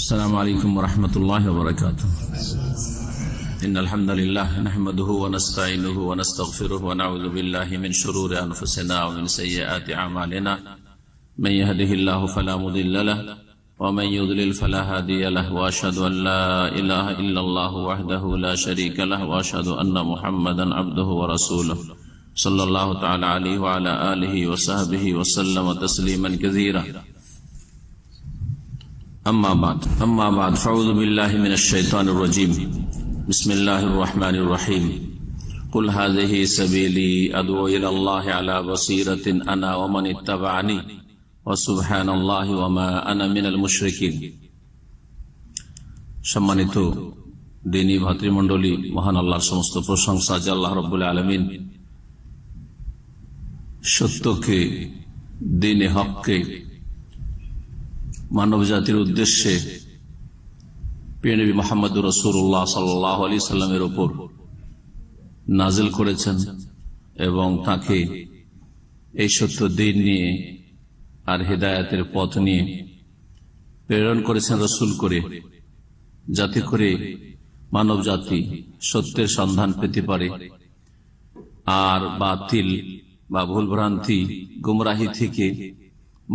السلام عليكم ورحمة الله وبركاته. إن الحمد لله نحمده ونستعينه ونستغفره ونعوذ بالله من شرور أنفسنا ومن سيئات أعمالنا. من يهده الله فلا مضل له ومن يضلل فلا هادي له، وأشهد أن لا إله إلا الله وحده لا شريك له، وأشهد أن محمدا عبده ورسوله صلى الله تعالى عليه وعلى آله وصحبه وسلم تسليما كثيرا. أما بعد فأعوذ بالله من الشيطان الرجيم. بسم الله الرحمن الرحيم. قل هذه سبيلي أدعو إلى الله على بصيرة أنا ومن اتبعني وسبحان الله وما أنا من المشركين. সম্মানিত দ্বীনী ভাতৃমণ্ডলী, মহান আল্লাহর সমস্ত প্রশংসা যে আল্লাহ রাব্বুল আলামিন সত্যকে, দ্বীনে হককে মানব জাতির উদ্দেশ্যে প্রিয় নবী মুহাম্মদুর রাসূলুল্লাহ সাল্লাল্লাহু আলাইহি সাল্লামের উপর নাজিল করেছেন এবং তাকে এই সত্য দ্বীন নিয়ে আর হিদায়াতের পথ নিয়ে প্রেরণ করেছেন রাসূল করে, যাতে করে মানব জাতি সত্যের সন্ধান পেতে পারে আর বাতিল বা ভুলভ্রান্তি গুমরাহি থেকে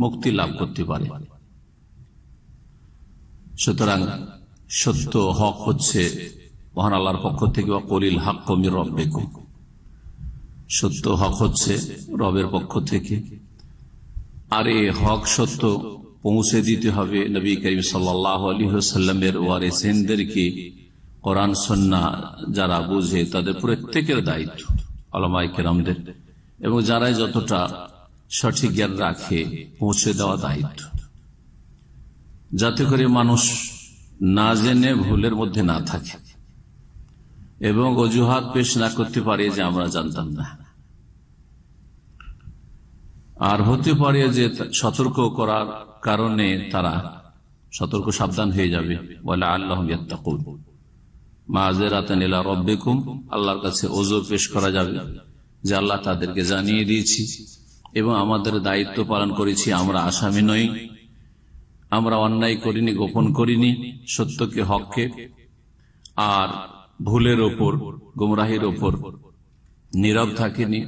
মুক্তি লাভ করতে পারে। সুতরাং সত্য হক হচ্ছে মহান আল্লাহর পক্ষ থেকে, ওয়াকুলিল হাক্কু মির রাব্বিকুম, সত্য হক হচ্ছে রবের পক্ষ থেকে। আর এই হক সত্য পৌঁছে দিতে হবে নবী করিম সাল্লাল্লাহু আলাইহি ওয়াসাল্লামের ওয়ারিসিনদেরকে। কোরআন সুন্নাহ যারা বুঝে তাদের প্রত্যেকের দায়িত্ব, উলামায়ে কেরামদের, এবং যারাই যতটা সঠিক জ্ঞান রাখে পৌঁছে দেওয়া দায়িত্ব, যাতে করে মানুষ না জেনে ভুলের মধ্যে না থাকে এবং অজুহাত পেশ না করতে পারে যে আমরা জানতাম না। আর হতে পারে যে সতর্ক করার কারণে তারা সতর্ক সাবধান হয়ে যাবে, ওয়ালা আল্লাহুম ইয়াত্তাকুন, মাযিরাতান ইলা রাব্বিকুম, আল্লাহর কাছে ওযর পেশ করা যাবে যে আল্লাহ তাদেরকে জানিয়ে দিয়েছি এবং আমাদের দায়িত্ব পালন করেছি, আমরা আসামি নই, আমরা অন্যায় করিনি, গোপন করিনি, সত্যকে হককে আর ভুলের ওপর, গুমরাহির ওপর নীরব থাকিনি।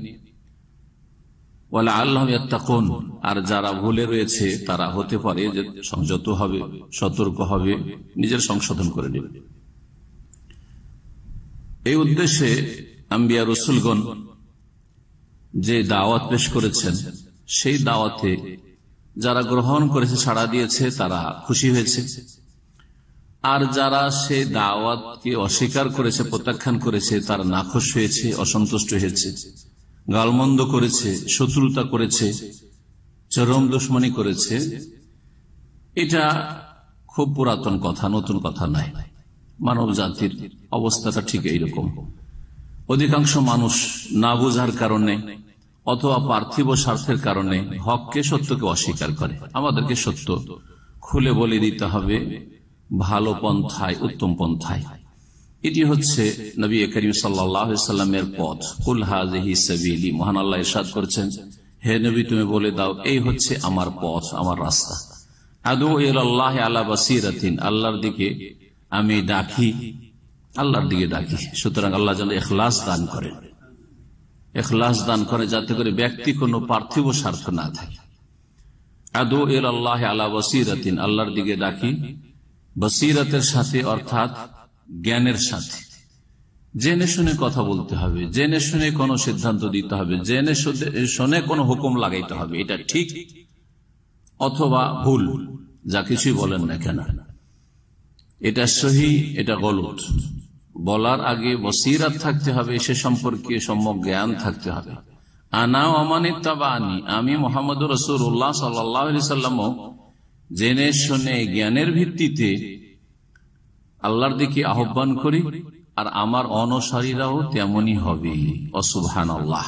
ওয়ালা আল্লাহুম ইয়াত্তাকুন, আর যারা ভুলে রয়েছে তারা হতে পারে যে সংযত হবে, সতর্ক হবে, নিজের সংশোধন করে নেবে। এই উদ্দেশ্যে আম্বিয়া রাসূলগণ যে দাওয়াত পেশ করেছেন, সেই দাওয়াতে যারা গ্রহণ করেছে, সাড়া দিয়েছে, তারা খুশি হয়েছে। আর যারা সেই দাওয়াতকে অস্বীকার করেছে, প্রত্যাখ্যান করেছে, তারা নাখুশ হয়েছে, অসন্তুষ্ট হয়েছে, গালমন্দ করেছে, শত্রুতা করেছে, চরম দুশমনী করেছে। এটা খুব পুরাতন কথা, নতুন কথা নয়। মানব জাতির অবস্থাটা ঠিক এইরকম। অধিকাংশ মানুষ না বোঝার কারণে অথবা পার্থিব স্বার্থের কারণে হককে, সত্যকে অস্বীকার করে। আমাদেরকে সত্য খুলে বলে দিতে হবে ভালো পন্থায়, উত্তম পন্থায়। এটি হচ্ছে নবী করিম সাল্লাল্লাহু আলাইহি সাল্লামের পথ। কুল হাযিহি সাবিলি, মহান আল্লাহ ইরশাদ করেছেন, হে নবী তুমি বলে দাও এই হচ্ছে আমার পথ, আমার রাস্তা। আদউ ইলাল্লাহি আলা বাসিরাতিন, আল্লাহর দিকে আমি ডাকি, আল্লাহর দিকে ডাকি। সুতরাং আল্লাহ যেন ইখলাস দান করেন, ইখলাস দান করে, যাতে করে ব্যক্তি কোনো পার্থিব স্বার্থ না থাকে। আদউ ইলাল্লাহি আলা বাসিরাতিন, আল্লাহর দিকে ডাকি বসিরতের সাথে, অর্থাৎ জ্ঞানের সাথে। জেনে শুনে কথা বলতে হবে, জেনে শুনে কোনো সিদ্ধান্ত দিতে হবে, জেনে শুনে কোনো হুকুম লাগাইতে হবে, এটা ঠিক অথবা ভুল, যা কিছুই বলেন না কেন, এটা সহি, এটা গলত। বলার আগে বসিরাত থাকতে হবে, সে সম্পর্কে সম্যক জ্ঞান থাকতে হবে। আনা ওয়া মান ইত্তাবানি, আমি মুহাম্মদুর রাসূলুল্লাহ সাল্লাল্লাহু আলাইহি সাল্লাম জেনে শুনে জ্ঞানের ভিত্তিতে আল্লাহর দিকে আহ্বান করি, আর আমার অনুসারীরাও তেমনই হবে। সুবহানাল্লাহ,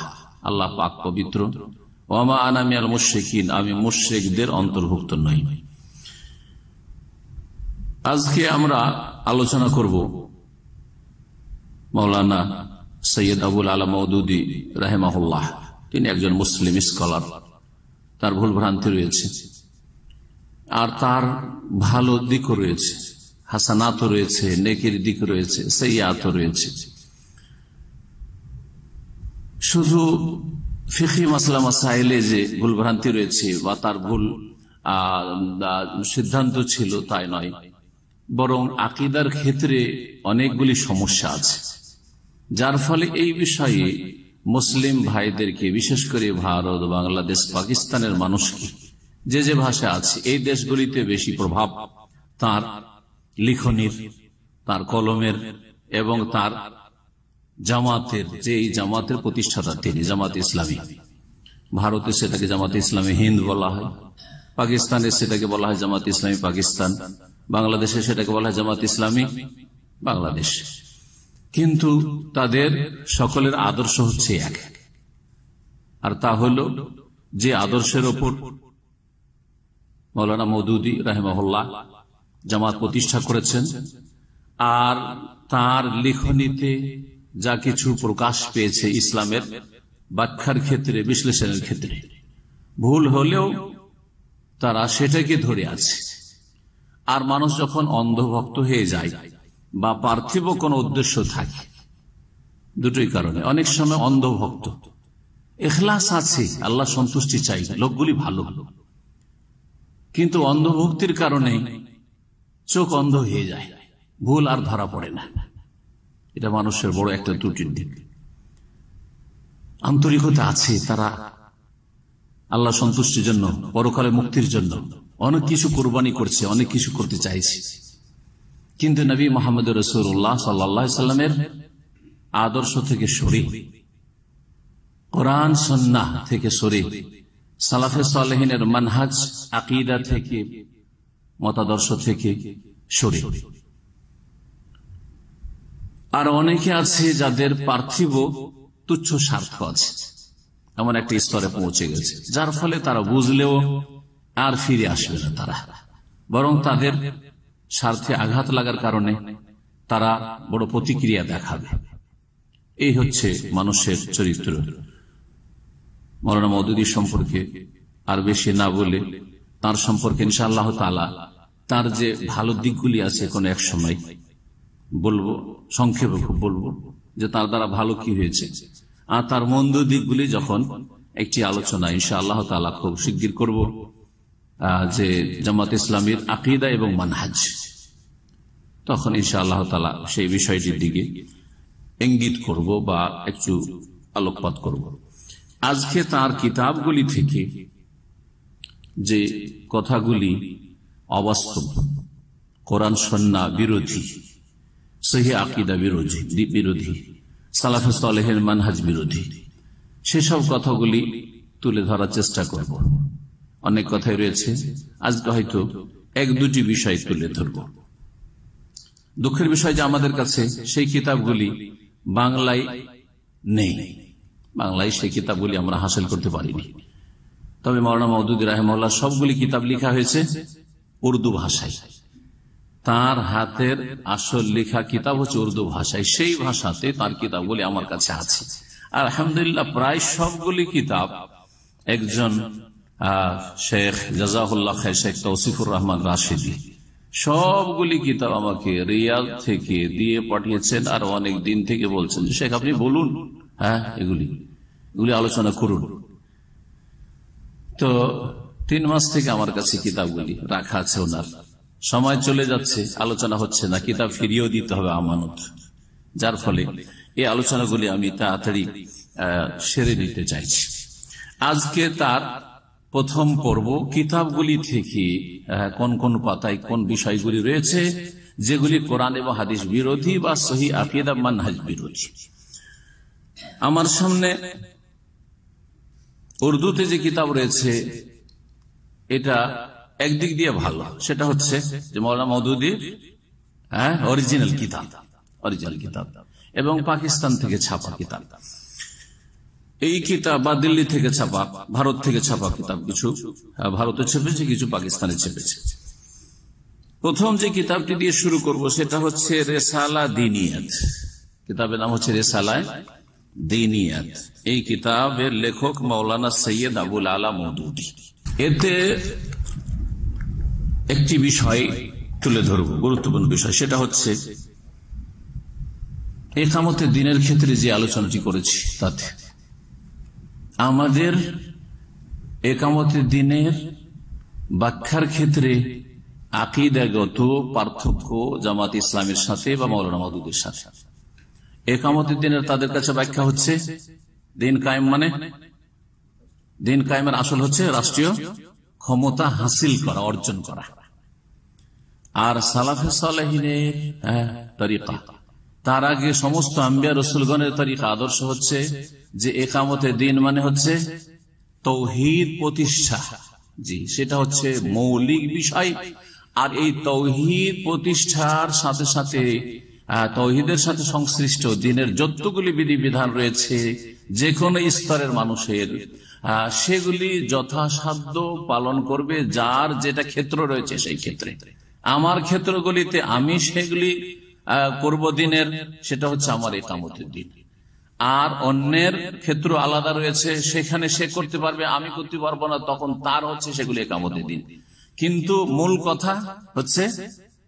আল্লাহ পাক পবিত্র। ওয়া মা আনা মিনাল মুশরিকিন, আমি মুশরিকদের অন্তর্ভুক্ত নই। আজকে আমরা আলোচনা করব মাওলানা সৈয়দ আবুল আলা মওদুদী রাহিমাহুল্লাহ। তিনি একজন মুসলিম স্কলার, তার ভুল ভ্রান্তি রয়েছে। আর তার ভালো দিকও রয়েছে, হাসানাতও রয়েছে, নেকির দিক রয়েছে, সাইয়্যাতও রয়েছে। শুধু ফিকহি মাসলা মাসাইলে যে ভুলভ্রান্তি রয়েছে বা তার ভুল সিদ্ধান্ত ছিল তাই নয়, বরং আকীদার ক্ষেত্রে অনেকগুলি সমস্যা আছে, যার ফলে এই বিষয়ে মুসলিম ভাইদেরকে, বিশেষ করে ভারত, বাংলাদেশ, পাকিস্তানের মানুষকে, যে যে ভাষা আছে এই দেশগুলিতে বেশি প্রভাব তার লিখনির, তার কলমের এবং তার জামাতের, যে এই জামাতের প্রতিষ্ঠাতা তিনি, জামাত ইসলামী। ভারতে সেটাকে জামাত ইসলামী হিন্দ বলা হয়, পাকিস্তানে সেটাকে বলা হয় জামাত ইসলামী পাকিস্তান, বাংলাদেশে সেটাকে বলা হয় জামাত ইসলামী বাংলাদেশ। কিন্তু তাদের সকলের আদর্শ হচ্ছে এক, আর তা হল যে আদর্শের ওপর মৌলানা মওদুদী রাহিমাহুল্লাহ জামাত প্রতিষ্ঠা করেছেন, আর তার লিখনিতে যা কিছু প্রকাশ পেয়েছে ইসলামের ব্যাখ্যার ক্ষেত্রে, বিশ্লেষণের ক্ষেত্রে, ভুল হলেও তারা সেটাকে ধরে আছে। আর মানুষ যখন অন্ধভক্ত হয়ে যায় বা পার্থিব কোন উদ্দেশ্য থাকে, দুটোই কারণে অনেক সময় অন্ধভক্ত, ইখলাস আছে, আল্লাহ সন্তুষ্টি চাই, লোকগুলি ভালো, কিন্তু অন্ধভক্তির কারণে চোখ অন্ধ হয়ে যায়, ভুল আর ধরা পড়ে না। এটা মানুষের বড় একটা ত্রুটির দিক। আন্তরিকতা আছে, তারা আল্লাহ সন্তুষ্টির জন্য, পরকালে মুক্তির জন্য অনেক কিছু কোরবানি করছে, অনেক কিছু করতে চাইছে, কিন্তু নবী মুহাম্মদ রাসূলুল্লাহ সাল্লাল্লাহু আলাইহি সাল্লামের আদর্শ থেকে সরে, কোরআন সুন্নাহ থেকে সরে, সালাফে সালেহিনের মানহাজ আকীদা থেকে, মতাদর্শ থেকে সরে। আর অনেকে আছে যাদের পার্থিব তুচ্ছ স্বার্থ আছে, এমন একটা স্তরে পৌঁছে গেছে, যার ফলে তারা বুঝলেও আর ফিরে আসবে না, তারা বরং তাদের স্বার্থে আঘাত লাগার কারণে তারা বড় প্রতিক্রিয়া দেখাবে। এই হচ্ছে মানুষের চরিত্র। মওলানা মওদুদী সম্পর্কে আর বেশি না বলে তার সম্পর্কে ইনশাআল্লাহ তাআলা তার যে ভালো দিকগুলি আছে কোন এক সময় বলবো, সংক্ষেপে খুব বলবো যে তার দ্বারা ভালো কি হয়েছে, আর তার মন্দ দিকগুলি যখন একটি আলোচনা ইনশাআল্লাহ তাআলা খুব শিগগির করব, যে জামাত ইসলামীর আকীদা এবং মানহাজ, তখন ইনশাআল্লাহ তাআলা সেই বিষয়টির দিকে ইঙ্গিত করব বা একটু আলোকপাত করব। আজকে তার কিতাবগুলি থেকে যে কথাগুলি অবাস্তব, কোরআন সুন্নাহ বিরোধী, সহিহ আকীদা বিরোধী, সালাফে সালেহিন মানহাজ বিরোধী, সেসব কথাগুলি তুলে ধরার চেষ্টা করব। অনেক কথাই রয়েছে, আজকে হয়তো এক দুটি বিষয় তুলে ধরব। দুঃখের বিষয় যে আমাদের কাছে সেই কিতাবগুলি বাংলায় নেই, বাংলায় সেই কিতাবগুলি আমরা হাসিল করতে পারিনি। তবে মওলানা মওদুদী রাহিমাহুল্লাহ সবগুলি কিতাব লেখা হয়েছে উর্দু ভাষায়, তার হাতের আসল লেখা কিতাব হচ্ছে উর্দু ভাষায়, সেই ভাষাতে তার কিতাবগুলি আমার কাছে আছে। আর আলহামদুলিল্লাহ প্রায় সবগুলি কিতাব একজন শেখ জাযাহুল্লাহ খায়র, শেখ তৌসিফুর রহমান রাশিদী, সবগুলি কিতাব আমাকে রিয়াদ থেকে দিয়ে পাঠিয়েছেন, আর অনেক দিন থেকে বলছেন যে শেখ আপনি বলুন, হ্যাঁ এগুলি আলোচনা করুন। তো 3 মাস থেকে আমার কাছে কিতাবগুলি রাখা আছে, ওনার সময় চলে যাচ্ছে, আলোচনা হচ্ছে না, কিতাব ফিরিয়েও দিতে হবে আমানত, যার ফলে এই আলোচনাগুলি আমি তাড়াতাড়ি সেরে নিতে চাইছি। আজকে তার প্রথম পর্ব, কিতাবগুলি থেকে কোন কোন পাতায় কোন বিষয়গুলি রয়েছে যেগুলি কোরআন এবং হাদিস বিরোধী বা সহিহ আকীদা মানহাজ বিরোধী। আমার সামনে উর্দুতে যে কিতাব রয়েছে এটা একদিক দিয়ে ভালো, সেটা হচ্ছে যে মওলানা মওদুদীর অরিজিনাল কিতাব এবং পাকিস্তান থেকে ছাপা কিতাব। এই কিতাব বা দিল্লি থেকে ছাপা, ভারত থেকে ছাপা কিতাব, কিছু ভারতে ছেপেছে, কিছু পাকিস্তানে ছেপেছে। প্রথম যে কিতাবটি দিয়ে শুরু করব সেটা হচ্ছে রেসালা দীনিয়াত। কিতাবের নাম হচ্ছে রেসালা দীনিয়াত। এই কিতাবের লেখক মৌলানা সৈয়দ আবুল আলা মওদুদী। এতে একটি বিষয় তুলে ধরব, গুরুত্বপূর্ণ বিষয়, সেটা হচ্ছে ইকামতের দিনের ক্ষেত্রে যে আলোচনাটি করেছি তাতে আমাদের ইকামতের দিনের ব্যাখ্যার ক্ষেত্রে আকীদাগত পার্থক্য জামাত ইসলামের সাথে বা মাওলানা মাওদুদের সাথে। ইকামতের দিনের তাদের কাছে ব্যাখ্যা হচ্ছে দিন কায়েম, মানে দিন কায়েমের আসল হচ্ছে রাষ্ট্রীয় ক্ষমতা হাসিল করা, অর্জন করা। আর সালাফে সালেহিনের তরিকা, তার আগে সমস্ত আম্বিয়া রাসূলগণের তরিকা, আদর্শ হচ্ছে যে ইকামতের দিন মানে হচ্ছে তাওহীদ প্রতিষ্ঠা। জি, সেটা হচ্ছে মৌলিক বিষয়। আর এই তাওহীদ প্রতিষ্ঠার সাথে সাথে তাওহীদের সাথে সংশ্লিষ্ট দিনের যতগুলি বিধিবিধান রয়েছে যে কোনো স্তরের মানুষের, সেগুলি যথাসাধ্য পালন করবে, যার যেটা ক্ষেত্র রয়েছে সেই ক্ষেত্রে। আমার ক্ষেত্রগুলিতে আমি সেগুলি করব দিনের, সেটা হচ্ছে আমার ইকামতের দিন। আর অন্যের ক্ষেত্র আলাদা রয়েছে, সেখানে সে করতে পারবে, আমি করতে পারবো না, তখন তার হচ্ছে সেগুলি ইকামতের দিন। কিন্তু মূল কথা হচ্ছে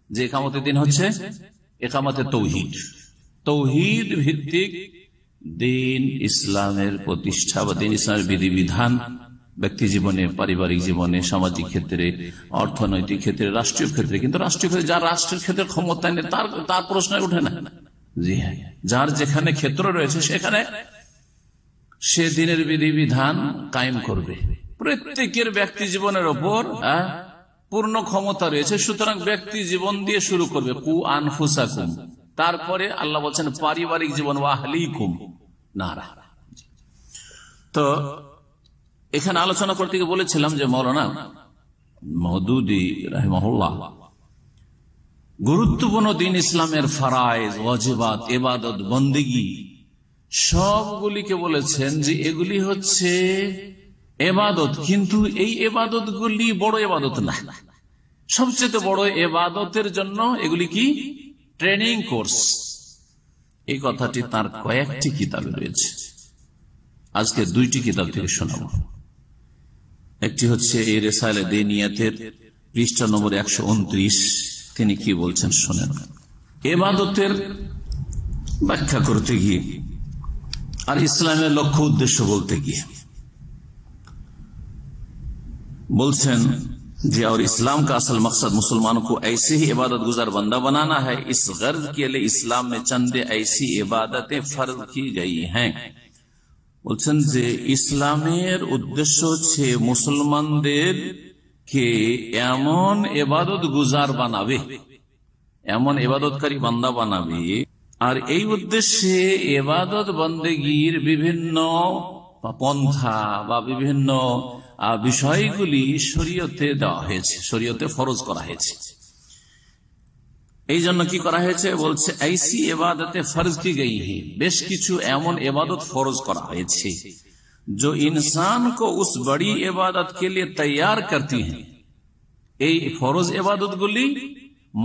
যে ইকামতের দিন হচ্ছে ইকামতে তাওহীদ, তাওহীদ ভিত্তিক দিন ইসলামের প্রতিষ্ঠা বা দিন ইসলামের বিধিবিধান ব্যক্তি জীবনে, পারিবারিক জীবনে, সামাজিক ক্ষেত্রে, অর্থনৈতিক ক্ষেত্রে, রাষ্ট্রীয় ক্ষেত্রে। কিন্তু রাষ্ট্রীয় ক্ষেত্রে যার রাষ্ট্রের ক্ষেত্রে ক্ষমতা নেই তার প্রশ্ন ওঠে না। জি হ্যাঁ, যার যেখানে ক্ষেত্র রয়েছে সেখানে সে দিনের বিধিবিধান কায়েম করবে। প্রত্যেকের ব্যক্তি জীবনের ওপর পূর্ণ ক্ষমতা রয়েছে, সুতরাং ব্যক্তি জীবন দিয়ে শুরু করবে, কু আনফুসাকুম, তারপরে আল্লাহ বলছেন পারিবারিক জীবন, ওয়া আহলিকুম নারা। তো এখানে আলোচনা করতে গিয়ে বলেছিলাম যে মাওলানা মাওদুদী রাহিমাহুল্লাহ গুরুত্বপূর্ণ দিন ইসলামের ফরায়েজ, ওয়াজিবাত, ইবাদত, বন্দেগী সবগুলিকে বলেছেন যে এগুলি হচ্ছে ইবাদত, কিন্তু এই ইবাদত গুলি বড় ইবাদত না। সবচেয়ে বড় ইবাদতের জন্য এগুলি কি ট্রেনিং কোর্স। এই কথাটি তার কয়েকটি কিতাবে রয়েছে, আজকে দুইটি কিতাব থেকে শোনাবো। একটি হচ্ছে এই রিসালা দীনিয়াতের পৃষ্ঠা নম্বর 129, তিনি কি বলছেন শোনেন। ইবাদতের ব্যাখ্যা করতে গিয়ে আর ইসলামের লক্ষ্য উদ্দেশ্য বলতে গিয়ে বলছেन जी और इस्लाम का असल मकसद मुसलमानों को ऐसे ही इबादत गुजार बंदा बनाना है। इस गर्ज के लिए इस्लाम में चंद ऐसी इबादतें फर्ज की गई हैं। বলছেন যে ইসলামের উদ্দেশ্য হচ্ছে মুসলমানদের কে এমন ইবাদত গুজার বানাবে, এমন ইবাদতকারী বান্দা বানাবে। আর এই উদ্দেশ্যে ইবাদত বন্দেগীর বিভিন্ন পন্থা বা বিভিন্ন বিষয়গুলি শরীয়তে দেওয়া হয়েছে, শরীয়তে ফরজ করা হয়েছে। এই জন্য কি করা হয়েছে বলছে ऐसी इबादतें फर्ज की गई है, বেশ কিছু এমন ইবাদত ফরজ করা হয়েছে जो इंसान को उस बड़ी इबादत के लिए तैयार करती हैं। এই ফরজ ইবাদতগুলি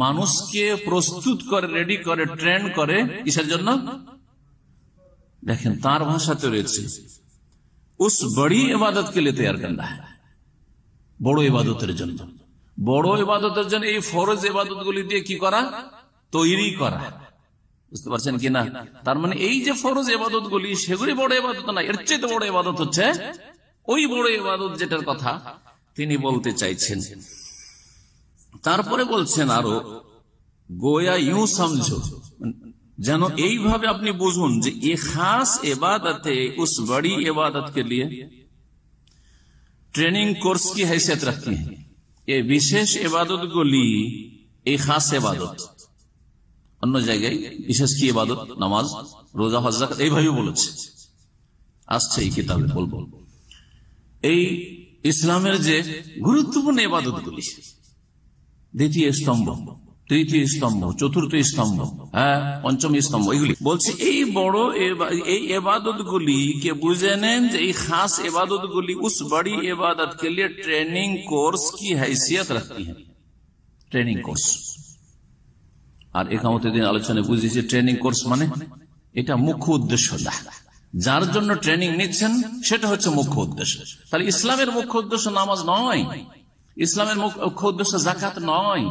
মানুষকে প্রস্তুত করে, রেডি করে, ট্রেন করে কিসের জন্য? দেখেন তার ভাষাতে রয়েছে उस बड़ी इबादत के लिए तैयार करना है, বড় ইবাদতের জন্য। বড় ইবাদতের জন্য এই ফরজ ইবাদতগুলি দিয়ে কি করা? তৈরি করা। বুঝতে পারছেন কিনা? তার মানে এই যে ফরজ ইবাদতগুলি সেগুলি বড় ইবাদত না, এর চেয়ে বড় ইবাদত হচ্ছে ওই বড় ইবাদত যেটার কথা তিনি বলতে চাইছেন। তারপরে বলছেন আরো, গোয়া ইউ সমঝো, যেন এইভাবে আপনি বুঝুন যে ये खास इबादतें उस बड़ी इबादत के लिए ट्रेनिंग कोर्स की हैसियत रखती हैं। ये विशेष इबादत गुली एक खास इबादत, অন্য জায়গায় বিশেষ কি ইবাদত, নামাজ, রোজা, হজ, যাকাত, এইভাবে বলেছে, আসছে এই কিতাবে বলবো। এই ইসলামের যে গুরুত্বপূর্ণ ইবাদতগুলি, দ্বিতীয় স্তম্ভ, তৃতীয় স্তম্ভ, চতুর্থ স্তম্ভ, পঞ্চম স্তম্ভ, এগুলি বলছে এই বড় এই ইবাদত গুলি কে বুঝে নেন যে এই খাস ইবাদত গুলি উস বড়ি ইবাদত के लिए ट्रेनिंग कोर्स की हैसियत रखती है। Training course. আর ইকামতের দিন আলোচনায় বুঝেছি ট্রেনিং কোর্স মানে এটা মুখ্য উদ্দেশ্য না, যার জন্য ট্রেনিং নিচ্ছেন সেটা হচ্ছে মুখ্য উদ্দেশ্য। তাহলে ইসলামের মুখ্য উদ্দেশ্য নামাজ নয়, ইসলামের মুখ্য উদ্দেশ্য জাকাত নয়,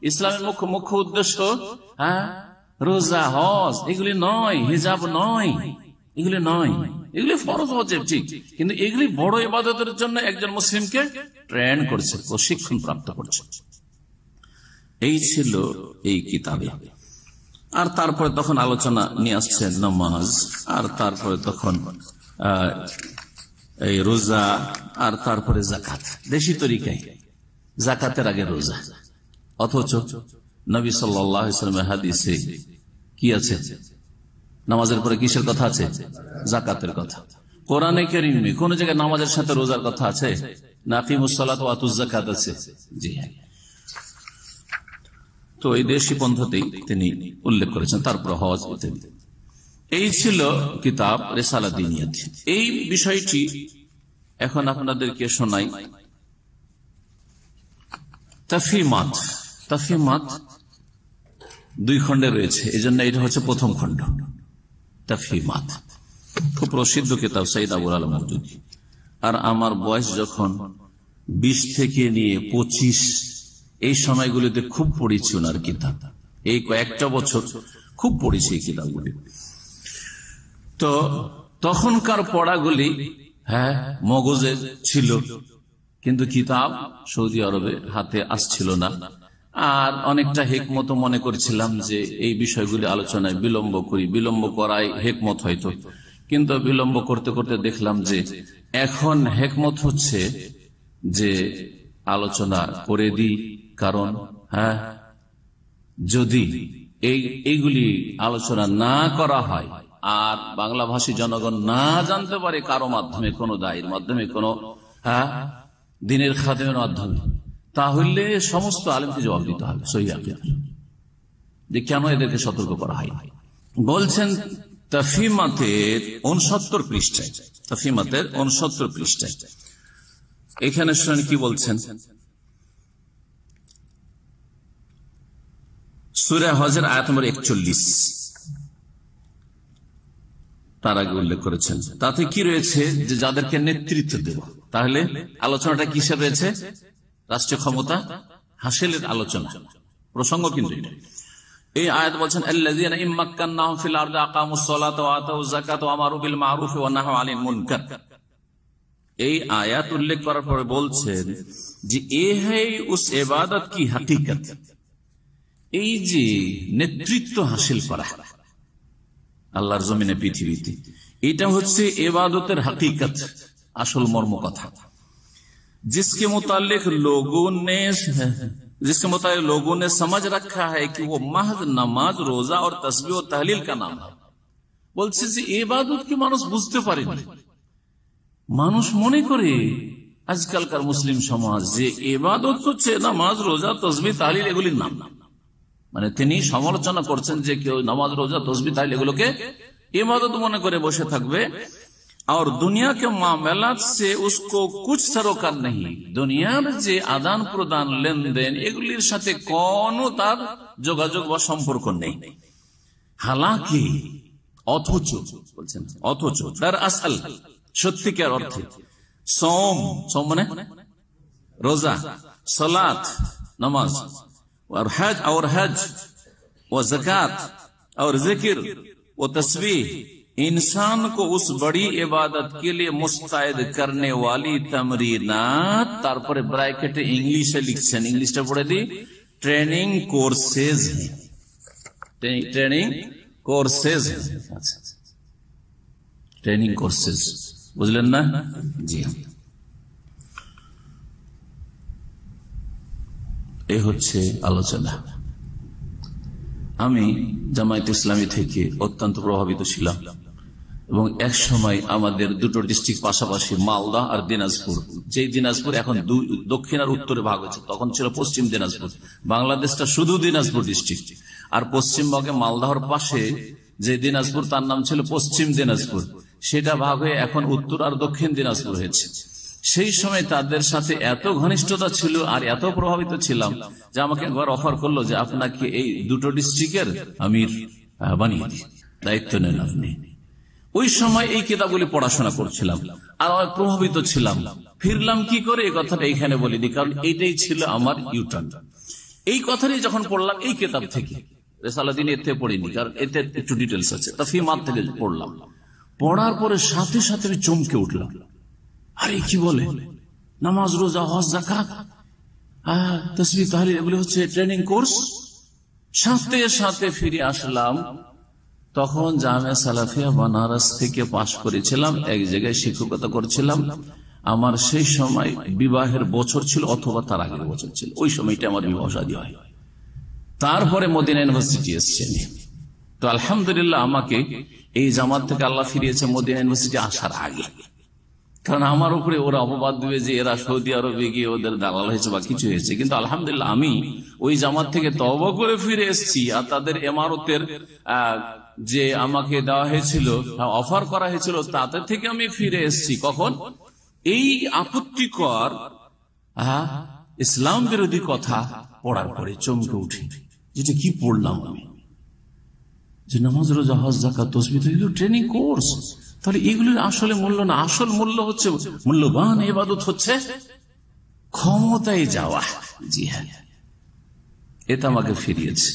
ইসলামের মুখ্য উদ্দেশ্য রোজা, হজ, এগুলি নয়, হিজাব নয়, এগুলি নয়। এগুলি ফরজ ওয়াজিব ঠিক, কিন্তু এগুলি বড় ইবাদতের জন্য একজন মুসলিমকে ট্রেন করছে, প্রশিক্ষণ প্রাপ্ত করছে। এই ছিল এই কিতাবে। আর তারপরে তখন আলোচনা নিয়ে আসছে নামাজ, আর তারপরে তখন এই রোজা, আর তারপরে জাকাত। দেশি তরিকায় জাকাতের আগে রোজা, অথচ নবী সাল্লাল্লাহু আলাইহি ওয়াসাল্লামের হাদিসে কি আছে? নামাজের পরে কিসের কথা আছে? জাকাতের কথা। কোরআনে কারীমে কোন জায়গায় নামাজের সাথে রোজার কথা আছে? না আকিমুস সালাত ওয়া আতুজ যাকাত আছে? জি হ্যাঁ। তো এই দেশি পন্থাতেই তিনি উল্লেখ করেছেন, তারপর হজ ইত্যাদি। এই ছিল কিতাব রিসালা দিনিয়াত। এই বিষয়টি এখন আপনাদেরকে শোনাই। তাফহিমাত, তাফহিমাত 2 খণ্ডে রয়েছে, এই জন্য এটা হচ্ছে প্রথম খণ্ড। তাফহিমাত খুব প্রসিদ্ধ কিতাব, সাইয়্যিদ আবুল আলা মওদুদী। আর আমার বয়স যখন 20 থেকে নিয়ে 25, এই সময়গুলিতে খুব পড়েছি ওনার কিতাব। এই কয়েকটা বছর খুব পড়েছি এই কিতাবগুলি। তো তখনকার পড়াগুলি মগজে ছিল, কিন্তু কিতাব সৌদি আরবে হাতে আসছিল না। আর অনেকটা হেকমত মনে করছিলাম যে এই বিষয়গুলি আলোচনায় বিলম্ব করি, বিলম্ব করাই হেকমত হয়তো, কিন্তু বিলম্ব করতে করতে দেখলাম যে এখন হেকমত হচ্ছে যে আলোচনা করে দিই। কারণ যদি এইগুলি আলোচনা না করা হয় আর বাংলা ভাষী জনগণ না জানতে পারে কারো মাধ্যমে, কোনো দায়ের মাধ্যমে, কোনো দিনের খাদেমের মাধ্যমে, তাহলে সমস্ত আলেমকে জবাব দিতে হবে সহিহ আকীদা, যে কেন এদেরকে সতর্ক করা হয়। বলছেন তাফহিমাতের 69 পৃষ্ঠায়, তাফহিমাতের 69 পৃষ্ঠায় এখানে শুনেন কি বলছেন। সূরা হজের আয়াত নম্বর 41 তার আগে উল্লেখ করেছেন। তাতে কি রয়েছে? যে যাদেরকে নেতৃত্ব দেব। তাহলে আলোচনাটা কিসের রয়েছে? রাষ্ট্রীয় ক্ষমতা হাসিলের আলোচনা প্রসঙ্গ। কিন্তু এই আয়াত বলছেন আল্লাযীনা ইম্মাক্কান্নাহুম ফিল আরদি আকামুস সালাতা ওয়া আতাউয যাকাতা ওয়া আমারু বিল মা'রুফি ওয়া নাহাউ আনিল মুনকার। এই আয়াত উল্লেখ করার পরে বলছেন যে এ হ্যায় উস ইবাদত কি হাকিকত। এই যে নেতৃত্ব হাসিল করা আল্লাহর জমিনে, পৃথিবীতে, এটা হচ্ছে ইবাদতের হাকিকত, আসল মর্ম কথা। जिसके मुतालिक लोगों ने समझ रखा है कि वो महज नमाज, रोजा और तस्बीह और तहलील का नाम है। বলছে যে ইবাদত কি মানুষ বুঝতে পারেনি। মানুষ মনে করে আজকালকার মুসলিম সমাজ যে ইবাদত হচ্ছে নামাজ, রোজা, তসবিহ, তাহলিল এগুলির নাম। মানে তিনি সমালোচনা করছেন যে কেউ নামাজ, রোজা, তসবিহ, তাহলিল এগুলোকে ইবাদত মনে করে বসে থাকবে। और दुनिया के मामलात से उसको कुछ सरोकार नहीं। दुनियार जे आदान प्रदान, लेनदेन, एगुलिर साथे कोनो तार जोगाजोग बा सम्पर्क नेই। हालांकि অথচ বলছেন, অথচ তার আসল সত্যিকার অর্থে সোম, সোম মানে রোজা, সালাত নামাজ, और हज और ज़कात और जिक्र और तस्बीह इंसान को उस बड़ी इबादत के लिए मुस्तैद करने वाली तमरीनात, तारपरे ब्रैकेटे इंग्लिशे लिखছেন, इंग्लिशটা পড়ে দিই, training courses, training courses, training courses, বুঝলেন না? জি, এই হচ্ছে আলোচনা। আমি জামায়াত ইসলামী থেকে অত্যন্ত প্রভাবিত ছিলাম এবং এক সময় আমাদের দুটো ডিস্ট্রিক্ট পাশাপাশি, মালদা আর দিনাজপুর, যে দিনাজপুর এখন দক্ষিণ আর উত্তরে ভাগ হয়েছে, তখন ছিল পশ্চিম দিনাজপুর। বাংলাদেশটা শুধু দিনাজপুর ডিস্ট্রিক্ট, আর পশ্চিমবঙ্গে মালদাহর পাশে যে দিনাজপুর তার নাম ছিল পশ্চিম দিনাজপুর, সেটা ভাগ হয়ে এখন উত্তর আর দক্ষিণ দিনাজপুর হয়েছে। সেই সময় তাদের সাথে এত ঘনিষ্ঠতা ছিল আর এত প্রভাবিত ছিলাম যে আমাকে একবার অফার করলো যে আপনাকে এই দুটো ডিস্ট্রিক্টের আমির বানিয়ে দিই, দায়িত্ব নেন আপনি। ওই সময় এই কিতাবগুলি পড়াশোনা করছিলাম আর প্রভাবিত ছিলাম ফিরলাম কি করে এই কথাটা এখানে বলিনি, কারণ এইটাই ছিল আমার ইউটার্ন। এই কথাটাই যখন পড়লাম এই কিতাব থেকে, রেসালাদিন এতে পড়িনি, কারণ এতে একটু ডিটেলস আছে, তাফহিমাত থেকে পড়লাম। পড়ার পরে সাথে সাথে আমি চমকে উঠলাম, আরে কি বলে নামাজ, রোজা, হজ, যাকাত, তাসবিহ, তাহলিল, এগুলো হচ্ছে ট্রেনিং কোর্স। সাথে সাথে ফিরে আসলাম। তখন জামিয়া সালাফিয়া বানারস থেকে পাশ করেছিলাম, এক জায়গায় শিক্ষকতা করছিলাম। আমার সেই সময় বিবাহের বছর ছিল অথবা তার আগের বছর ছিল, ওই সময়টা আমার বিবাহ শাদী হয়। তারপরে মদিনা ইউনিভার্সিটি এসছেন। তো আলহামদুলিল্লাহ আমাকে এই জামাত থেকে আল্লাহ ফিরিয়েছে মদিনা ইউনিভার্সিটি আসার আগে, কারণ আমার উপরে ওরা অপবাদ দিবে যে এরা সৌদি আরবে গিয়ে ওদের দালাল হয়েছে বা কিছু হয়েছে। কিন্তু আলহামদুলিল্লাহ আমি ওই জামাত থেকে তওবা করে ফিরে এসেছি, আর তাদের ইমারতের যে আমাকে দেওয়া হয়েছিল, অফার করা হয়েছিল, তাদের থেকে আমি ফিরে এসেছি। কখন? এই আপত্তিকর ইসলাম বিরোধী কথা পড়ার পরে চমকে উঠি, যেটা কি পড়লাম আমি, যে নামাজ, রোজা, হজ, যাকাত, তাসবিহ, এগুলো ট্রেনিং কোর্স। তাহলে এগুলোর আসলে মূল্য না, আসল মূল্য হচ্ছে, মূল্যবান ইবাদত হচ্ছে ক্ষমতায় যাওয়া। জি হ্যাঁ, এটা আমাকে ফিরিয়েছে।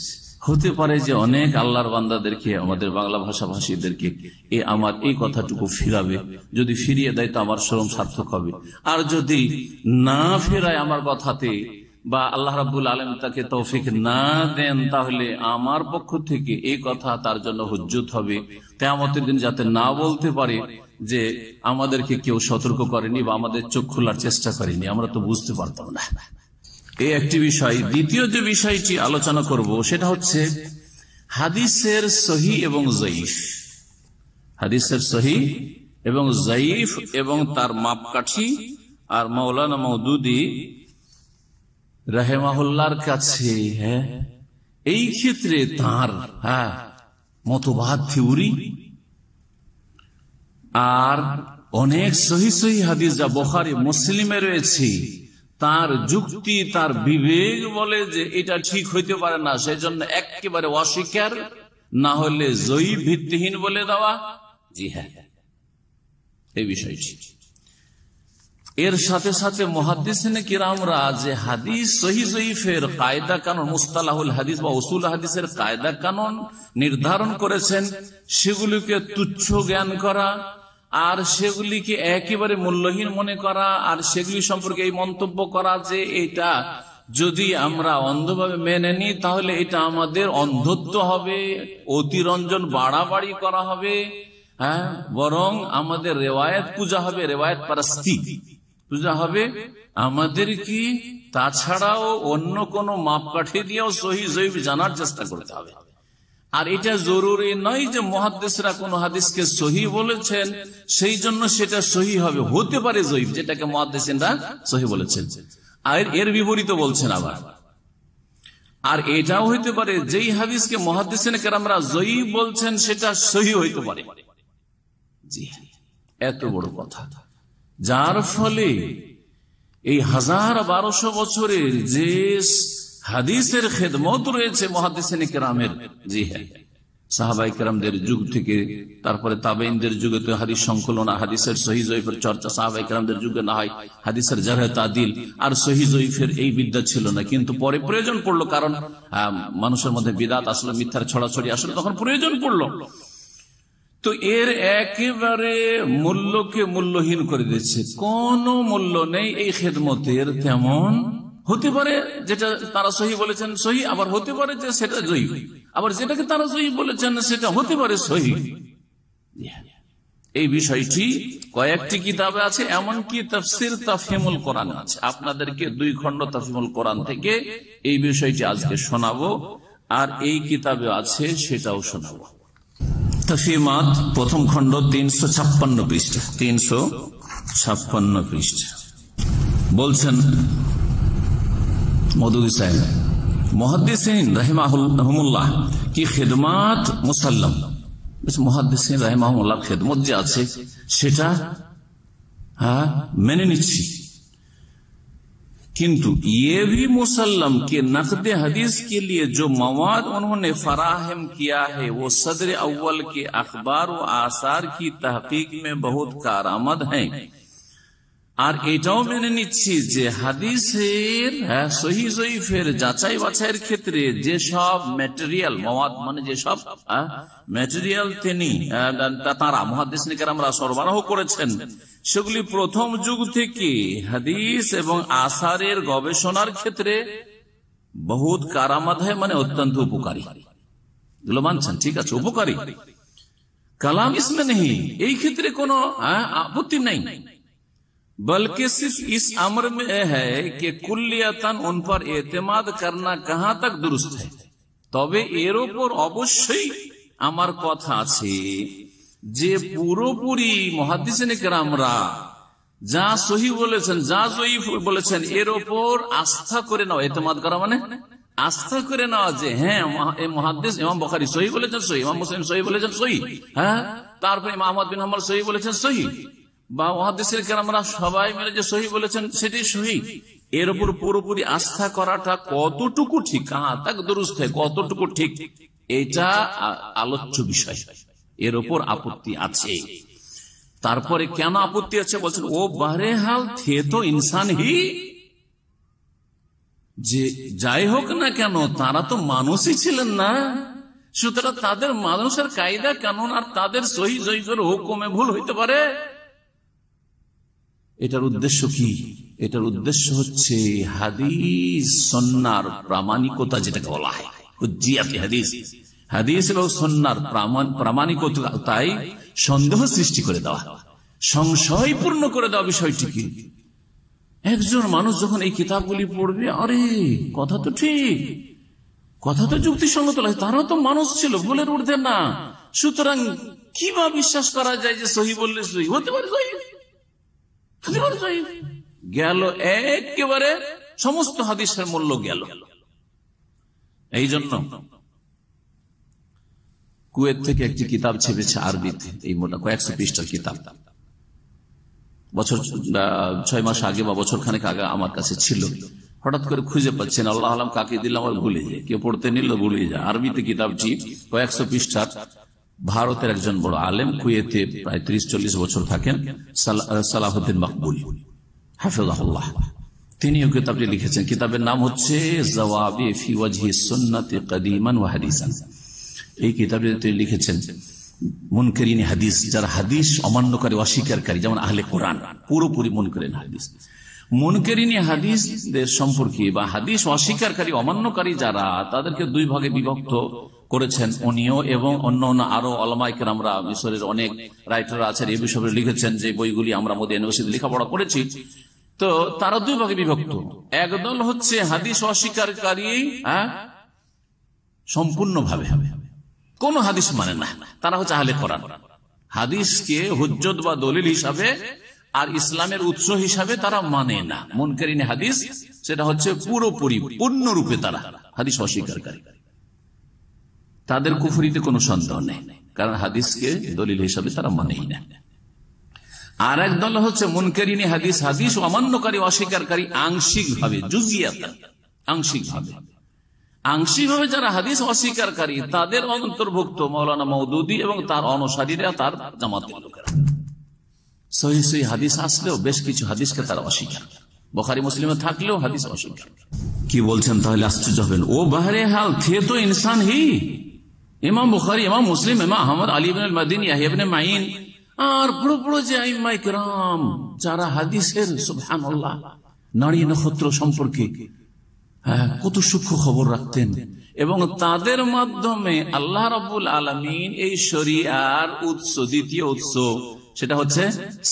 হতে পারে যে অনেক আল্লাহর বান্দাদেরকে, আমাদের বাংলা ভাষাভাষীদেরকে আমার এই কথাটুকু ফিরাবে। যদি ফিরিয়ে দেয় তো আমার শ্রম সার্থক হবে, আর যদি না ফেরায় আমার কথাতে, বা আল্লাহ রাব্বুল আলামিন তাকে তৌফিক না দেন, তাহলে আমার পক্ষ থেকে এই কথা তার জন্য হুজ্জত হবে কিয়ামতের দিন, যাতে না বলতে পারে যে আমাদেরকে কেউ সতর্ক করেনি বা আমাদের চোখ খোলার চেষ্টা করেনি, আমরা তো বুঝতে পারতাম না। এই একটি বিষয়। দ্বিতীয় যে বিষয়টি আলোচনা করব সেটা হচ্ছে হাদিসের সহিহ এবং যঈফ। হাদিসের সহিহ এবং যঈফ এবং তার মাপকাঠি। আর মাওলানা মওদুদী রাহিমাহুল্লাহর কাছে এই ক্ষেত্রে তার মতবাদ, থিওরি, আর অনেক সহিহ সহিহ হাদিস যা বুখারী মুসলিমে রয়েছে, তার যুক্তি, তার বিবেক বলে যে এটা ঠিক হইতে পারে না, সেই জন্য একেবারে অস্বীকার, না হলে যঈফ, ভিত্তিহীন বলে দেওয়া। জি হ্যাঁ, এই বিষয়টি। এর সাথে সাথে মুহাদ্দিসিনে কিরামরা যে হাদিস সহিহ যঈফের কায়দা কানুন, মুস্তালাহুল হাদিস বা উসুল হাদিসের কায়দা কানুন নির্ধারণ করেছেন, সেগুলিকে তুচ্ছ জ্ঞান করা, আর সেগুলিকে একেবারে মূল্যহীন মনে করা, আর সেগুলি সম্পর্কে এই মন্তব্য করা যে এটা যদি আমরা অন্ধভাবে মেনে নিই তাহলে এটা আমাদের অন্ধত্ব হবে, অতিরঞ্জন বাড়াবাড়ি করা হবে, বরং আমাদের রেওয়ায়াত পূজা হবে, রেওয়ায়াত পারস্তি পূজা হবে। আমাদের কি তাছাড়াও অন্য কোন মাপকাঠি দিয়েও সহিহ যঈফ জানার চেষ্টা করতে হবে। আর এটা জরুরি নয় যে মুহাদ্দিসরা কোন হাদিসকে সহিহ বলেছেন সেই জন্য সেটা সহিহ হবে, হতে পারে যঈফ, যেটাকে মুহাদ্দিসিনরা সহিহ বলেছেন, আর এর বিপরীত বলছেন আবার। আর এটাও হইতে পারে যেই হাদিসকে মুহাদ্দিসিনে কেরামরা যঈফ বলছেন সেটা সহিহ হইতে পারে। জি, এত বড় কথা। যার ফলে এই 1200 বছরের যে হাদিসের খেদমত রয়েছে মুহাদ্দিসিনে কেরামের, জি হ্যাঁ, সাহাবায়ে কেরামদের যুগ থেকে, তারপরে তাবেঈনদের যুগে তো হাদিস সংকলন, হাদিসের সহিহ যঈফের চর্চা সাহাবায়ে কেরামদের যুগে না হয়, হাদিসের জারহ তাদিল আর সহিহ যঈফের এই বিদ্যা ছিল না, কিন্তু পরে প্রয়োজন পড়লো, কারণ মানুষের মধ্যে বিদআত আসলে, মিথ্যার ছড়াছড়ি আসলে, তখন প্রয়োজন পড়লো। তো এর একেবারে মূল্যকে মূল্যহীন করে দিচ্ছে, কোনো মূল্য নেই এই খেদমতের তেমন। হতে পারে যেটা তারা সহিহ বলেছেন সহিহ, আবার হতে পারে যে সেটা যঈফ, আবার যেটাকে তারা সহিহ বলেছেন সেটা হতে পারে সহিহ। এই বিষয়টি কয়েকটি কিতাবে আছে, এমনকি তাফসীর তাফহিমুল কোরআন আছে। আপনাদেরকে 2 খণ্ড তাফহিমুল কোরআন থেকে এই বিষয়টি আজকে শোনাবো, আর এই কিতাবে আছে সেটাও শোনাবো। তাফহিমাত প্রথম খণ্ড 356 পৃষ্ঠা, 356 পৃষ্ঠা। বলছেন মওদুদী সাহেব, মুহাদ্দিসিন রাহিমাহুমুল্লাহ কি খিদমাত মুসাল্লাম, মুহাদ্দিসিন রাহিমাহুমুল্লাহ খিদমত যে আছে সেটা মেনে নিচ্ছি, किंतु ये भी मुसल्लम के नक़द हदीस के लिए जो मवाद उन्होंने फराहम किया है वो सदर अव्वल के अखबार व आसार की तहकीक में बहुत कारआमद हैं। আর এটাও মেনে নিচ্ছি যে হাদিসের সহিহ জয়ীফের যাচাই বাছাইয়ের ক্ষেত্রে যেসব ম্যাটেরিয়াল মওয়াদ মানে যেসব ম্যাটেরিয়াল তিনি তারা মুহাদ্দিসিন কেরামরা সরবরাহ করেছেন সেগুলি প্রথম যুগ থেকে হাদিস এবং আসারের গবেষণার ক্ষেত্রে বহুত কারামত হয়, মানে অত্যন্ত উপকারী। এগুলো মানছেন, ঠিক আছে, উপকারী কালাম ইসমে নেই, এই ক্ষেত্রে কোনো আপত্তি নাই। बल्कि सिर्फ इस अमर में है कि कुल्लियतन उन पर एतमाद करना कहां तक दुरुस्त है। তবে এর উপর অবশ্যই আমার কথা আছে যে পুরোপুরি মুহাদ্দিসিনে কেরামরা যা সহিহ বলেছেন, যা জয়ীফ বলেছেন, এর উপর আস্থা করে নাও। এতমাদ করা মানে আস্থা করে নেওয়া যে হ্যাঁ মুহাদ্দিস ইমাম বুখারী সহিহ বলেছেন, সহিহ, ইমাম মুসলিম সহিহ বলেছেন, সহিহ, হ্যাঁ, তারপরে ইমাম আহমদ বিন হাম্বল সহিহ বলেছেন, সহিহ, বা মুহাদ্দিসিন কেরামরা সবাই মিলে যে সহিহ বলেছেন সেটাই সহিহ। এর উপর পুরোপুরি আস্থা করাটা কতটুকু ঠিক, কাহা তাক দুরুস্ত, কতটুকু ঠিক, এটা আলোচ্য বিষয়। এর উপর আপত্তি আছে। তারপরে কেন আপত্তি আছে বলছেন, ও বহরহাল থে তো ইনসান হি, যে যাই হোক না কেন তারা তো মানুষই ছিলেন না, সুতরাং তাদের মানুষের কায়দা কানুন আর তাদের সহিহ জয়ীফের হুকুমে ভুল হইতে পারে। এটার উদ্দেশ্য কি? এটার উদ্দেশ্য হচ্ছে হাদিস সুন্নাহর প্রামাণিকতা, যেটাকে বলা হয় হুজ্জিয়াতে হাদিস, হাদিস এবং সুন্নাহর প্রামাণিকতায় সন্দেহ সৃষ্টি করে দেওয়া, সংশয়পূর্ণ করে দেওয়া বিষয়টি কি। একজন মানুষ যখন এই কিতাবগুলি পড়বে, আরে কথা তো ঠিক, কথা তো যুক্তিসঙ্গত লাগে, তারা তো মানুষ ছিল, ভুলের ঊর্ধ্বে না, সুতরাং কিভাবে বিশ্বাস করা যায় যে সহিহ বললে সহিহ হতে পারে, গেল একেবারে সমস্ত হাদিসের মূল্য গেল। এই জন্য কুয়েত থেকে একটি কিতাব ছেপেছে আরবিতে, এই মোটা কয়েকশো পৃষ্ঠার কিতাব, বছর 6 মাস আগে বা বছর খানেক আগে আমার কাছে ছিল, হঠাৎ করে খুঁজে পাচ্ছেন, আল্লাহ আলম কাকে দিলাম আর ভুলে যায়, কেউ পড়তে নিল ভুলে যায়। আরবিতে কিতাবটি কয়েকশো পৃষ্ঠার, ভারতের একজন বড় আলেম, কুয়েতে প্রায় 30-40 বছর থাকেন, সালাহুদ্দিন মকবুল হাফিজাহুল্লাহ, তিনিও কিতাবটি লিখেছেন। কিতাবের নাম হচ্ছে জওয়াবি ফি ওয়াজহি সুন্নাতি কদিমান ওয়া হাদিসান। এই কিতাবে তিনি লিখেছেন মুনকারিন হাদিস, যারা হাদিস অমান্যকারী, অস্বীকারী, যেমন আহলে কোরআন, পুরোপুরি মুনকারিন হাদিস, মুনকারিন হাদিসদের সম্পর্কে বা হাদিস অস্বীকারী, অমান্যকারী যারা, তাদেরকে দুই ভাগে বিভক্ত করেছেন উনিও এবং অন্য আরো উলামায়ে কেরামরা, মিশরের অনেক রাইটার আছেন এই বিষয়ে লিখেছেন, যে বইগুলি আমরা মদিনা ইউনিভার্সিটি লেখাপড়া করেছি। তো তারা দুই ভাগে বিভক্ত। একদল হচ্ছে হাদিস অস্বীকারী, সম্পূর্ণভাবে কোন হাদিস মানে না, তারা হচ্ছে আহলে কোরআন, হাদিসকে হুজ্জত বা দলিল হিসাবে আর ইসলামের উৎস হিসাবে তারা মানে না। মুনকারিন হাদিস সেটা হচ্ছে পুরোপুরি পূর্ণরূপে তারা হাদিস অস্বীকারী, তাদের কুফরিতে কোনো সন্দেহ নেই, কারণ হাদিসকে দলিল হিসাবে তারা মানেই না। আর এক দল হচ্ছে মুনকারিন হাদিস, হাদিস অমান্যকারী, অস্বীকারী, আংশিকভাবে, জুজিয়াতান, আংশিকভাবে যারা হাদিস অস্বীকারী, তাদের অন্তর্ভুক্ত মাওলানা মওদুদী এবং তার অনুসারীরা, তার জামাতের লোকেরা। সহিহ হাদিস আসলেও বেশ কিছু হাদিসকে তারা অস্বীকার, বুখারী মুসলিমে থাকলেও হাদিস অস্বীকার। কি বলছেন তাহলে? আশ্চর্য হবেন। ও বহরহাল থে তো ইনসান হি, ইমাম বুখারী, ইমাম মুসলিম, ইমাম আহমদ, আলী ইবনে আল মাদিনী, ইয়াহইয়া ইবনে মাঈন, আর বড় বড় যে আইম্মায়ে কেরাম, যারা হাদিসের সুবহানাল্লাহ নারী নক্ষত্র সম্পর্কে কত সূক্ষ্ম খবর রাখতেন, এবং তাদের মাধ্যমে আল্লাহ রাব্বুল আলামিন এই শরিয়ার উৎস, দ্বিতীয় উৎস, সেটা হচ্ছে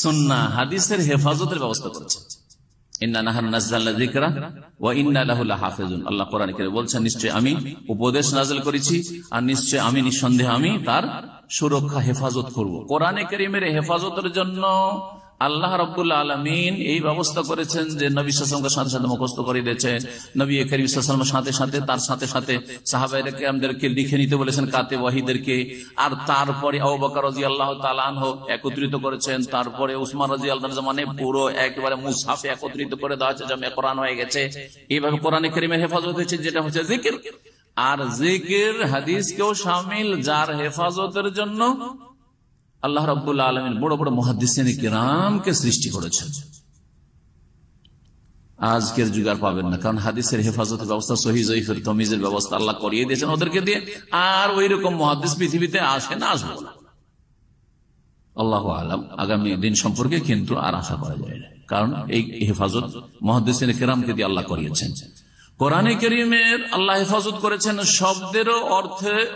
সুন্নাহ, হাদিসের হেফাজতের ব্যবস্থা করেছেন। ইন্না নাহনু নাযালনা যিকরা ওয়া ইন্না লাহু লাহাফিজুন। আল্লাহ কোরআনে কারীমে বলছেন, নিশ্চয় আমি উপদেশ নাযিল করেছি আর নিশ্চয় আমি, নিঃসন্দেহে আমি তার সুরক্ষা, হেফাজত করব। কোরআনে কারীমের হেফাজতের জন্য আল্লাহ রাব্বুল আলামিন এই ব্যবস্থা করেছেন যে নবী সাল্লাল্লাহু আলাইহি ওয়াসাল্লামকে সাথে সাথে মুখস্থ করে দিয়েছেন, নবী করিম সাল্লাল্লাহু আলাইহি ওয়াসাল্লামের সাথে সাথে তার সাথে সাথে সাহাবায়ে কেরামদেরকে লিখে নিতে বলেছেন, কাতে ওয়াহিদেরকে, আর তারপরে আবু বকর রাদিয়াল্লাহু তাআলা আনহু একত্রিত করেছেন, তারপরে উসমান রাদিয়াল্লাহু আনহু জামানে পুরো একেবারে মুসহাফে একত্রিত করে দেওয়া হয়েছে, জামে কোরআন হয়ে গেছে। এইভাবে কোরআনে কারীমের হেফাজত হয়েছে, যেটা হচ্ছে জিকির। আর জিকির হাদিসকেও শামিল, যার হেফাজতের জন্য আল্লাহ রাব্বুল আলামিন বড় বড় মুহাদ্দিসিনে কিরামকে সৃষ্টি করেছেন। আজকের যুগ আর পাবেন না, কারণ হাদিসের হেফাজতের ব্যবস্থা, সহিহ যঈফের তমিজের ব্যবস্থা আল্লাহ করিয়ে দিয়েছেন ওদেরকে দিয়ে। আর ওই রকম মুহাদ্দিস পৃথিবীতে আসে না, আসবো না। আল্লাহু আলাম আগামী দিন সম্পর্কে কিন্তু আর আশা করা যায় না, কারণ এই হেফাজত মুহাদ্দিসিন কেরামকে দিয়ে আল্লাহ করিয়েছেন। কোরআনে কারীমের আল্লাহ হেফাজত করেছেন, শব্দেরও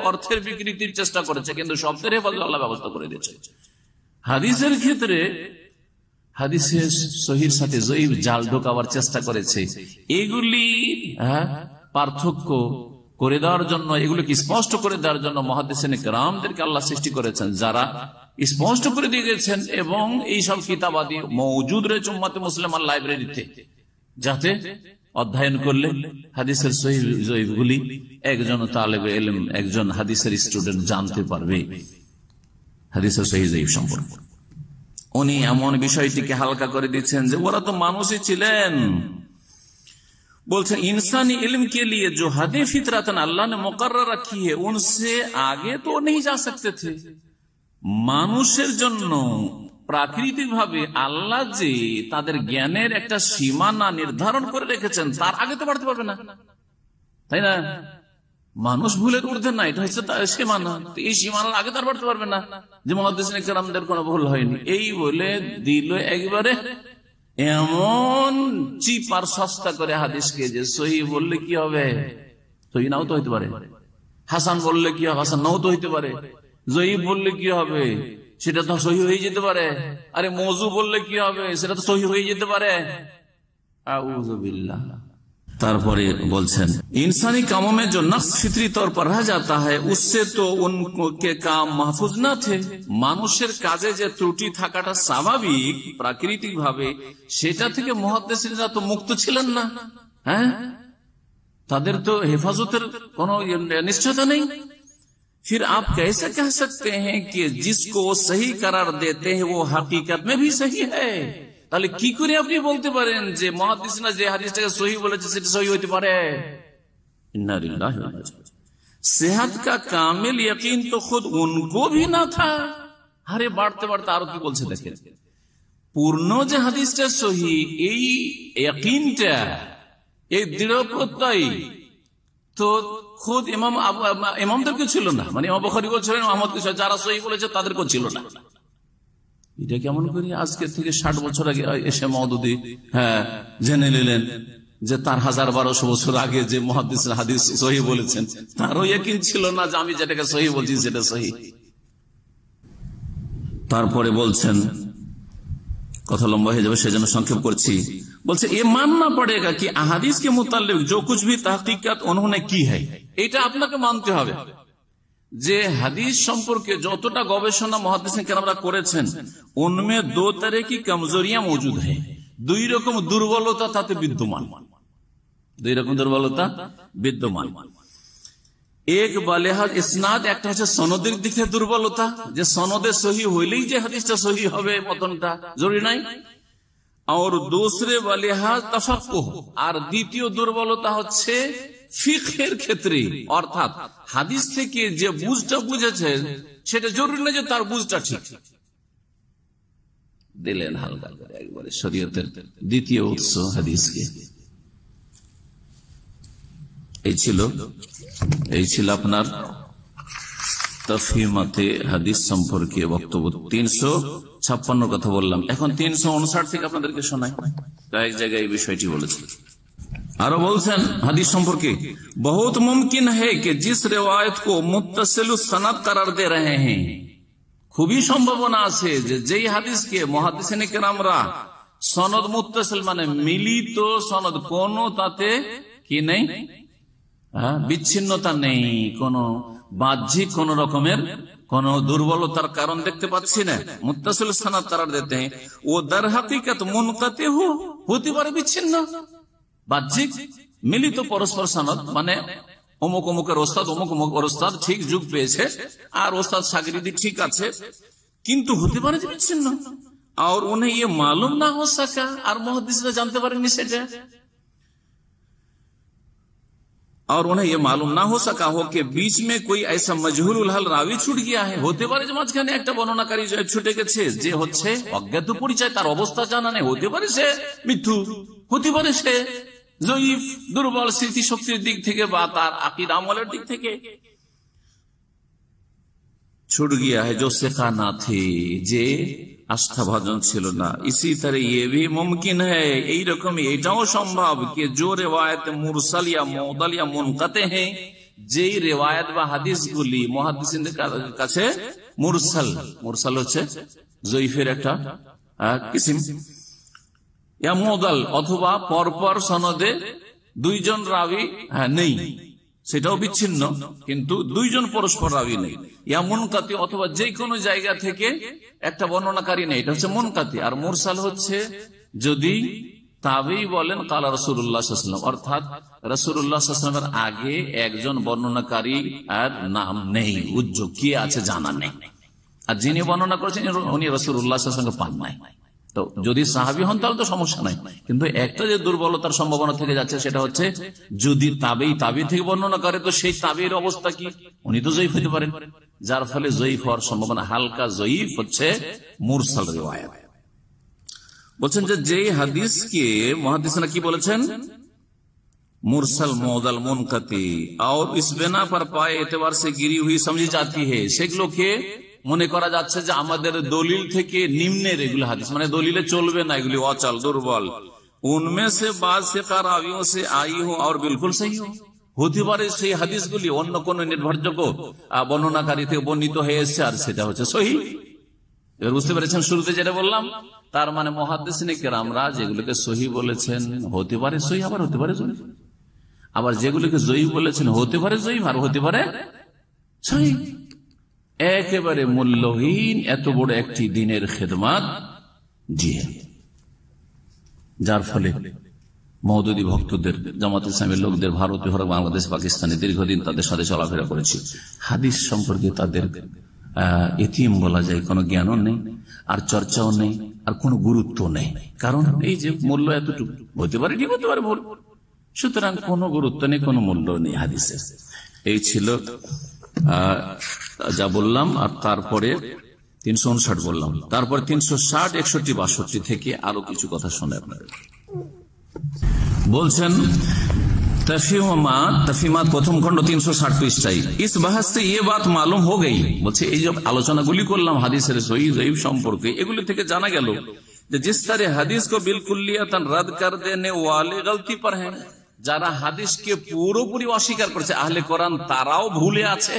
অর্থের বিকৃতির চেষ্টা করেছে, কিন্তু শব্দের হেফাজত আল্লাহ ব্যবস্থা করে দিয়েছে। হাদিসের ক্ষেত্রে হাদিসের সহির সাথে যঈফ জাল ঢোকাবার চেষ্টা করেছে। এগুলি পার্থক্য করে দেওয়ার জন্য, এগুলোকে স্পষ্ট করে দেওয়ার জন্য মুহাদ্দিসিন কেরামদেরকে আল্লাহ সৃষ্টি করেছেন, যারা স্পষ্ট করে দিয়ে গেছেন। এবং এইসব কিতাবাদি মওজুদ রয়েছে উম্মতে মুসলিমার লাইব্রেরিতে, যাতে অধ্যয়ন করলে হাদিসের সহিহ যঈফগুলি একজন তালেবে ইলম, একজন হাদিসের স্টুডেন্ট জানতে পারবে হাদিসের সহিহ যঈফ সম্পর্কে। উনি এমন বিষয়টিকে হালকা করে দিচ্ছেন যে ওরা তো মানুষই ছিলেন। বলছেন इंसानी इल्म के लिए जो हदें फितरतन अल्लाह ने मुकर्रर रखी है उनसे आगे तो नहीं जा सकते थे। মানুষের জন্য প্রাকৃতিক ভাবে আল্লাহ যে তাদের জ্ঞানের একটা সীমানা নির্ধারণ করে রেখেছেন, তার আগে তো বাড়তে পারবে না, তাই না? মানুষ ভুলের ঊর্ধ্বে না, এটা হচ্ছে সীমানা। এই সীমানার আগে তার বাড়তে পারবে না যে মুহাদ্দিসিন কেরামদের কোনো ভুল হয়নি। এই বলে দিল একবারে এমন চিপ আর সস্তা করে হাদিসকে, যে সহিহ বললে কি হবে, সহিহ নাও তো হইতে পারে, হাসান বললে কি হবে, হাসান নাও তো হইতে পারে, যঈফ বললে কি হবে, সেটা তো সহিহ হয়ে যেতে পারে, আরে মওযু বললে কি হবে, সেটা তো সহিহ হয়ে যেতে পারে। আউযু বিল্লাহ। তারপরে বলছেন इंसानी कामों में जो नक्स फितरी तौर पर रह जाता है उससे तो उनके काम महफूज न थे। মানুষের কাজে যে ত্রুটি থাকাটা স্বাভাবিক প্রাকৃতিক ভাবে, সেটা থেকে মুহাদ্দিসিনরা তো মুক্ত ছিলেন না। হ্যাঁ, তাদের তো হেফাজতের কোনো নিশ্চয়তা নেই। फिर आप कैसे कह सकते हैं कि जिसको वो सही करार देते हैं वो हकीकत में भी सही है? তাহলে কি করে আপনি বলতে পারেন যে মুহাদ্দিসরা যে হাদিসটাকে সহিহ বলেছে সেটা সহিহ হতে পারে? इन्ना लिल्लाहि व इन्ना इलैहि राजिऊन। सेहत का कामिल यकीन तो खुद उनको भी ना था। আরে বাড়তে বাড়তে আরো কি বলছে দেখেন, পূর্ণ যে হাদিসটা সহিহ, এই ইয়াকিনটা, এই দৃঢ় প্রত্যয় তো খুদ ইমামদেরকে ছিল না, মানে ইমাম বুখারী বলছিলেন, আহমদ যারা সহিহ বলেছে তাদেরকেও ছিল না। এটা কেমন করি আজকে থেকে 60 বছর আগে এসে মওদুদি জেনে নিলেন যে তার 1000-1200 বছর আগে যে মুহাদ্দিসরা হাদিস সহিহ বলেছেন, তারও ইয়াকিন ছিল না যে আমি যেটাকে সহিহ বলছি সেটা সহিহ। তারপরে বলছেন, কথা লম্বা হয়ে যাবে সেজন্য সংক্ষেপ করছি, বলছে এ মাননা পড়েগা কি আহাদিস के मुताल्लिक जो कुछ भी तहकीकात उन्होंने की है, এটা আপনাকে মানতে হবে যে হাদিস সম্পর্কে যতটা গবেষণা মুহাদ্দিসিন কেরামরা করেছেন, উনমে দো তরহ কি কমজোরিয়াঁ মौजूद है, দুই রকম দুর্বলতা তাতে বিদ্যমান, দুই রকম দুর্বলতা বিদ্যমান। এক বালেহাজ ইসনাদ, একটা হচ্ছে সনদের দিকে দুর্বলতা, যে সনদে সহিহ হইলেই যে হাদিসটা সহিহ হবে মতনটা জরুরি নাই। আর दूसरे বালেহাজ তাফাক্কুহ, আর দ্বিতীয় দুর্বলতা হচ্ছে ফিকহের ক্ষেত্রে, অর্থাৎ হাদিস থেকে যে বুঝটা বুঝেছেন সেটা জরুরি না যে তার বুঝটা ঠিক। দিলেন হালকা করে একবারে শরীয়তের দ্বিতীয় উৎস হাদিসকে। এই ছিল আপনার তাফহিমাতে হাদিস সম্পর্কে বক্তব্য। 356 কথা বললাম, এখন 359 থেকে আপনাদেরকে শোনাই। কয়েক জায়গায় এই বিষয়টি বলেছেন। আরো বলছেন হাদিস সম্পর্কে, बहुत मुमकिन है कि जिस रिवायत को मुत्तसिल सनद करार दे रहे हैं, খুবই সম্ভাবনা আছে যে যেই হাদিসকে মুহাদ্দিসিন কেরামরা সনদ মুত্তাসিল মানে মিলিত সনদ, কোন তাতে কি নেই, বিচ্ছিন্নতা নেই, কোন বাহ্যিক কোন রকমের কোন দুর্বলতার কারণ দেখতে পাচ্ছি না, মুত্তাসিল সনদ करार देते हैं, वो दर हकीकत मुनक़ति হতে পারে বিচ্ছিন্ন, বাহ্যিক মিলিত পরস্পর সনদ, মানে অমুক অমুকের ওস্তাদ অমুক অমুক ওস্তাদ ঠিক যুগ পেয়েছে আর ওস্তাদ শাগির্দি ঠিক আছে, কিন্তু হতে পারে যে বিচ্ছিন্ন। আর উन्हें ये मालूम ना हो सका, আর মুহাদ্দিসরা জানতে পারেননি সেটা। और उन्हें यह मालूम ना हो सका हो कि बीच में कोई ऐसा मजहूल उलहल रावी छूट गया है। होते পারে যে মাঝখানে একটা বর্ণনাকারী ছুটে গেছে, যে হচ্ছে অজ্ঞাত পরিচয়, তার অবস্থা জানা নেই। হতে পারে সে মিথ্যু, হতে পারে সে জয়ীফ, দুর্বল স্মৃতিশক্তির দিক থেকে বা তার আকীদা আমলের দিক থেকে छूट गया है जो सिखा ना थे, যে आस्था भाजन छिलो ना। इसी तरह ये भी मुमकिन है, यही रकम एटाओ सम्भव कि जो रिवायत मुरसल या मौदल या मुनकाते हैं, যেই রিওয়ায়াত বা হাদিসগুলি মুহাদ্দিসিনদের কাছে মুরসাল, মুরসাল হচ্ছে জয়ীফের একটা কিসিম, ইয়া মুদাল অথবা পরপর সনদে দুইজন রাবি নেই, সেটাও বিচ্ছিন্ন, কিন্তু দুইজন পরস্পর রাবি নেই। ইয়া মুনকাতি অথবা যে কোনো জায়গা থেকে একটা বর্ণনাকারী নেই, এটা হচ্ছে মুনকাতি। আর মুরসাল হচ্ছে যদি তাবেই বলেন কালা রাসূলুল্লাহ সাল্লাল্লাহু আলাইহি ওয়াসাল্লাম, অর্থাৎ রাসূলুল্লাহ সাল্লাল্লাহু আলাইহি ওয়াসাল্লামের আগে একজন বর্ণনাকারী আর নাম নেই, উজ্জ্বল কে আছে জানা নেই, আর যিনি বর্ণনা করেছেন উনি রাসূলুল্লাহ সাল্লাল্লাহু আলাইহি ওয়াসাল্লামকে পান নাই। তো যদি সাহাবী হন তাহলে তো সমস্যা নাই, কিন্তু একটা যে দুর্বলতার সম্ভাবনা থেকে যাচ্ছে সেটা হচ্ছে যদি তাবেই থেকে বর্ণনা করে, তো সেই তাবেইর অবস্থা কি? উনি তো জয়ীফ হতে পারেন, যার ফলে জয়ীফ হওয়ার সম্ভাবনা হালকা। জয়ীফ হচ্ছে মুরসাল রিওয়ায়াত। বলছেন যে যেই হাদিসকে মুহাদ্দিসরা কি বলেছেন, मुरसल मौदल मुनकती और इस बिना पर पाए एतबार से गिरी हुई समझी जाती है, সেগুলোকে মনে করা যাচ্ছে যে আমাদের দলিল থেকে নিম্নের এগুলো হাদিস, মানে দলিলে চলবে না, এগুলি অচল দুর্বল। उनमें से बाज से रावियों से आई हो और बिल्कुल सही हो, হতে পারে সেই হাদিসগুলি অন্য কোন নির্ভরযোগ্য বর্ণনাকারী থেকে বর্ণিত হয়ে এসেছে আর সেটা হচ্ছে সহিহ। এবার বুঝতে পেরেছেন শুরুতে যেটা বললাম, তার মানে মুহাদ্দিসিনে কেরামরা যেগুলোকে সহিহ বলেছেন হতে পারে সহিহ, আবার হতে পারে জয়ীফ, আবার যেগুলোকে জয়ীফ বলেছেন হতে পারে জয়ীফ আর হতে পারে সহিহ। একেবারে মূল্যহীন এত বড় একটি দিনের খেদমত, জি যার ফলে মওদুদী ভক্তদের, জামাত ইসলামের লোকদের, ভারতীয় হোক বাংলাদেশ পাকিস্তানে দীর্ঘদিন তাদের সাথে চলাফেরা করেছি, হাদিস সম্পর্কে তাদের এতিম বলা যায়, কোনো জ্ঞানও নেই আর চর্চাও নেই আর কোনো গুরুত্ব নেই, কারণ এই যে মূল্য এতটুকু, হতে পারে ঠিক হতে পারে ভুল, সুতরাং কোনো গুরুত্ব নেই, কোনো মূল্য নেই হাদিসের। এই ছিল যা বললাম। আর তারপরে 359 বললাম, তারপর 360, 61, 62 থেকে আরো কিছু কথা শুনে আপনাদের। বলছেন তফিমাত প্রথম খন্ড 360 পৃষ্ঠায়, ইস বাহাস সে ইয়ে বাত মালুম হো গই, বলছে এই যে আলোচনাগুলি করলাম হাদিসের সহিহ জয়ীফ সম্পর্কে, এগুলি থেকে জানা গেল যে জিস তারে হাদিস কো বিলকুল্লিয়াতান রদ কর দেনে ওয়ালে গলতি পর হ্যাঁ, যারা হাদিসকে পুরোপুরি অস্বীকার করেছে আহলে কোরআন, তারাও ভুলে আছে,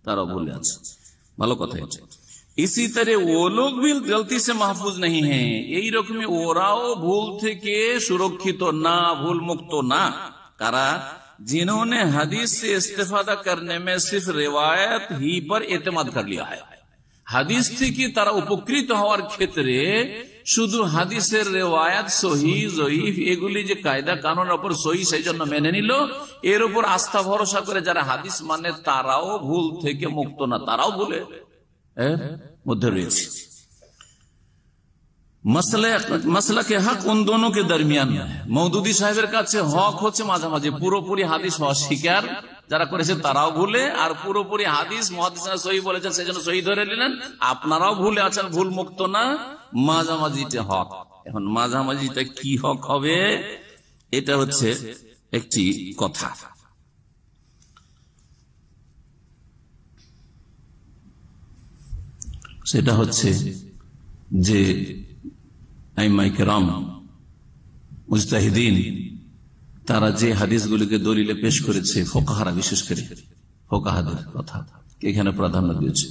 তারাও ভুলে আছে। ভালো কথা হচ্ছে इसी तरह वो लोग भी गलती से महफूज नहीं हैं, यही रकम ওরাও ভুল থেকে সুরক্ষিত না, ভুল মুক্ত না। কারা? जिन्होंने हदीस से इस्तेफादा करने में सिर्फ रिवायत ही पर एतमाद कर लिया है, হাদিস থেকে তারা উপকৃত হওয়ার ক্ষেত্রে শুধু হাদিসের রিওয়ায়াত সহিহ জয়ীফ এগুলি যে কায়দা কানুনের উপর সহিহ সেই জন্য মেনে নিল, এর উপর আস্থা ভরসা করে যারা হাদিস মানে তারাও ভুল থেকে মুক্ত না, তারাও ভুলে মধ্যে রয়েছে। মাসলা কে হক উন দোনো কে দরমিয়ান, মওদুদী সাহেবের কাছে হক হচ্ছে মাঝামাঝি, পুরোপুরি হাদিস অস্বীকার যারা করেছে তারাও ভুলে, আর পুরোপুরি হাদিস মুহাদ্দিসরা সহিহ বলেছেন সেজন্য সহিহ ধরে নিলেন, আপনারাও ভুলে আছেন, ভুল মুক্ত না, মাঝামাঝিটা হক। এখন মাঝামাঝিটা কি হক হবে, এটা হচ্ছে একটি কথা। সেটা হচ্ছে যে আইম্মায়ে কেরাম মুজতাহিদিন তারা যে হাদিসগুলিকে দলিলে পেশ করেছে, ফোকাহারা বিশেষ করে ফোকাহাদের কথা এখানে প্রাধান্য দিয়েছে,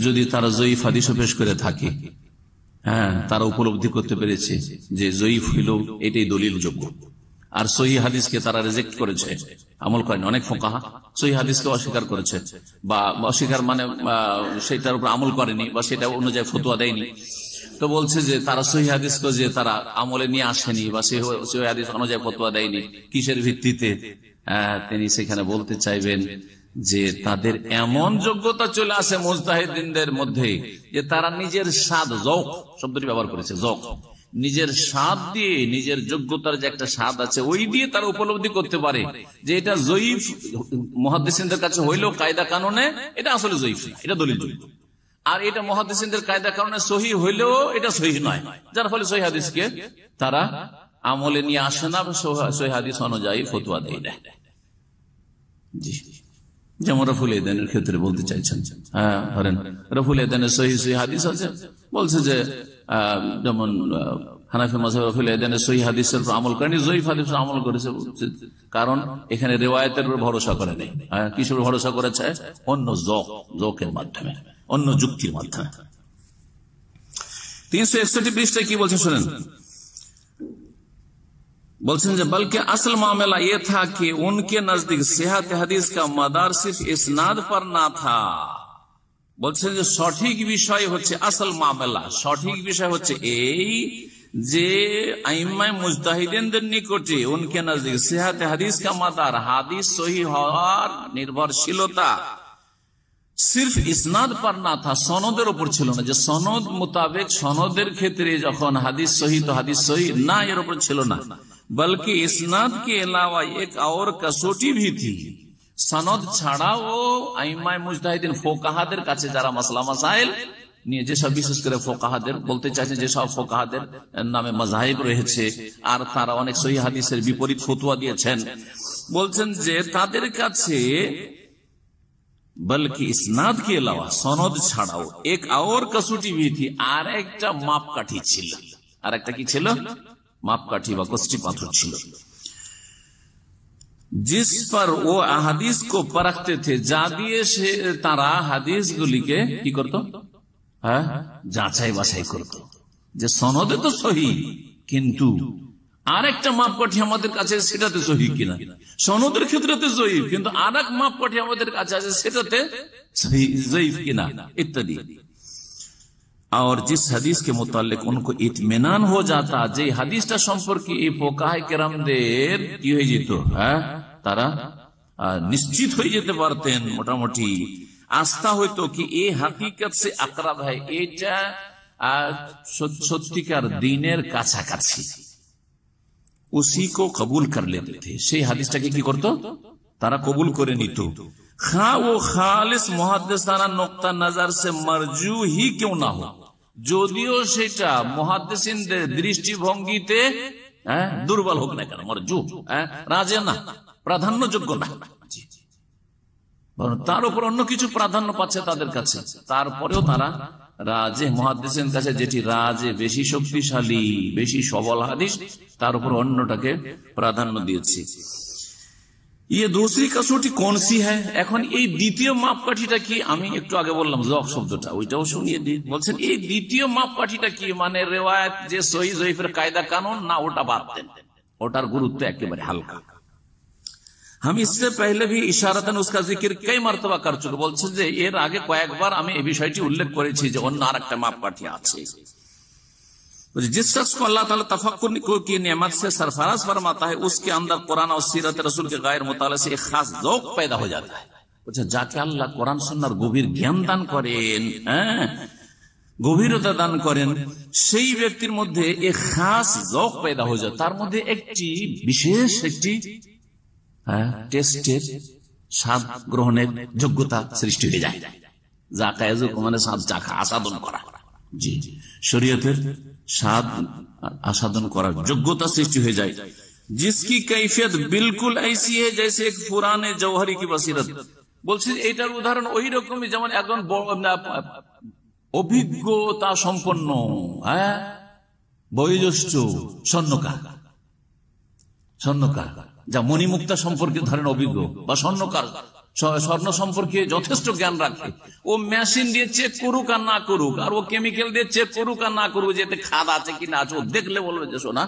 যদি তারা জয়ীফ হাদিসও পেশ করে থাকে, হ্যাঁ তারা উপলব্ধি করতে পেরেছে যে জয়ীফ হইল এটাই দলিল যোগ্য, আর সহিহ হাদিসকে তারা রিজেক্ট করেছে, আমল করেনি। অনেক ফোকাহা সহিহ হাদিসকে অস্বীকার করেছে, বা অস্বীকার মানে সেটার উপর আমল করেনি বা সেটা অনুযায়ী ফতোয়া দেয়নি। তো বলছে যে তারা সহিহ হাদিসকে যে তারা আমলে নিয়ে আসেনি বা সহিহ হাদিস অনুযায়ী ফতোয়া দেয়নি, কিসের ভিত্তিতে? তিনি সেখানে বলতে চাইবেন যে তাদের এমন যোগ্যতা চলে আসে মুজতাহিদিনদের মধ্যে যে তারা নিজের স্বাদ, যৌক শব্দটি ব্যবহার করেছে, যৌক, নিজের স্বাদ দিয়ে, নিজের যোগ্যতার যে একটা স্বাদ আছে ওই দিয়ে তারা উপলব্ধি করতে পারে যে এটা জয়ীফ মুহাদ্দিসিনদের কাছে হইলেও কায়দা কানুনে এটা আসলে জয়ীফ না, এটা দলিলযোগ্য। আর এটা মুহাদ্দিসিনদের কায়দা কানুনে সহিহ হইলেও এটা সহিহ নয়, যার ফলে সহিহ হাদিসকে তারা আমলে নিয়ে আসে না, সহিহ হাদিস অনুযায়ী ফতোয়া দেয় না। জি, যেমন রফুল ইদানের ক্ষেত্রে বলতে চাইছেন, হ্যাঁ ধরেন রফুল ইদানের সহিহ হাদিস আছে, বলছে যে যেমন হানাফি মাযহাব রফুল ইদানের সহিহ হাদিসের উপর আমল করেনি, জয়ীফ হাদিসের আমল করেছে, কারণ এখানে রিওয়ায়াতের উপর ভরসা করে নেই। কিসের ভরসা করেছে? অন্য জোকের মাধ্যমে, অন্য যুক্তির মাধ্যমে। 361 পৃষ্ঠায় কি বলছেন শুনেন, বলছেন যে बल्कि असल मामला ये था कि उनके नजदीक सेहत हदीस का मदार सिर्फ इस्नाद पर ना था। বলছেন যে সঠিক বিষয় হচ্ছে, আসল মামলা সঠিক বিষয় হচ্ছে এই যে আইম্মায়ে মুজতাহিদিনদের নিকটে উনকে নজদীক সেহত হাদিস কা মাদার, হাদিস সহিহ হওয়ার নির্ভরশীলতা সির্ফ ইসনাদ पर না থা, সনদের উপর ছিল না, যে সনদ মোতাবেক সনদের ক্ষেত্রে যখন হাদিস সহিহ তো হাদিস সহিহ না, এর উপর ছিল না, बल्कि इस्नाद के अलावा एक और कसौटी भी थी। সনদ ছাড়াও আইম্মায়ে মুজতাহিদিন ফোকাহাদের কাছে যারা মাসলা মাসাইল নিয়ে, যেসব বিশেষ করে ফোকাহাদের বলতে চাইছেন, যেসব ফোকাহাদের নামে মাযহাব রয়েছে আর তারা অনেক সহিহ হাদিসের বিপরীত ফতোয়া দিয়েছেন, বলছেন যে তাদের কাছে বলকি ইসনাদ কে अलावा সনদ ছাড়াও এক और कसौटी भी थी, আর একটা মাপকাঠি ছিল। আর একটা কি ছিল? মাপকাঠি বা কষ্টি পাথর ছিল, जिस पर वो अहादीस को परखते थे, যা দিয়ে সে তারা হাদিসগুলিকে কি করত? হ্যাঁ, যাচাই বাছাই করত, যে সনদে তো সহিহ কিন্তু আরেকটা মাপকাঠি আমাদের কাছে, সেটাতে সহিহ কিনা। সনদের ক্ষেত্রে তো সহিহ, কিন্তু আরেক মাপকাঠি আমাদের কাছে আছে, সেটাতে জয়ীফ কিনা ইত্যাদি। और जिस हदीस के मुताल्लिक उनको इत्मीनान हो जाता, যে হাদিসটা সম্পর্কে এই ফোকাহায়ে কেরামদের কি হয়ে যেত, হ্যাঁ তারা নিশ্চিত হয়ে যেতে পারতেন, মোটামুটি আস্থা হইতো কি এই হাকিকত সে আকরাব হয়, এটা সত্যিকার দ্বীনের কাছাকাছি, উসি কো কবুল কর লেতে থে, সেই হাদিসটাকে কি করত? তারা কবুল করে নিত। খা ও খালিস মুহাদ্দিসানা নুকতা নজর সে মারজু হি কেউ না हो, যদিও সেটা মুহাদ্দিসিনদের দৃষ্টিভঙ্গিতে দুর্বল হোক না কেন, মারজু রাজে না, প্রাধান্যযোগ্য না, তার উপর অন্য কিছু প্রাধান্য পাচ্ছে তাদের কাছে, তারপরেও তারা রাজে মুহাদ্দিসিনের কাছে যেটি রাজে বেশি শক্তিশালী, বেশি সবল হাদিস, তার উপর অন্যটাকে প্রাধান্য দিয়েছে। ये दूसरी कसौटी कौन सी है? এখন এই দ্বিতীয় মাপকাঠিটা কি? আমি একটু আগে বললাম জক শব্দটা, ওইটাও শুনিয়ে দিই। বলছেন এই দ্বিতীয় মাপকাঠিটা কি, মানে রিওয়ায়াত যে সহিহ জয়ীফের কায়দা কানুন না, ওটা বাদ দেন, ওটার গুরুত্ব একেবারে হালকা। हम इससे पहले भी इशारतन उसका जिक्र कई मर्तबा कर चुके। বলছেন যে এর আগে কয়েকবার আমি এই বিষয়টি উল্লেখ করেছি যে অন্য আরেকটা মাপকাঠি আছে। जिस शख्स को अल्लाह ताला तफक्कुर की नेमत से सरफराज फरमाता है, उसके अंदर कुरान और सीरत रसूल के गायर मुताले से एक खास ज़ौक़ पैदा हो जाता है। যাকে আল্লাহ কোরআন সুন্নাহর গভীর জ্ঞান দান করেন, গভীরতা দান করেন, সেই ব্যক্তির মধ্যে এক খাস ज़ौक़ पैदा हो जाता, তার মধ্যে একটি বিশেষ একটি টেস্টের স্বাদ গ্রহণের যোগ্যতা সৃষ্টি হয়ে যায়। যাকায়াজুক মানে স্বাদ চাখা, আস্বাদন করা, জি শরীয়তের স্বাদ আস্বাদন করার যোগ্যতা সৃষ্টি হয়ে যায়। जिसकी कैफियत बिल्कुल ऐसी है जैसे एक पुराने जौहरी की बसीरत। বলছি এইটার উদাহরণ ওই রকমই, যেমন একজন অভিজ্ঞতা সম্পন্ন বয়োজ্যেষ্ঠ স্বর্ণকার, যা মণিমুক্তা সম্পর্কে ধরেন অভিজ্ঞ বা স্বর্ণকার, স্বর্ণ সম্পর্কে যথেষ্ট জ্ঞান রাখে, ও মেশিন দিয়ে চেক করুক আর না করুক, আর ও কেমিক্যাল দিয়ে চেক করুক আর না করুক, যে এতে খাদ আছে কিনা আছে, ও দেখলে বলবে যে শোনা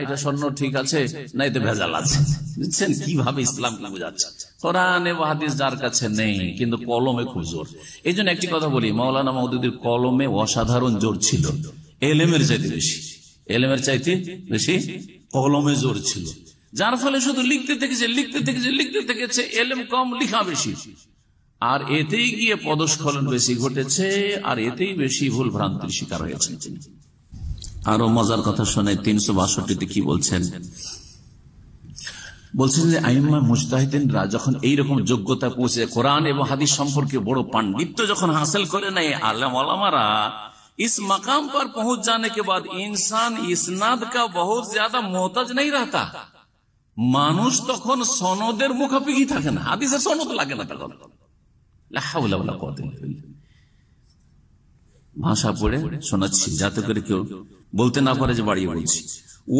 এটা স্বর্ণ ঠিক আছে না এতে ভেজাল আছে। বুঝছেন কিভাবে ইসলামকে বোঝাচ্ছে? কোরআনে হাদিস যার কাছে নেই কিন্তু কলমে খুব জোর। এই জন্য একটি কথা বলি, মাওলানা মওদুদির কলমে অসাধারণ জোর ছিল, এলেমের চাইতে বেশি, এলেমের চাইতে বেশি কলমে জোর ছিল, যার ফলে শুধু লিখতে থেকেছে, এলেম কম লিখা বেশি, আর এতেই গিয়ে পদস্খলন বেশি ঘটেছে, আর এতেই বেশি ভুল ভ্রান্তির শিকার হয়েছে। আরো মজার কথা শোনে 362 কি বলছেন, বলছেন যে আইম্মা মুজতাহিদিনরা যখন এইরকম যোগ্যতা পৌঁছে, কোরআন এবং হাদিস সম্পর্কে বড় পাণ্ডিত্য যখন হাসিল করে নেয় আলেম ওলামারা, इस मकाम पर पहुंच जाने के बाद इंसान इस्नाद का बहुत ज्यादा मोहताज नहीं रहता। মানুষ তখন সনদের মুখাপেক্ষি থাকে না, হাদিসের সনদ লাগে না তখন। লা হাওলা ওয়ালা কুওয়াতা ইল্লা বিল্লাহ। ভাষা পড়ে শোনাচ্ছি যাতে করে কেউ বলতে না পারে যে বাড়িয়ে বলছি।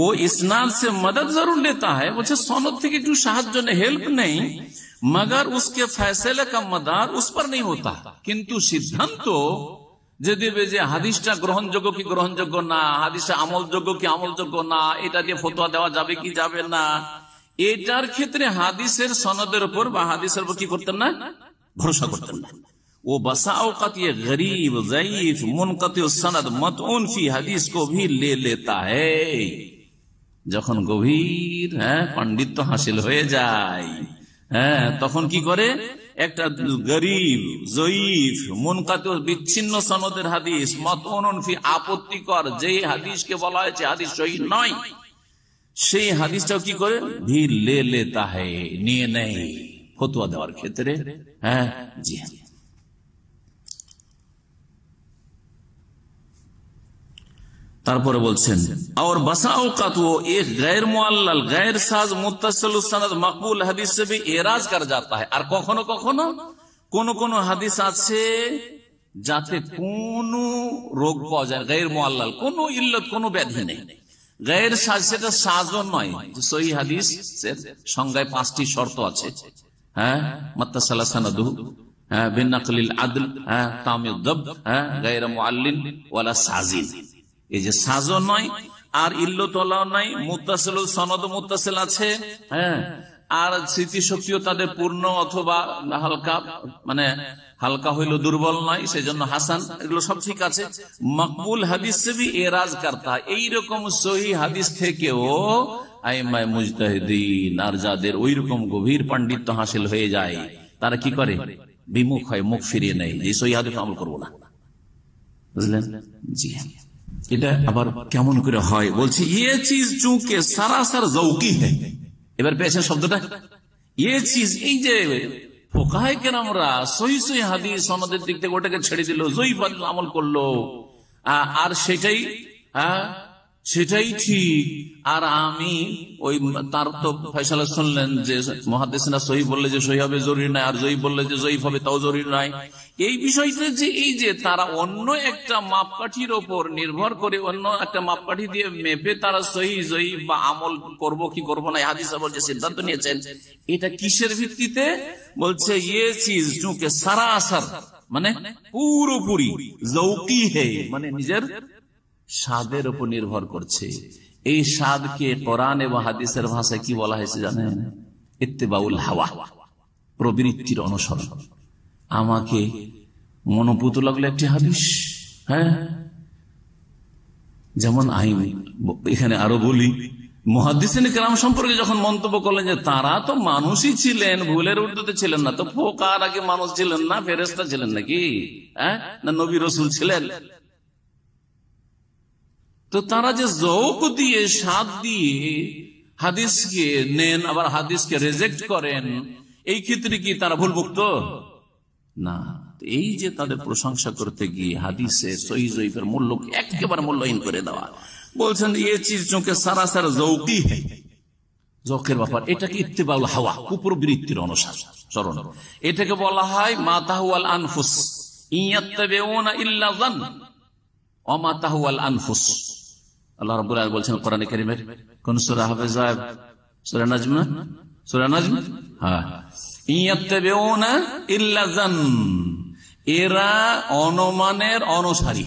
ও ইসনাদ সে মদদ জরুর লেতা হ্যায়, বলছে সনদ থেকে একটু সাহায্য নেই, হেল্প নেই, মগর উসকে ফয়সালা কা মদার উস পর নেই হোতা। কিন্তু সিদ্ধান্ত যে দেবে যে হাদিসটা গ্রহণযোগ্য কি গ্রহণযোগ্য না, হাদিসটা আমলযোগ্য কি আমলযোগ্য না, এটা দিয়ে ফতোয়া দেওয়া যাবে কি যাবে না, এটার ক্ষেত্রে হাদিসের সনদের উপর বা হাদিসের উপর কি করতেন না, ভরসা করতেন না। वो बसा औकात ये गरीब ज़ईफ मुनक़ती सनद मतऊन फी हदीस को भी ले लेता है। যখন গভীর পাণ্ডিত্য হাসিল হয়ে যায়, তখন কি করে, একটা গরিব জয়ীফ মুনকাতি বিচ্ছিন্ন সনদের হাদিস মাতউন ফি আপত্তিকর যে হাদিসকে বলা হয়েছে হাদিস সহিহ নয়, সেই হাদিসটাও কি করে ভি লে লেতা है, নিয়ে নেয় ফতোয়া দেওয়ার ক্ষেত্রে। জি হ্যাঁ। তারপরে বলছেন और बसा औकात वो एक गैर मुअल्लल गैर साज मुत्तसिल सनद मकबूल हादिस से भी एराज कर जाता है। আর কখনো কখনো কোন কোন হাদিস আছে যাতে কোন রোগ পাওয়া যায়, গैर मुअल्लल, কোন ইল্লত কোন ব্যাধি নেই, গैर সাজ সেটা সাজও নয়। সহিহ হাদিসের সংজ্ঞায় 5টি শর্ত আছে, মুত্তাসাল সনদু, বিনাকলিল আদল, তামিদ দাব, গैर মুআল্লিন ওয়ালা সাজিন। এই যে সাজও নয় আর ইল্লতলাও নাই, মুত্তাসিল সনদ মুত্তাসিল আছে, আর স্মৃতিশক্তিও তাদের পূর্ণ অথবা হালকা, মানে হালকা হইল দুর্বল নয়, সেজন্য হাসান, এগুলো সব ঠিক আছে। মকবুল হাদিস সে ভি এরাজ করতা, এইরকম সহিহ হাদিস থেকেও আইম্মায়ে মুজতাহিদিন আর যাদের ওই রকম গভীর পাণ্ডিত্য হাসিল হয়ে যায়, তারা কি করে, বিমুখ হয়, মুখ ফিরিয়ে নেয়, যে সহিহ হাদিস আমল করবো না। বুঝলেন? জি হ্যাঁ। এটা আবার কেমন করে হয়, বলছি ये चीज चूंकि सरासर जौकी है। এবার পেয়েছেন শব্দটা, ये चीज, এই যে ফুকাহায়ে কেরামরা সহিহ সহিহ হাদিস সনদের দিক থেকে ওটাকে ছেড়ে দিল, জয়ীফ হাদিস আমল করলো, আর সেটাই ঠিক। আর আমি ওই তার তো ফয়সালা শুনলেন যে মুহাদ্দিসিনা সহিহ বললে যে সহিহ হবে জরুরি নয়, আর জয়ীফ বললে যে জয়ীফ হবে তাও জরুরি নয়। এই বিষয়টা যে এই যে তারা অন্য একটা মাপকাঠির ওপর নির্ভর করে, অন্য একটা মাপকাঠি দিয়ে মেপে তারা সহিহ জয়ীফ বা আমল করব কি করব না হাদিস আমল যে সিদ্ধান্ত নিয়েছেন, এটা কিসের ভিত্তিতে? বলছে ये चीज चूंकि सरासर মানে পুরোপুরি জৌকি হে, মানে নিজের স্বাদের উপর নির্ভর করছে। এই স্বাদকে কোরআন এবং হাদিসের ভাষায় কি বলা হয়েছে জানেন? ইত্তিবাউল হাওয়া, প্রবৃত্তির অনুসরণ। আমাকে মনোপুত লাগলো একটি হাদিস, যেমন এখানে আরো বলি, মুহাদ্দিসিন কেরাম সম্পর্কে যখন মন্তব্য করলেন যে তারা তো মানুষই ছিলেন, ভুলের ঊর্ধ্বে ছিলেন না, তো ফোকাহারা কি মানুষ ছিলেন না, ফেরেশতা ছিলেন নাকি, না নবী রাসূল ছিলেন? তো তারা যে যৌক দিয়ে, স্বাদ দিয়ে হাদিসকে নেন, আবার হাদিসকে রিজেক্ট করেন, এই ক্ষেত্রে কি তারা ভুলভুক্ত না? এই যে তাদের প্রশংসা করতে গিয়ে হাদিসে সহিহ জয়ীফের মূল্য একেবারে মূল্যহীন করে দেওয়া, বলছেন এই চিজ চোখে সারাসার যৌকি, যৌকের ব্যাপার। এটাকে ইত্তিবাউল হাওয়া, কুপ্রবৃত্তির অনুসরণ। এটাকে বলা হয় মা তাহওয়াল আনফুস, ইয়াত্তাবিউনা ইল্লা যান ওয়া মা তাহওয়াল আনফুস। আল্লাহ রাব্বুল আলামিন বলছেন কোরআনে কারীমের কোন সূরা হাফেজ, সূরা নাজম, সূরা নাজম, ইয়াত্তাবিউনা ইল্লা যান, এরা অনুমানের অনুসারী,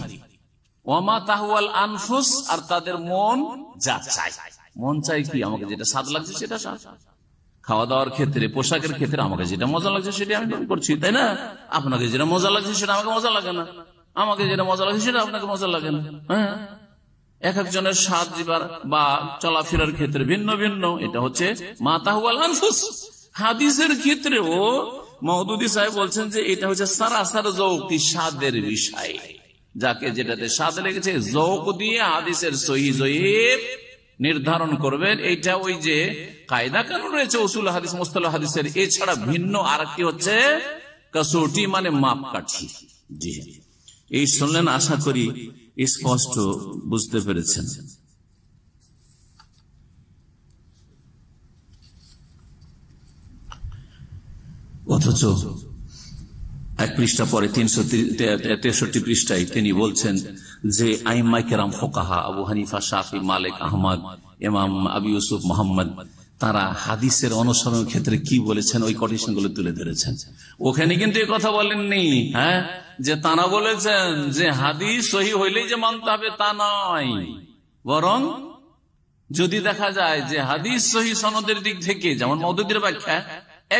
ওয়া মা তাহওয়াল আনফুস, আর তাদের মন যা চায়। মন চাই কি, আমাকে যেটা স্বাদ লাগছে সেটা স্বাদ। খাওয়া দাওয়ার ক্ষেত্রে, পোশাকের ক্ষেত্রে আমাকে যেটা মজা লাগছে সেটা আমি করছি, তাই না? আপনাকে যেটা মজা লাগছে সেটা আমাকে মজা লাগে না, আমাকে যেটা মজা লাগছে সেটা আপনাকে মজা লাগে না। এক একজনের স্বাদ জীবার বা চলাফেরার ক্ষেত্রে ভিন্ন ভিন্ন। এটা হচ্ছে মা তাহওয়াল আনফুস। হাদিসের ক্ষেত্রেও মওদুদী সাহেব বলছেন যে এটা হচ্ছে সারাসার যৌকি, স্বাদের বিষয়। যাকে যেটাতে স্বাদ লেগেছে যৌক দিয়ে হাদিসের সহিহ জয়ীফ নির্ধারণ করবেন। এইটা ওই যে কায়দা কানুন রয়েছে উসুল হাদিস মুস্তালাহ হাদিসের, এছাড়া ভিন্ন আরেকটি হচ্ছে কসৌটি মানে মাপকাঠি। জি, এই শুনলেন, আশা করি স্পষ্ট বুঝতে পেরেছেন। অথচ এক পৃষ্ঠা পরে 363 পৃষ্ঠায় তিনি বলছেন যে আইম্মাই কেরাম ফোকাহা আবু হানিফা, শাফি, মালিক, আহমদ, ইমাম আবু ইউসুফ, মোহাম্মদ, তারা হাদিসের অনুসরণের ক্ষেত্রে কি বলেছেন ওই কন্ডিশন গুলো তুলে ধরেছেন। ওখানে কিন্তু এই কথা বলেননি হ্যাঁ যে তারা বলেছেন যে হাদিস সহি হইলেই যে মানতে হবে তা নয়, বরং যদি দেখা যায় যে হাদিস সহি সনদের দিক থেকে যেমন মওদুদির ব্যাখ্যা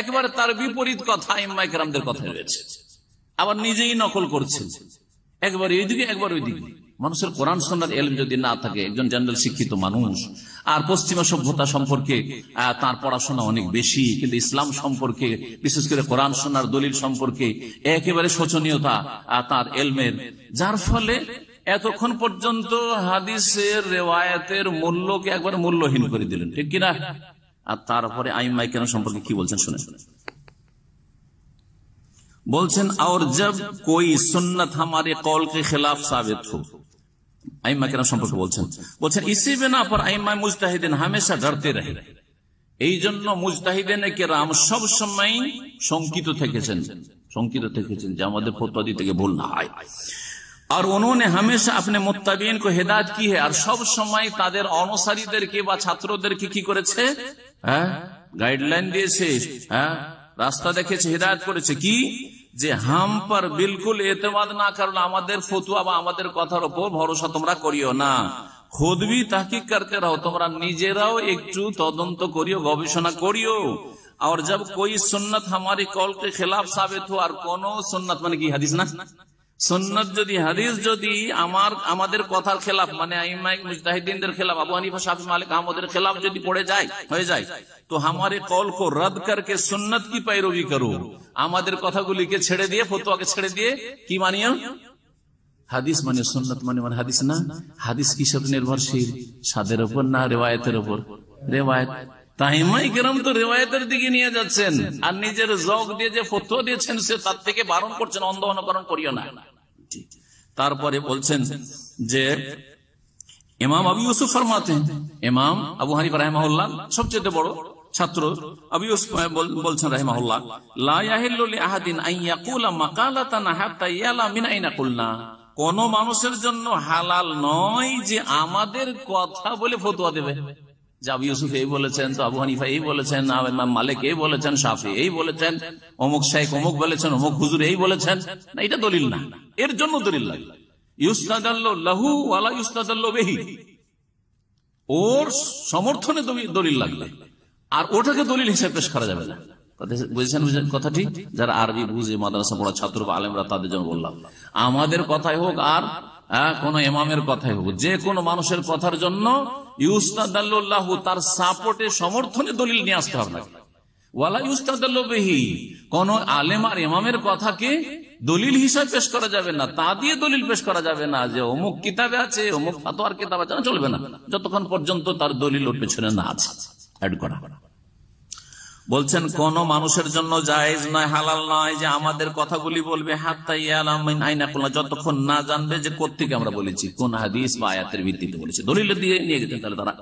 একবারে তার বিপরীত কথা ইমাম কেরামদের কথা রয়েছে, আবার নিজেই নকল করছেন, একবার এইদিকে একবার ওইদিকে। মানুষের কোরআন সুন্নাহর ইলম যদি না থাকে, একজন জেনারেল শিক্ষিত মানুষ আর পশ্চিমা সভ্যতা সম্পর্কে তার পড়াশোনা অনেক বেশি, কিন্তু ইসলাম সম্পর্কে বিশেষ করে কোরআন সুন্নাহর দলিল সম্পর্কে একেবারে শোচনীয়তা তার ইলমের, যার ফলে এতক্ষণ পর্যন্ত হাদিসের রেওয়ায়াতের মূল্যকে একবার মূল্যহীন করে দিলেন, ঠিক কিনা? আর তারপরে আইম্মাই কেরাম সম্পর্কে কি বলছেন শুনে বলছেন, और जब कोई सुन्नत हमारे कौल के खिलाफ साबित हो, आइम्मा केराम সম্পর্কে বলছেন इसी बिना पर आइम्मा मुजताहिदीन हमेशा डरते रहे। এই জন্য মুজতাহিদিন কেরাম সব সময় শঙ্কিত থেকেছেন যে আমাদের ফতোয়া দিতে গিয়ে ভুল না হয়। और उन्होंने हमेशा अपने मुत्ताबिन को हिदायत की है, और सब समय তাদের অনুসারীদেরকে বা ছাত্রদেরকে কি করেছে, গাইডলাইন দিয়েছে, রাস্তা দেখেছে, হিদায়ত করেছে কি যে হাম পর বিলকুল এতেমাদ না করলে আমাদের ফতোয়া বা আমাদের কথার উপর ভরসা তোমরা করিও না, খুদ भी তাহকিক করতে রहो, তোমরা নিজেরাও একটু তদন্ত করিও, গবেষণা করিও। और जब कोई सुन्नत हमारी कौल के खिलाफ साबित हो, और কোন সুন্নাত মানে কি হাদিস না, সুন্নাত যদি হাদিস যদি আমাদের কথার খেলাফ মানে আইম্মাই মুজতাহিদিনদের খেলাফ, আবু হানিফা, শাফি, মালিক, আহমদের খেলাফ যদি পড়ে যায় হয়ে যায়, তো हमारे कौल को रद्द करके सुन्नत की पैरवी करो, আমাদের কথাগুলিকে ছেড়ে দিয়ে, ফতোয়াকে ছেড়ে দিয়ে কি মানিও, হাদিস মানে সুন্নাত মানে হাদিস না। হাদিস কিসের নির্ভরশীল, সাদের উপর না রিওয়ায়াতের উপর? রিওয়ায়াত। আইম্মাই কেরাম তো রিওয়ায়াতের দিকে নিয়ে যাচ্ছেন, আর নিজের জগ দিয়ে যে ফতোয়া দিয়েছেন সে তার থেকে বারণ করছেন, অন্ধ অনুকরণ করিও না। তারপরে বলছেন যে ইমাম আবু ইউসুফ ফরমাতে, ইমাম আবু হানিফা রাহিমাহুল্লাহ সবচেয়ে বড় ছাত্র আবু ইউসুফ বলছেন রাহিমাহুল্লাহ, লা ইয়াহিল্লু লিআহাদিন আন ইয়াকুলা মাকালাতান হাত্তা ইয়ালা মিন আইনা কুলনা, কোন মানুষের জন্য হালাল নয় যে আমাদের কথা বলে ফতোয়া দেবে, যে আবু ইউসুফ এই বলেছেন, তো আবু হানিফা এই বলেছেন, ইমাম মালিক এই বলেছেন, শাফি এই বলেছেন, অমুক শাইখ অমুক বলেছেন, অমুক হুজুর এই বলেছেন, না, এটা দলিল না। এর জন্য দলিল লাগে ইউস্তাদাল্লু লাহু ওয়া লা ইউস্তাদাল্লু বিহি, ওর সমর্থনে দলিল লাগবে, আর ওটাকে দলিল হিসেবে পেশ করা যাবে না। বুঝেছেন কথাটি? যারা আরবি বুঝে, মাদ্রাসা পড়া ছাত্র বা আলেমরা, তাদের জন্য বললাম, আমাদের কথাই হোক আর কোন ইমামের কথাই হোক, যে কোনো মানুষের কথার জন্য ইউস্তাদাল্লু লাহু, তার সাপোর্টে সমর্থনে দলিল নিয়ে আসতে হবে না। ওয়ালা ইউস্তাদাল্লু বিহি, কোন আলেম আর ইমামের কথাকে দলিল হিসাবে পেশ করা যাবে না, তা দিয়ে দলিল পেশ করা যাবে না যে অমুক কিতাবে আছে, অমুক ফাতোয়ার কিতাব আছে, চলবে না, যতক্ষণ পর্যন্ত তার দলিল ওর পেছনে না আছে অ্যাড করা। বলছেন কোন মানুষের জন্য জায়েজ নয়, হালাল নয় যে আমাদের কথাগুলি বলবে হাত্তা ইয়ালা মিন আইনা কুলনা, যতক্ষণ না জানবে যে কোত্থেকে আমরা বলেছি, কোন হাদিস বা আয়াতের ভিত্তিতে বলেছি, দলিল দিয়ে নিয়ে গেছেন তাহলে তারা।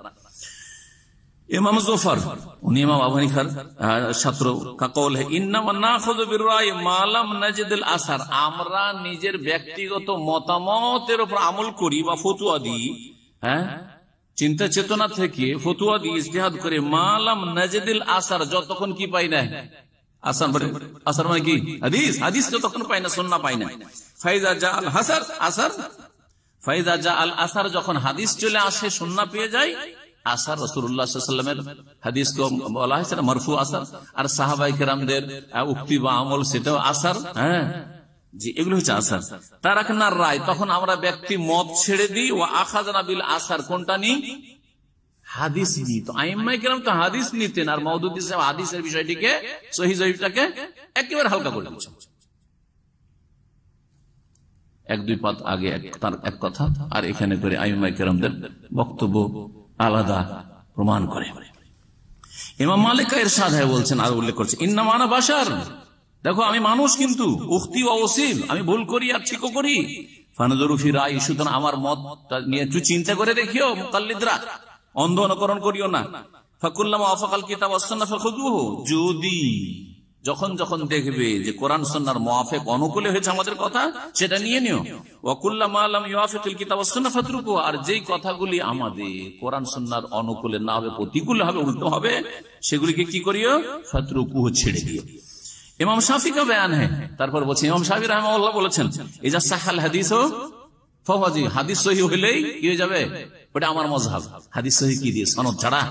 ইমাম জোফার, উনি ইমাম আবু হানিফার ছাত্র, কাকল হে ইন্নামা নাখুযু বিররাই মা লাম নাজিদুল আসার, আমরা নিজের ব্যক্তিগত মতামতের উপর আমল করি বা ফতোয়া দিই, চিন্তা চেতনা থেকে ফতোয়া দিই, ইজতিহাদ করে, মা লাম নাজিদুল আসার, যতক্ষণ কি পাই না, আসার মানে কি হাদিস যতক্ষণ পাই না, সুন্নাহ পাই না। ফাইজা জা আল হাসার আসার, ফাইজা জা আল আসার, যখন হাদিস চলে আসে, সুন্নাহ পেয়ে যায়, আসার রাসূলুল্লাহ সাল্লাল্লাহু আলাইহি ওয়াসাল্লামের হাদিস কো বলা হয় সেটা মারফু আসার, আর সাহাবায়ে কেরামদের উক্তি বা আমল সেটাও আসার, জি, এগুলো হচ্ছে আসার। তারাকনার রায়, তখন আমরা ব্যক্তি মত ছেড়ে দিই, ও আখাযনা বিল আসার, কোনটা নি, হাদিস নি। তো আইম্মায়ে কেরাম তো হাদিস নিতেন, আর মওদুদি সাহেব হাদিসের বিষয়টিকে, সহিহ জয়ীফটাকে একেবারে হালকা করে দিচ্ছেন। এক দুই পাত আগে তার এক কথা, আর এখানে করে আইম্মায়ে কেরামদের বক্তব্য আলাদা প্রমাণ করে। ইমাম মালিক ইরশাদ হয় বলছেন, আর উল্লেখ করছে, ইন্নামা আনা বাশার, দেখো আমি মানুষ, কিন্তু উখতি ওয়া উসিব, আমি ভুল করি আর ঠিকও করি। ফানজুরু ফি রাই, সুতরাং আমার মত নিয়ে একটু চিন্তা করে দেখিও, মুকাল্লিদরা অন্ধ অনুকরণ করিও না। ফাকুল্লামা ওয়াফাকাল কিতাব ওয়াস সুন্নাহ ফাখুযুহু, যদি যখন যখন দেখবে যে কোরআন সুন্নাহর মুওয়াফিক অনুকূলে হয়েছে আমাদের কথা, সেটা নিয়ে নিও। ওয়া কুল্লামা লাম ইউআফিকিল কিতাব ওয়াস সুন্নাহ ফাতরুকু, আর যেই কথাগুলি আমাদের কোরআন সুন্নাহর অনুকূলে না হবে, প্রতিকূল হবে, উল্টো হবে, সেগুলিকে কি করিও? ফাতরুকু, ছেড়ে দিও। ইমাম শাফি কা বয়ান है, তারপর বলছেন ইমাম শাফি রাহিমাহুল্লাহ বলেছেন, ইজা সাহাল হাদিস হো ফাওয়াজি, হাদিস সহিহ হলেই কি হয়ে যাবে? ওটা আমার মাযহাব। হাদিস সহিহ কি দিয়ে? সনদ ছাড়া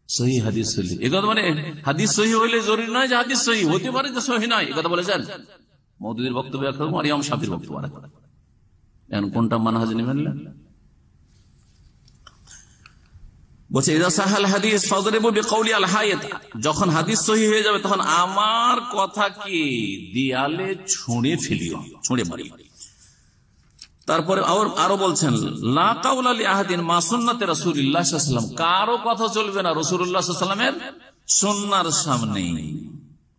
সহিহ হাদিস হইলে, এই কথা মানে হাদিস সহিহ হইলে জরুরি নয় যে হাদিস সহিহ, হতে পারে যে সহিহ নয়, এই কথা বলেছেন। মওদুদির বক্তব্য একরকম আর ইমাম শাফির বক্তব্য আরেক। এখন কোনটা মানহাজ নেবেন? বলছে ইজা সাহাল হাদিস ফাযরিবু বিকাউলি আল হায়াত, যখন হাদিস সহিহ হয়ে যাবে তখন আমার কথাকে দেয়ালে ছুঁড়ে ফেলিও, ছুঁড়ে মারিও। তারপরে আরো বলছেন, লা কাউলা লি আহাদিন মা সুন্নাতে রাসূলুল্লাহ সাল্লাল্লাহু আলাইহি ওয়াসাল্লাম, কারো কথা চলবে না রাসূলুল্লাহ সাল্লাল্লাহু আলাইহি ওয়াসাল্লামের সুন্নাহর সামনে।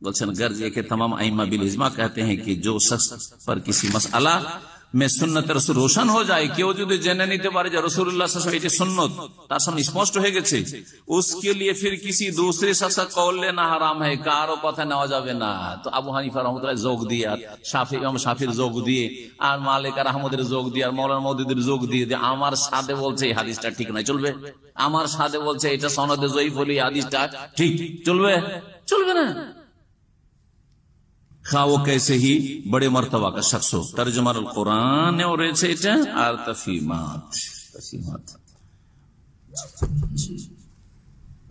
বলছেন गर्जे के तमाम आइम्मा बिल इजमा कहते हैं कि जो शख्स पर किसी मसला में सुन्नत रसूल रोशन हो जाए, কেউ যদি জেনে নিতে পারে যে রাসূলুল্লাহ সাল্লাল্লাহু আলাইহি ওয়াসাল্লাম এটি সুন্নত তার সামনে স্পষ্ট হয়ে গেছে, उसके लिए फिर किसी दूसरे शख्स का कौल लेना हराम है, কারো কথা নেওয়া যাবে না। তো আবু হানিফা রাহমাতুল্লাহ যোগ দিয়ে, আর ইমাম শাফির যোগ দিয়ে, আর মালিক আর আহমদের যোগ দিয়ে, আর মাওলানা মওদুদির যোগ দিয়ে যে আমার সাথে বলছে এই হাদিসটা ঠিক নয়, চলবে? আমার সাথে বলছে এটা সনদে যঈফ হলে হাদিসটা ঠিক, চলবে? চলবে না। খাও कैसे ही बड़े मर्तबा का शख्स हो, तर्जुमाल कुरान রয়েছে এটা, আর তাফহিমাত।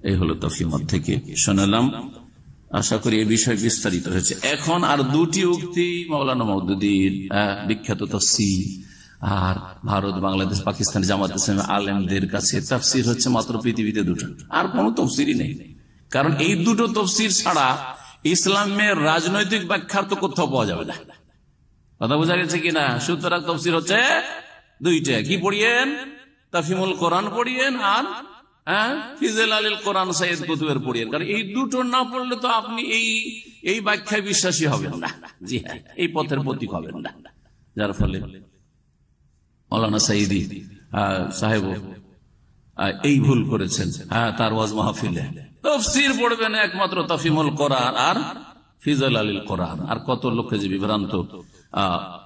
এই হলো তাফহিমাত থেকে শোনালাম। আশা করি এই বিষয় বিস্তারিত হয়েছে। এখন আর দুটি উক্তি মাওলানা মওদুদির বিখ্যাত তাফসীর, আর ভারত, বাংলাদেশ, পাকিস্তান জামাত ইসলামী আলেমদের কাছে তাফসীর হচ্ছে মাত্র পৃথিবীতে দুটো, আর কোনো তাফসীরই নেই। কারণ এই দুটো তাফসীর ছাড়া ইসলামের রাজনৈতিক ব্যাখ্যার তো কোথাও পাওয়া যাবে না। কথা বোঝা গেছে কিনা? সুতরাং তাফসীর হচ্ছে দুইটা। কি পড়িয়েন? তাফহিমুল কোরআন পড়িয়েন, আর ফিজাইলুল কোরআন সাইয়্যিদ কুতুবের পড়িয়েন। কারণ এই দুটো না পড়লে তো আপনি এই ব্যাখ্যায় বিশ্বাসী হবেন না। জি হ্যাঁ, এই পথের প্রতীক হবেন না। যার ফলে মাওলানা সাইয়্যিদি সাহেব এই ভুল করেছেন তার ওয়াজ মাহফিলে। তাফসীর পড়বেন একমাত্র তাফহিমুল কোরআন আর ফিজাইলুল কোরআন, আর কত লোককে যে বিভ্রান্ত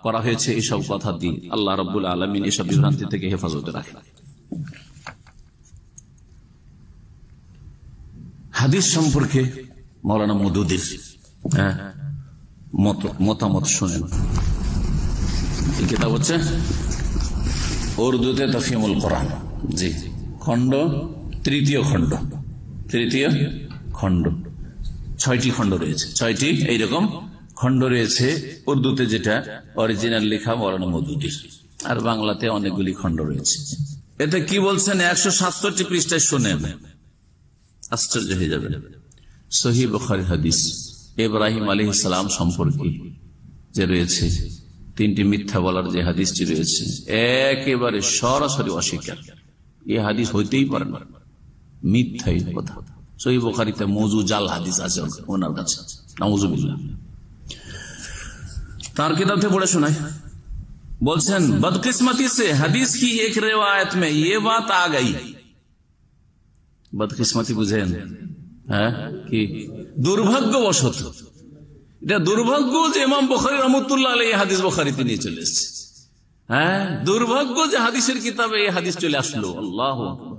করা হয়েছে এইসব কথা দিয়ে। আল্লাহ রাব্বুল আলামিন এসব বিভ্রান্তি থেকে হেফাজতে রাখেন। হাদিস সম্পর্কে মাওলানা মওদুদির মতামত শুনেন। এই কিতাব হচ্ছে উর্দুতে তাফহিমুল কোরআন, জি, খণ্ড তৃতীয় খণ্ড, তৃতীয় খণ্ড, 6টি খণ্ড রয়েছে, 6টি এইরকম খণ্ড রয়েছে উর্দুতে, যেটা অরিজিনাল লেখা মাওলানা মওদুদির, আর বাংলাতে অনেকগুলি খণ্ড রয়েছে। এতে কি বলছেন 167 পৃষ্ঠায় শুনেন, আশ্চর্য হয়ে যাবে। সহিহ বুখারী হাদিস ইব্রাহিম আলাইহিস সালাম সম্পর্কে যে রয়েছে, 3টি মিথ্যা বলার যে হাদিসটি রয়েছে, একেবারে সরাসরি অস্বীকার। এই হাদিস হইতেই পারে না, মিথ্যাই কথা। সহিহ বুখারীতে মওযু জাল হাদিস আছে ওনার কাছে, নাউযুবিল্লাহ। তার কিতাব থেকে পড়ে শোনায়, বলছেন বদকিসমতি সে হাদিস কি এক রিওয়ায়াত মে ये बात आ गई। বদকিসমতি বুঝেন? হ্যাঁ, কি দুর্ভাগ্যবশত, এটা দুর্ভাগ্য যে ইমাম বুখারী রাহমাতুল্লাহ আলাইহি হাদিস বুখারীতে নিয়ে চলে এসেছে। হ্যাঁ, দুর্ভাগ্য যে হাদিসের কিতাবে এই হাদিস চলে আসলো। আল্লাহু আকবার।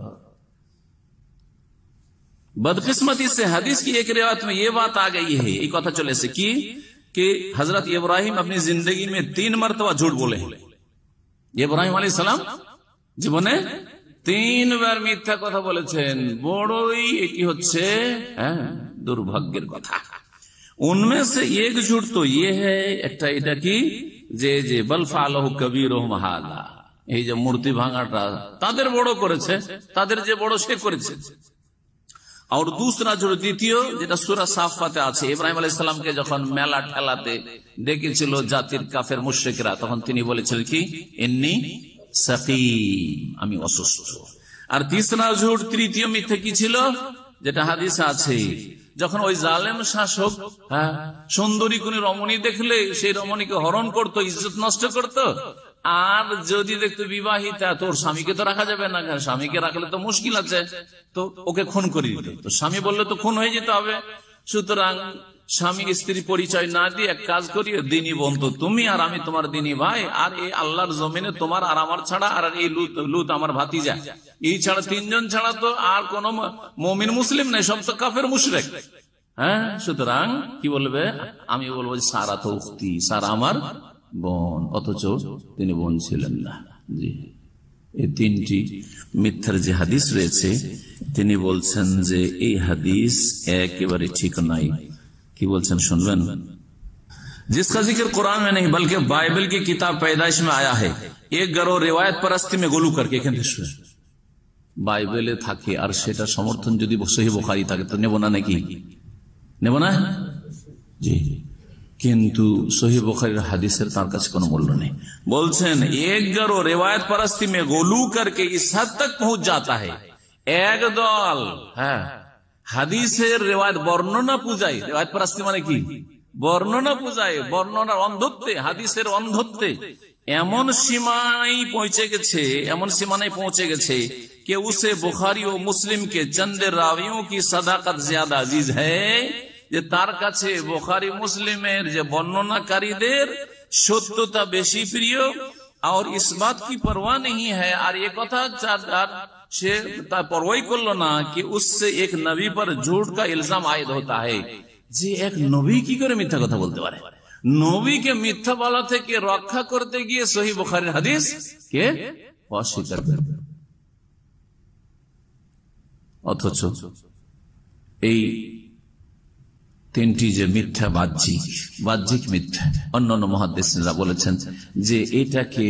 बदकिस्मती से हदीस की एक रिवायत में ये बात आ गई है, एक কথা চলে এসেছে कि हजरत इब्राहिम अपनी जिंदगी में 3 मरतबा झूठ बोले हैं। इब्राहिम अलैहिस सलाम জীবনে 3 বার মিথ্যা কথা বলেছেন। বড়ই এটি হচ্ছে দুর্ভাগ্যের কথা। उनमें से एक झूठ तो ये है, একটা এটা কি যে বল ফালাহু কবীরুহুম হাযা, এই যে মূর্তি ভাঙাটা তাদের বড় করেছে, তাদের যে বড় সে করেছে। আর दूसरा जो দ্বিতীয় যেটা সূরা সাফাতে আছে, ইব্রাহিম আলাইহিস সালামকে যখন মেলা ঠেলাতে দেখেছিল জাতির কাফের মুশরিকরা, তখন তিনি বলেছিলেন কি, ইন্নী সাকিম, আমি অসুস্থ। আর তিসরা ঝুট, তৃতীয় মিথ্যা কি ছিল, যেটা হাদিসে আছে, যখন ওই জালেম শাসক সুন্দরী কোন রমণী দেখলে সেই রমণীকে হরণ করত, ইজ্জত নষ্ট করত। আর যদি দেখতো বিবাহিতা, তোর স্বামীকে তো রাখা যাবে না, স্বামীকে রাখলে তো মুশকিল আছে, তো ওকে খুন করে দিত। তো স্বামী বললে তো খুন হয়ে যেতে হবে, সুতরাং স্বামী স্ত্রী পরিচয় না দিয়ে এক কাজ করি, দিনী বন্ধু তুমি আর আমি তোমার দিনী ভাই, আর এই আল্লাহর জমিনে তোমার আর আমার ছাড়া, আর এই লুত আমার ভাতিজা, এই ছাড়া তিনজন ছাড়া তো আর কোন মুমিন মুসলিম নেই, সব তো কাফের মুশরিক। হ্যাঁ, সুতরাং কি বলবে, আমি বলবো সারা তো উক্তি, সারা আমার বোন, অথচ তিনি বোন ছিলেন না। জি, এই তিনটি মিথ্যার যে হাদিস রয়েছে, তিনি বলছেন যে এই হাদিস একেবারে ঠিক নাই। কি বলছেন শুনবেন, जिसका जिक्र कुरान में नहीं बल्कि बाइबल की किताब पैदाइश में आया है, एक गरोह रिवायत परस्ती में गोलू करके, বাইবেলে থাকে আর সেটা সমর্থন যদি সহিহ বুখারী থাকে তো নেব না, নাকি নেব না? জি, কিন্তু সহিহ বুখারীর হাদিসের তার কাছে কোনো মূল্য নেই। বলছেন এক গরো রিওয়ায়াত परस्ती में गोलू करके इस हद तक पहुंच जाता है, এক দল হাদিসের রিওয়ায়াত বর্ণনা পূজায়, রিওয়ায়াত परस्ती মানে কি, বর্ণনা পূজায়, বর্ণনার অন্ধত্বে, হাদিসের অন্ধত্বে এমন সীমায় পৌঁছে গেছে, এমন সীমানায় পৌঁছে গেছে कि उसे बुखारी और मुस्लिम के चंद रावियों की सदाकत ज्यादा अजीज है, যে তার কাছে বুখারী মুসলিমের যে বর্ণনাকারীদের সত্যতা বেশি প্রিয়, और इस बात की परवाह नहीं है, और ये কথা সে তার পরোয়াই করলো না कि उससे एक नबी पर झूठ का इल्जाम आयद होता है, যে এক নবী কি করে মিথ্যা কথা বলতে পারে। নবীকে মিথ্যা বলা থেকে রক্ষা করতে গিয়ে সহিহ বুখারীর হাদিস কে অস্বীকার করবে। অথচ এই তিনটি যে মিথ্যা, বাহ্যিক মিথ্যা, অন্যান্য মুহাদ্দিসরা বলেছেন যে এটাকে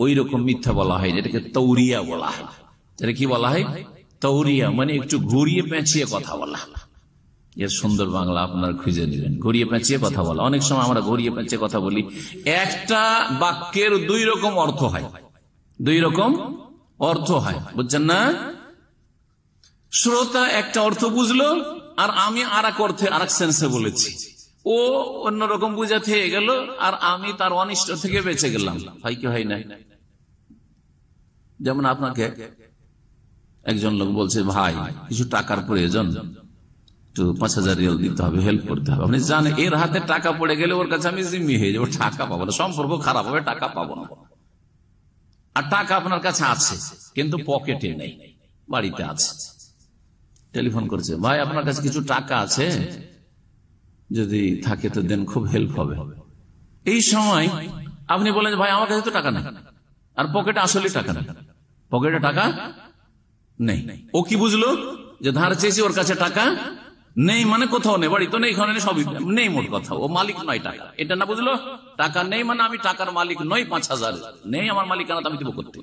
ওই রকম মিথ্যা বলা হয়, এটাকে তৌরিয়া বলা হয়। এটা কি বলা হয়? তৌরিয়া মানে একটু ঘুরিয়ে পেঁচিয়ে কথা বলা। এর সুন্দর বাংলা আপনার খুঁজে নেবেন, ঘুরিয়ে পেঁচিয়ে কথা বলা। অনেক সময় আমরা ঘুরিয়ে পেঁচিয়ে কথা বলি, একটা বাক্যের দুই রকম অর্থ হয়, দুই রকম অর্থ হয়, বুঝছেন না? শ্রোতা একটা অর্থ বুঝলো আর আমি আর এক অর্থে, আর এক সেন্সে বলেছি, ও অন্যরকম বুঝাতে হয়ে গেল আর আমি তার অনিষ্ট থেকে বেঁচে গেলাম। হয় কি হয় না? যেমন আপনাকে একজন লোক বলছে, ভাই কিছু টাকার প্রয়োজন, একটু 5,000 রিয়াল দিতে হবে, হেল্প করতে হবে। আপনি জানেন এর হাতে টাকা পড়ে গেলে ওর কাছে আমি জিম্মি হয়ে যাবো, টাকা পাবো না, সম্পর্ক খারাপ হবে, টাকা পাবো না। আর টাকা আপনার কাছে আছে কিন্তু পকেটে নেই, বাড়িতে আছে, টেলিফোন করছে, ভাই আপনার কাছে কিছু টাকা আছে, যদি থাকে তো দেন, খুব হেল্প হবে। এই সময় আপনি বলেন, ভাই আমার কাছে তো টাকা নেই, আর পকেটে আসলে টাকা নেই, পকেটে টাকা নেই। ও কি বুঝলো যে ধার চেয়েছি, ওর কাছে টাকা নেই, মানে কোথাও নেই, বাড়ি তো নেই, এখানে সবই নেই, মোট কথা ও মালিক নয় টাকা, এটা না বুঝলো। টাকা নেই মানে আমি টাকার মালিক নই, 5,000 নেই আমার মালিকানা, আমি দেবো করতে,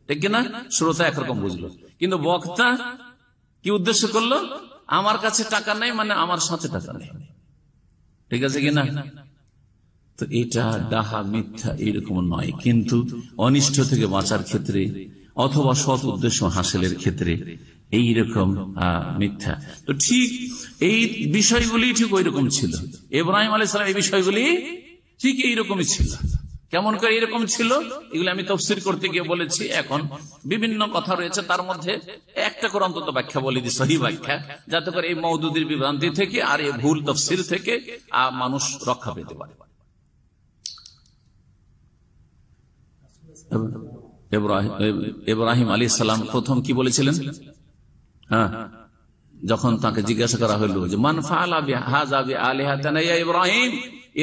ঠিক কিনা? শ্রোতা একরকম বুঝলো, কিন্তু বক্তা কি উদ্দেশ্য করলো, আমার কাছে টাকা নেই মানে আমার সাথে টাকা নেই, ঠিক আছে কিনা? তো এটা ডাহা মিথ্যা এরকম নয়, কিন্তু অনিষ্ট থেকে বাঁচার ক্ষেত্রে অথবা সৎ উদ্দেশ্য হাসিলের ক্ষেত্রে এইরকম মিথ্যা। তো ঠিক এই বিষয়গুলি ঠিক ওই রকম ছিল, ইব্রাহিম আলাইহিস সালাম এই বিষয়গুলি ঠিক এইরকমই ছিল। কেমন করে এরকম ছিল এগুলো আমি তাফসীর করতে গিয়ে বলেছি। এখন বিভিন্ন কথা রয়েছে, তার মধ্যে একটা করে অন্তত ব্যাখ্যা বলে দিই, সহি ব্যাখ্যা, যাতে করে এই মওদুদির বিভ্রান্তি থেকে আর এই ভুল তাফসীর থেকে মানুষ রক্ষা পেতে পারে। ইব্রাহিম আলাইহিস সালাম প্রথম কি বলেছিলেন? হ্যাঁ, যখন তাকে জিজ্ঞাসা করা হলো যে মান ফাআলা বিহাযা বিআলিহাতিনা ইয়া ইব্রাহিম,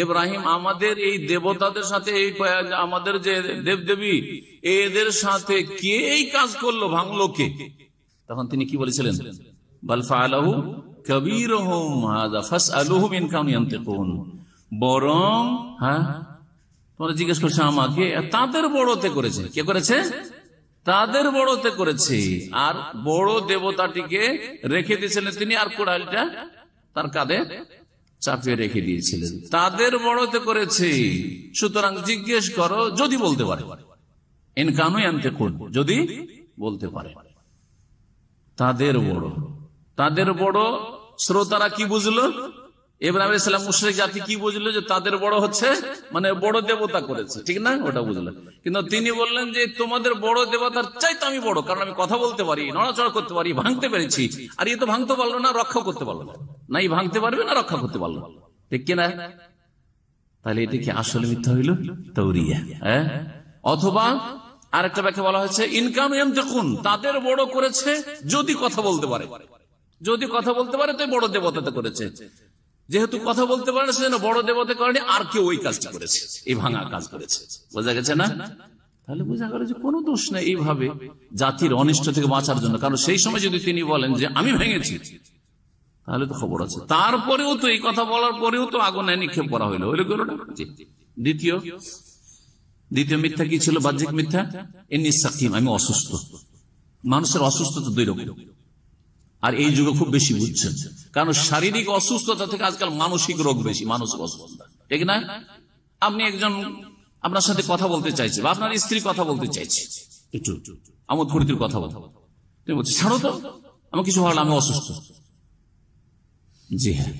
ইব্রাহিম আমাদের এই দেবতাদের সাথে, এই আমাদের যে দেবদেবী এদের সাথে কে এই কাজ করলো, ভাঙলো কে? তখন তিনি কি বলেছিলেন? বাল ফাআলাহু কাবীরুহুম হাযা ফাসআলুহুম ইন কানু ইয়ানতিকুন, বরং তোমরা জিজ্ঞেস করছো আমাকে, তাদের বড়তে করেছে। কে করেছে? তাদের বড়তে করেছে। আর বড় দেবতাটিকে রেখে দিয়েছিলেন তিনি, আর কুড়ালটা তার কাঁধে চাপিয়ে রেখে দিয়েছিলেন। তাদের বড়তে করেছে, সুতরাং জিজ্ঞেস করো যদি বলতে পারে, ইনকানুই আনতে কোন, যদি বলতে পারে। তাদের বড়, তাদের বড় শ্রোতারা কি বুঝলো? ইব্রাহিম আলাইহিস সালাম মুশরিক জাতি কি বুঝলো? যে তাদের বড় হচ্ছে মানে বড় দেবতা করেছে, ঠিক না? ওটা বুঝলেন। কিন্তু তিনি বললেন যে তোমাদের বড় দেবতার চাইতে আমি বড়, কারণ আমি কথা বলতে পারি, নড়াচড়া করতে পারি, ভাঙতে পেরেছি। আর এ তো ভাঙতে পারলো না, রক্ষা করতে পারলো না। নাই ভাঙতে পারবে না, রক্ষা করতে পারলো, ঠিক কিনা? তাহলে এটা কি আসলে মিথ্যা হইল? তাওরিয়া। হ্যাঁ, অথবা আরেকটা ব্যাখ্যা বলা হয়েছে ইনকাম ইয়ামতাকুন, তাদের বড় করেছে যদি কথা বলতে পারে। যদি কথা বলতে পারে তো বড় দেবতাতে করেছে। যেহেতু কথা বলতে পারে সেজন্য বড় দেবতা করেনি, আর কেউ ওই কাজটা করেছে, এই ভাঙা কাজ করেছে। বোঝা গেছে না? তাহলে বোঝা গেল যে কোনো দোষ নেই এইভাবে জাতির অনিষ্ট থেকে বাঁচার জন্য। কারণ সেই সময় যদি তিনি বলেন যে আমি ভেঙেছি, তাহলে তো খবর আছে। তারপরেও তো এই কথা বলার পরেও তো আগুনে নিক্ষেপ করা হইলো, হইলো গেল না? দ্বিতীয় মিথ্যা কি ছিল? বাহ্যিক মিথ্যা, ইন্নী সাকিম, আমি অসুস্থ। মানুষের অসুস্থতা দুই রকম, আর এই যুগে খুব বেশি বুঝছেন। কারণ শারীরিক অসুস্থতা থেকে আজকাল মানসিক রোগ বেশি, মানসিক অসুস্থতা, ঠিক না? আপনি একজন আপনার সাথে কথা বলতে চাইছে, বা আপনার স্ত্রী কথা বলতে চাইছে, একটু আমোদ ফুর্তির কথা বলতে, তুমি বলছি ছাড়ো তো, আমার কিছু ভালো, আমি অসুস্থ। জি হ্যাঁ,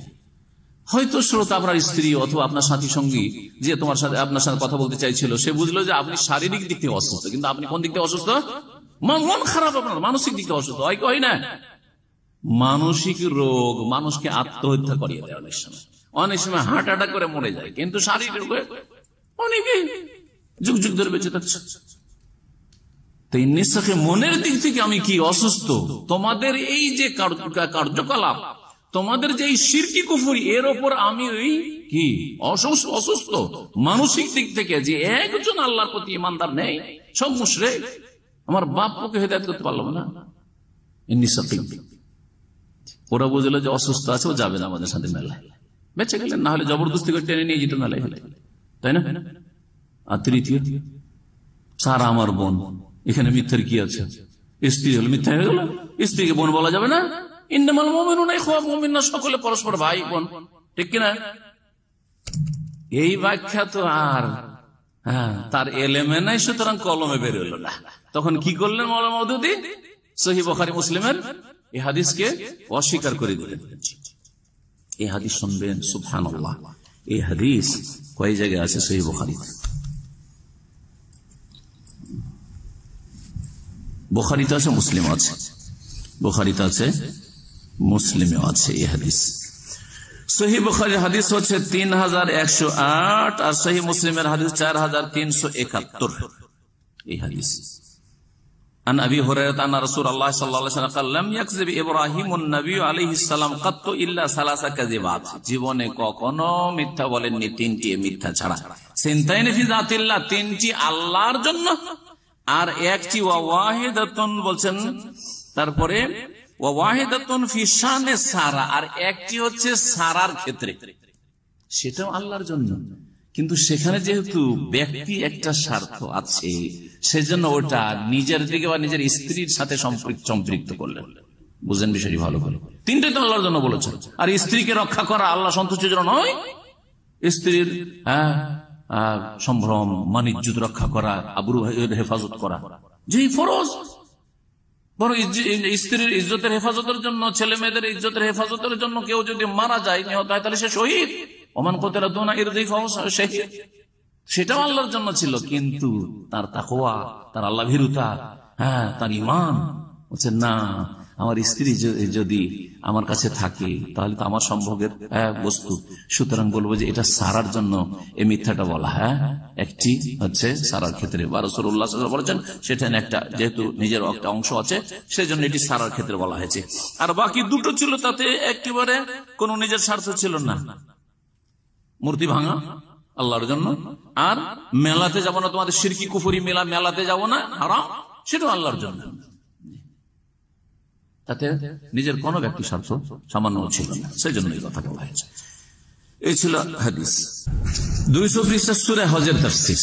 হয়তো শ্রোতা আপনার স্ত্রী অথবা আপনার সাথী সঙ্গী যে তোমার সাথে আপনার সাথে কথা বলতে চাইছিল, সে বুঝলো যে আপনি শারীরিক দিক থেকে অসুস্থ, কিন্তু আপনি কোন দিক থেকে অসুস্থ? মন খারাপ, আপনার মানসিক দিক থেকে অসুস্থ। হয় না? মানসিক রোগ মানুষকে আত্মহত্যা করিয়ে দেয়, অনেক সময় হার্ট অ্যাটাক করে মরে যায়, কিন্তু শারীরিক রোগে অনেকে যুগ যুগ ধরে বেঁচে থাকছে। তাই নিঃশ্বাসে মনের দিক থেকে আমি কি অসুস্থ, তোমাদের এই যে কার্যকলাপ, তোমাদের যে এই শিরকি কুফরি, এর ওপর আমি ওই কি অসুস্থ। মানসিক দিক থেকে যে একজন আল্লাহর প্রতি ইমানদার নেই, সব মুশরিক, আমার বাপকে হেদায়েত করতে পারলাম না। ওরা বুঝলো যে অসুস্থ আছে, ও যাবে না আমাদের সাথে মেলায়, বেঁচে গেলেন। না হলে জবরদস্তি করে টেনে নিয়ে যেত মেলায়, তাই না? আর তৃতীয়, সারা আমার বোন, এখানে মিথ্যার কি আছে? স্ত্রী হলো মিথ্যা হয়ে গেল, স্ত্রীকে বোন বলা যাবে না? ইন্নামাল মুমিনুনা ইখওয়া, মুমিনরা সকলে পরস্পর ভাই বোন, ঠিক কিনা? এই ব্যাখ্যা তো আর তার এলেমে নাই, সুতরাং কলমে বের হলো না। তখন কি করলেন মাওলানা মওদুদী? সহিহ বুখারী মুসলিমের এই হাদিসকে অস্বীকার করে দিলেন। এই হাদিস শুনবেন, সুবহানাল্লাহ, এই হাদিস কয় জায়গায় আছে সহিহ বুখারীতে? বুখারীতে আছে, মুসলিমে আছে। বুখারীতে আছে, মুসলিমে আছে এই হাদিস। সহিহ বুখারীর হাদিস হচ্ছে 3108, আর সহিহ মুসলিমের হাদিস 4371 এই হাদিস। عن أبي هريرة أن رسول الله صلى الله عليه وسلم قال لم يكذب إبراهيم النبي عليه السلام قط إلا 3 كذبات, জীবনে কখনো মিথ্যা বলেননি তিনটি মিথ্যা ছাড়া। সিনতাইনি ফি যাতিল্লাহ, তিনটি আল্লাহর জন্য, আর একটি ওয়াহিদাতুন বলছেন, তারপরে ওয়াহিদাতুন ফি শানে সারা, আর একটি হচ্ছে সারার ক্ষেত্রে, সেটাও আল্লাহর জন্য। কিন্তু সেখানে যেহেতু ব্যক্তি একটা স্বার্থ আছে, সেজন্য ওটা নিজের দিকে বা নিজের স্ত্রীর সাথে সম্পৃক্ত করলেন। বুঝেন বিষয়টি ভালো করে? তিনটাই তো আল্লাহর জন্য বলেছেন। আর স্ত্রীকে রক্ষা করা আল্লাহ সন্তুষ্টির জন্য নয়, স্ত্রীর সম্ভ্রম মানিজ্য রক্ষা করা, আবরু হেফাজত করা, যেই ফরজ, বরং স্ত্রীর ইজ্জতের হেফাজতের জন্য, ছেলে মেয়েদের ইজ্জতের হেফাজতের জন্য কেউ যদি মারা যায়, নিহত হয়, তাহলে সে শহীদ। ওমান কুতিলা দুনা ইরদি ফাহুয়া শাহীদ, সেটাও আল্লাহর জন্য ছিল। কিন্তু তার তাকওয়া, তার আল্লাহ ভীরুতা, তার ঈমান বলছে না, আমার স্ত্রী যদি আমার কাছে থাকে তাহলে তো আমার সম্ভোগের বস্তু, সুতরাং বলবো যে এটা সারার জন্য এই মিথ্যাটা বলা। একটি হচ্ছে সারার ক্ষেত্রে, বা রাসূলুল্লাহ সাল্লাল্লাহু আলাইহি ওয়াসাল্লাম বলেছেন সেটা একটা, যেহেতু নিজের একটা অংশ আছে সেজন্য এটি সারার ক্ষেত্রে বলা হয়েছে। আর বাকি দুটো ছিল তাতে একেবারে কোনো নিজের স্বার্থ ছিল না। মূর্তি ভাঙা আল্লাহর জন্য, আর মেলাতে যাব না, তোমাদের শিরকি কুফরি মেলাতে যাব না, হারাম, সেটাও আল্লাহর জন্য। তাতে নিজের কোন ব্যক্তি স্বার্থ সামান্য ছিল না, সেই জন্য এই কথা বলা হয়েছে। এই ছিল হাদিস। 200 পৃষ্ঠা সূরা হজের তাফসীর,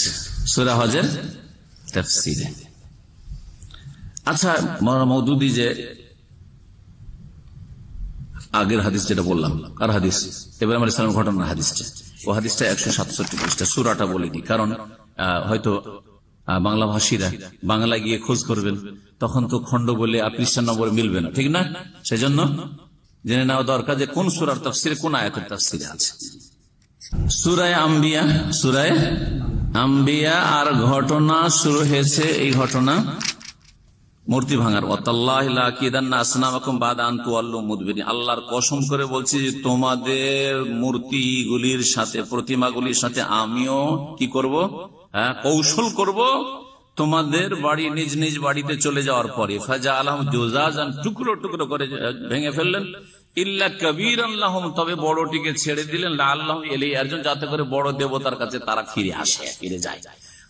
সূরা হজের তাফসীরে আচ্ছা, মৌলানা মওদুদী যে আগের হাদিস যেটা বললাম, কার হাদিস? ইব্রাহিম আলাইহিস সালামের ঘটনার হাদিসটা, ও হাদিসটা 167 পৃষ্ঠা। সূরাটা বলে দিই, কারণ হয়তো বাংলা ভাষীরা বাংলা গিয়ে খোঁজ করবেন, তখন তো খন্ড বলে আর পৃষ্ঠা নম্বর মিলবে না, ঠিক না? সেজন্য জেনে নেওয়া দরকার যে কোন সূরার তাফসিরে, কোন আয়াতের তাফসিরে আছে। সূরা আম্বিয়া, সূরা আম্বিয়া, আর ঘটনা শুরু হয়েছে, এই ঘটনা মূর্তি ভাঙার। আল্লাহর কসম করে বলছি যে তোমাদের মূর্তিগুলির সাথে, প্রতিমাগুলির সাথে আমিও কি করব? কৌশল করব তোমাদের বাড়ি, নিজ নিজ বাড়িতে চলে যাওয়ার পরে। ফাজা আলহাম জোজাজান, টুকরো টুকরো করে ভেঙে ফেললেন। ইল্লা কবীরান লাহুম, তবে বড়টিকে ছেড়ে দিলেন। লাআল্লাহুম ইলাইহি ইয়ারজুন, যাতে করে বড় দেবতার কাছে তারা ফিরে আসে, ফিরে যায়।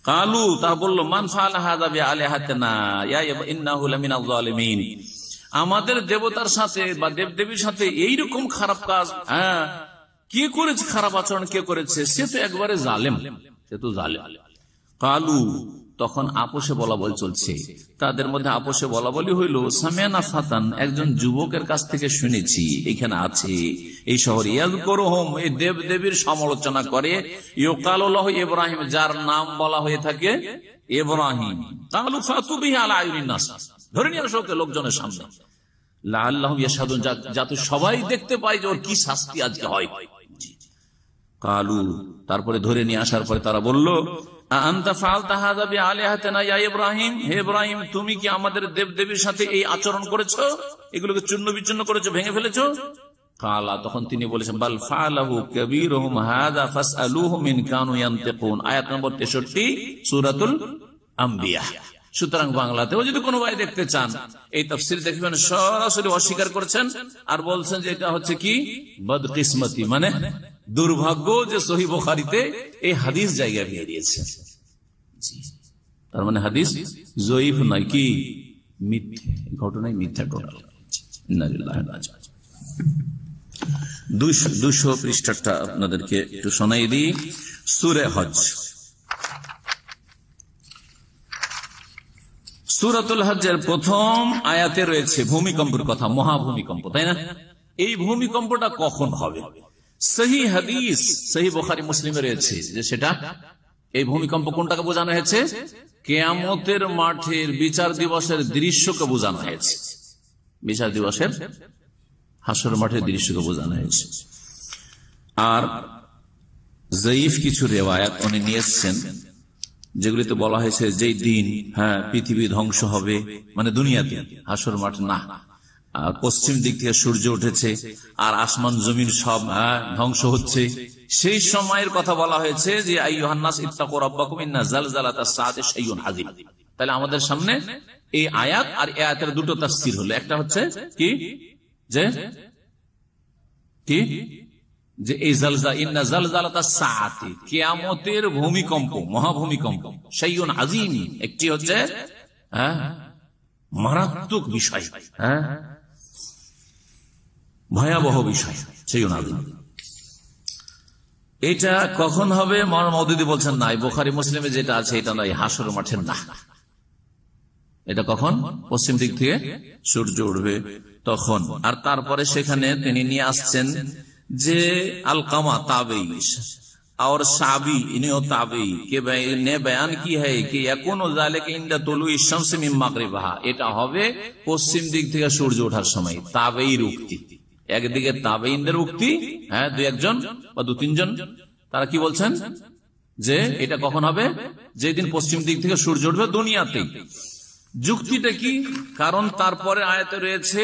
কালু, তারা বলল, মান ফাআলা হাযা বিআলিহাতিনা ইয়া ইন্নাহু লামিনাজ জালিমিন। আমাদের দেবতার সাথে বা দেবদেবীর সাথে এইরকম খারাপ কাজ কে করেছে? খারাপ আচরণ কে করেছে? সে তো একবারে জালেম, সে তো জালেম। কালু, তখন আপোষে বলা বল চলছে, তাদের মধ্যে আপোষে বলা বলি হইল, সামিয়ানা ফাতান, একজন যুবকের কাছ থেকে শুনেছি, এখানে আছে এই শহরে, ইয়াযকুরুহুম, এই দেব দেবীর সমালোচনা করে, ইউকালু লাহু ইব্রাহিম, যার নাম বলা হয়ে থাকে ইব্রাহিম। কালু ফাতু বিহি আলা আয়ুনিন নাস, ধরে নিয়ে আসো ওকে লোকজনের সামনে। লাআল্লাহুম ইয়াশহাদুন, যাতে সবাই দেখতে পায় যে ওর কি শাস্তি আজকে হয়। কালু, তারপরে ধরে নিয়ে আসার পরে তারা বলল, আনতা ফাআলতা হাযা বিআলিহাতিনা ইয়া ইব্রাহিম, হে ইব্রাহিম, তুমি কি আমাদের দেবদেবীর সাথে এই আচরণ করেছো? এগুলোকে চূর্ণ বিচূর্ণ করেছো, ভেঙে ফেলেছো? কালা, তখন তিনি বলেছেন, বাল ফাআলাহু কাবীরুহুম হাযা ফাসআলুহুম ইন কানু ইয়ানতিকুন। আয়াত নম্বর 63 সূরাতুল আম্বিয়া। সুতরাং বাংলাতেও যদি কোনো ভাই দেখতে চান, এই তাফসীর দেখবেন সরাসরি অস্বীকার করছেন আর বলছেন যে এটা হচ্ছে কি বদকিসমতি, মানে দুর্ভাগ্য যে সহিহ বুখারীতে এই হাদিস জায়গা পেয়ে দিয়েছে। তার মানে হাদিস জয়ীফ নয়, কি মিথ্যা, ঘটনাই মিথ্যা টোটাল। 200 পৃষ্ঠাটা আপনাদেরকে একটু শোনাই দিই। সূরা হজ, সূরাতুল হজ্জের প্রথম আয়াতে রয়েছে ভূমিকম্পের কথা, মহাভূমিকম্প, তাই না? এই ভূমিকম্পটা কখন হবে? সহিহ হাদিস, সহিহ বুখারী মুসলিমে রয়েছে যে সেটা, এই ভূমিকম্প কোনটাকে বোঝানো হয়েছে? কিয়ামতের মাঠের বিচার দিবসের দৃশ্যকে বোঝানো হয়েছে। বিচার দিবসের হাসর মাঠের দৃশ্যকে বোঝানো হয়েছে। আর জয়ীফ কিছু রিওয়ায়াত উনি নিয়ে এসেছেন, যেগুলিতে বলা হয়েছে যেই দিন পৃথিবী ধ্বংস হবে, মানে দুনিয়াতে, হাসর মাঠ না, আর পশ্চিম দিক থেকে সূর্য উঠেছে আর আসমান জমিন সব ধ্বংস হচ্ছে, সেই সময়ের কথা বলা হয়েছে যে আইয়ুহান নাস ইত্তাকু রাব্বাকুম ইন্না জালজালাতাস সাআতি শাইউন আযীম। তাহলে আমাদের সামনে এই আয়াত আর এই আয়াতের দুটো তাফসীর হলো। একটা হচ্ছে কি যে এই ইন্না জালজালাতাস সাআতি, কিয়ামতের ভূমিকম্প, মহাভূমিকম্প, শাইউন আযীম, একটি হচ্ছে মারাত্মক বিষয়, ভয়াবহ বিষয়, শাইউন আযীম। এটা কখন হবে? মওদুদী বলছেন না, বুখারী মুসলিমে যেটা আছে এটা নয়, হাসর মাঠের না। এটা কখন? পশ্চিম দিক থেকে সূর্য উঠবে তখন। আর তারপরে সেখানে তিনি নিয়ে আসছেন যে আলকামা তাবেঈ और साबी इन्हें ताबी के ने बयान की है कि यकुनु जालिका इंदा तुलुई शम्स मिन मागरिबिहा, এটা হবে পশ্চিম দিক থেকে সূর্য ওঠার সময়। তাবেঈর উক্তি, একদিকে তাবেঈনদের উক্তি, দুই একজন বা দু তিনজন, তারা কি বলছেন যে এটা কখন হবে? যেদিন পশ্চিম দিক থেকে সূর্য উঠবে দুনিয়াতে। যুক্তিটা কি? কারণ তারপরে আয়াতে রয়েছে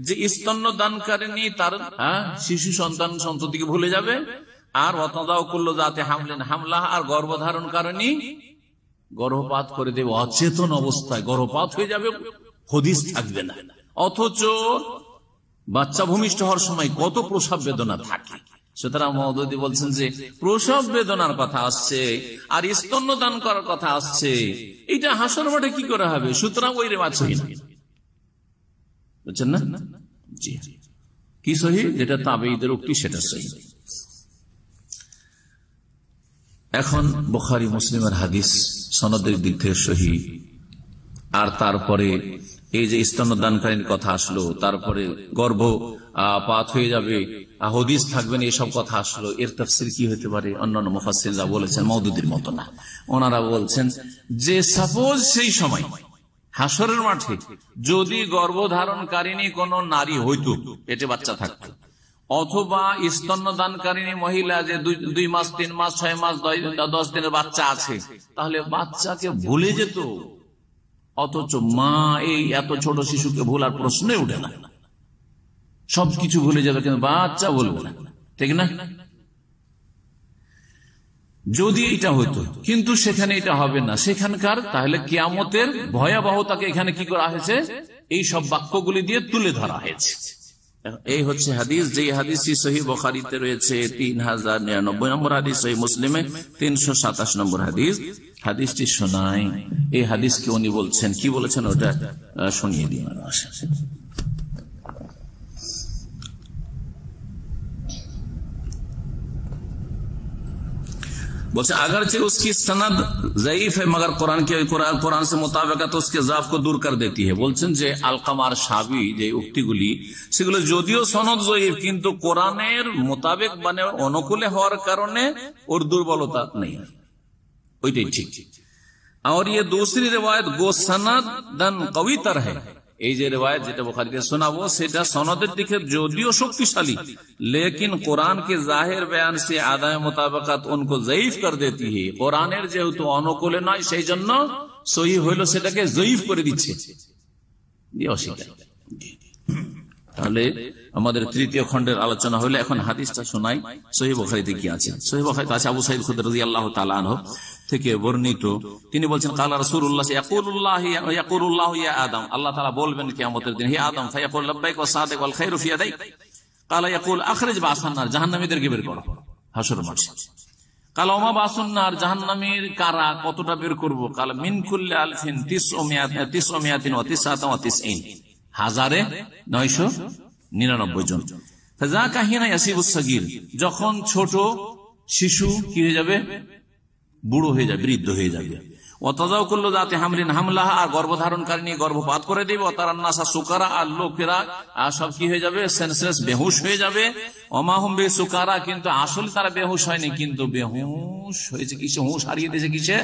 যে স্তন্য দানকারিনী তার শিশু সন্তান সন্ততিকে ভুলে যাবে, আর আর গর্ভধারণ কারণী গর্ভপাত করে দেবে, অচেতন অবস্থায় গর্ভপাত হয়ে যাবে, হদিস থাকবে না। অথচ বাচ্চা ভূমিষ্ঠ হওয়ার সময় কত প্রসব বেদনা থাকে। সুতরাং মওদুদী বলছেন যে প্রসব বেদনার কথা আসছে আর স্তন্যদান করার কথা আসছে, এটা হাসর মাঠে কি করে হবে? সুতরাং ওই রেওয়াজ সহিহ না, বুঝছেন না? জি, কি সহিহ? যেটা তাবেঈদের উক্তি সেটা সহিহ। এখন বুখারী মুসলিমের হাদিস সনদের দিক থেকে সহিহ, আর তারপরে এই যে স্তন্যদানকারীর কথা আসলো, তারপরে গর্ভপাত হয়ে যাবে, হদিস থাকবে না, এসব কথা আসলো। এর তাফসীর কি হতে পারে? অন্যান্য মুফাসসিররা বলেছেন মওদুদির মতো না। ওনারা বলছেন যে সাপোজ সেই সময় হাসরের মাঠে যদি গর্ভধারণকারিণী কোন নারী হইতো, পেটে বাচ্চা থাকতো, অথবা স্তন্যদানকারিণী মহিলা যে 2 মাস 3 মাস 6 মাস 10 দিনের বাচ্চা আছে, তাহলে বাচ্চাকে ভুলে যেত। অথচ মা এই এত ছোট শিশুকে ভুলার প্রশ্নই উঠে না, সবকিছু ভুলে যাবে, কিন্তু বাচ্চা বলবে না, ঠিক না? যদি এটা হতো, কিন্তু সেখানে এটা হবে না। সেখানকার তাহলে কিয়ামতের ভয়াবহতাকে এখানে কি করা হয়েছে? এই সব বাক্যগুলি দিয়ে তুলে ধরা হয়েছে। এই হচ্ছে হাদিস, যে হাদিসটি সহিহ বুখারীতে রয়েছে 3099 নম্বর হাদিস, সহিহ মুসলিমে 327 নম্বর হাদিস। হাদিসটি শোনায়, এই হাদিসকে উনি বলছেন, কি বলেছেন ওটা শুনিয়ে দিই। बोलते अगरचे उसकी सनद ज़ईफ है मगर कुरान से मुताबिकत उसके ज़ाफ को दूर कर देती है। বলছেন যে আলকামার সাবি যে উক্তিগুলি সেগুলো যদিও সনদ ज़ईफ কিন্তু কোরআনের মোতাবেক মানে অনুকূলে হওয়ার কারণে ওর দুর্বলতা নেই, ওইটাই ঠিক। और ये दूसरी रिवायत गो सनदन कवी तर है, এই যে রিওয়ায়াত যেটা বুখারীতে শোনাবো সেটা সনদের দিকে যদিও শক্তিশালী, लेकिन कुरान के जाहिर बयान से आदाय मुताबिकत उनको ज़ईफ कर देती है। কোরআনের যেহেতু অনুকূলে নয় সেই জন্য সহিহ হইলো সেটাকে ज़ईफ করে দিচ্ছে। তাহলে আমাদের তৃতীয় খণ্ডের আলোচনা হলো, এখন হাদিসটা শোনাই। সহিহ বুখারীতে কি আছে? সহিহ বুখারীতে আছে আবু সাঈদ খুদরী রাদিয়াল্লাহু তাআলা আনহু থেকে বর্ণিত, তিনি বলছেন কালা রাসূলুল্লাহ ইয়াকুলুল্লাহু ইয়া আদম, আল্লাহ তাআলা বলবেন কিয়ামতের দিন, হে আদম, ফায়াকুল লাব্বাইক ওয়া সাদিক ওয়াল খায়রু ফি ইয়াদাইক, কালা ইয়াকুল আখরিজ বাসান নার, জাহান্নামীদেরকে বের করো হাশরের মাঠে। কালা ওমা বাসুন নার, জাহান্নামীর কারা, কতটা বের করব? কালা মিন কুল্লি আলফিন 999 1999 জন। ফাযাকা হিনা ইয়াসিবুস সাগীর, যখন ছোট শিশু কি হয়ে যাবে? বুড়ো হয়ে যাবে, বৃদ্ধ হয়ে যাবে। ওয়াতাযাউ কুল্লু যাতি হামলিন হামলাহা, আর গর্ভধারণকারিণী গর্ভপাত করে দিবে। ওয়াতারান নাসা সুকারা, আর লোকেরা সব কি হয়ে যাবে? সেন্সলেস, বেহুশ হয়ে যাবে। ওমা হুম বিসুকারা, কিন্তু আসলে তারা বেহুশ হয়নি, কিন্তু বেহুশ হয়েছে কিসে? হুঁশ হারিয়ে দিয়েছে কিসে?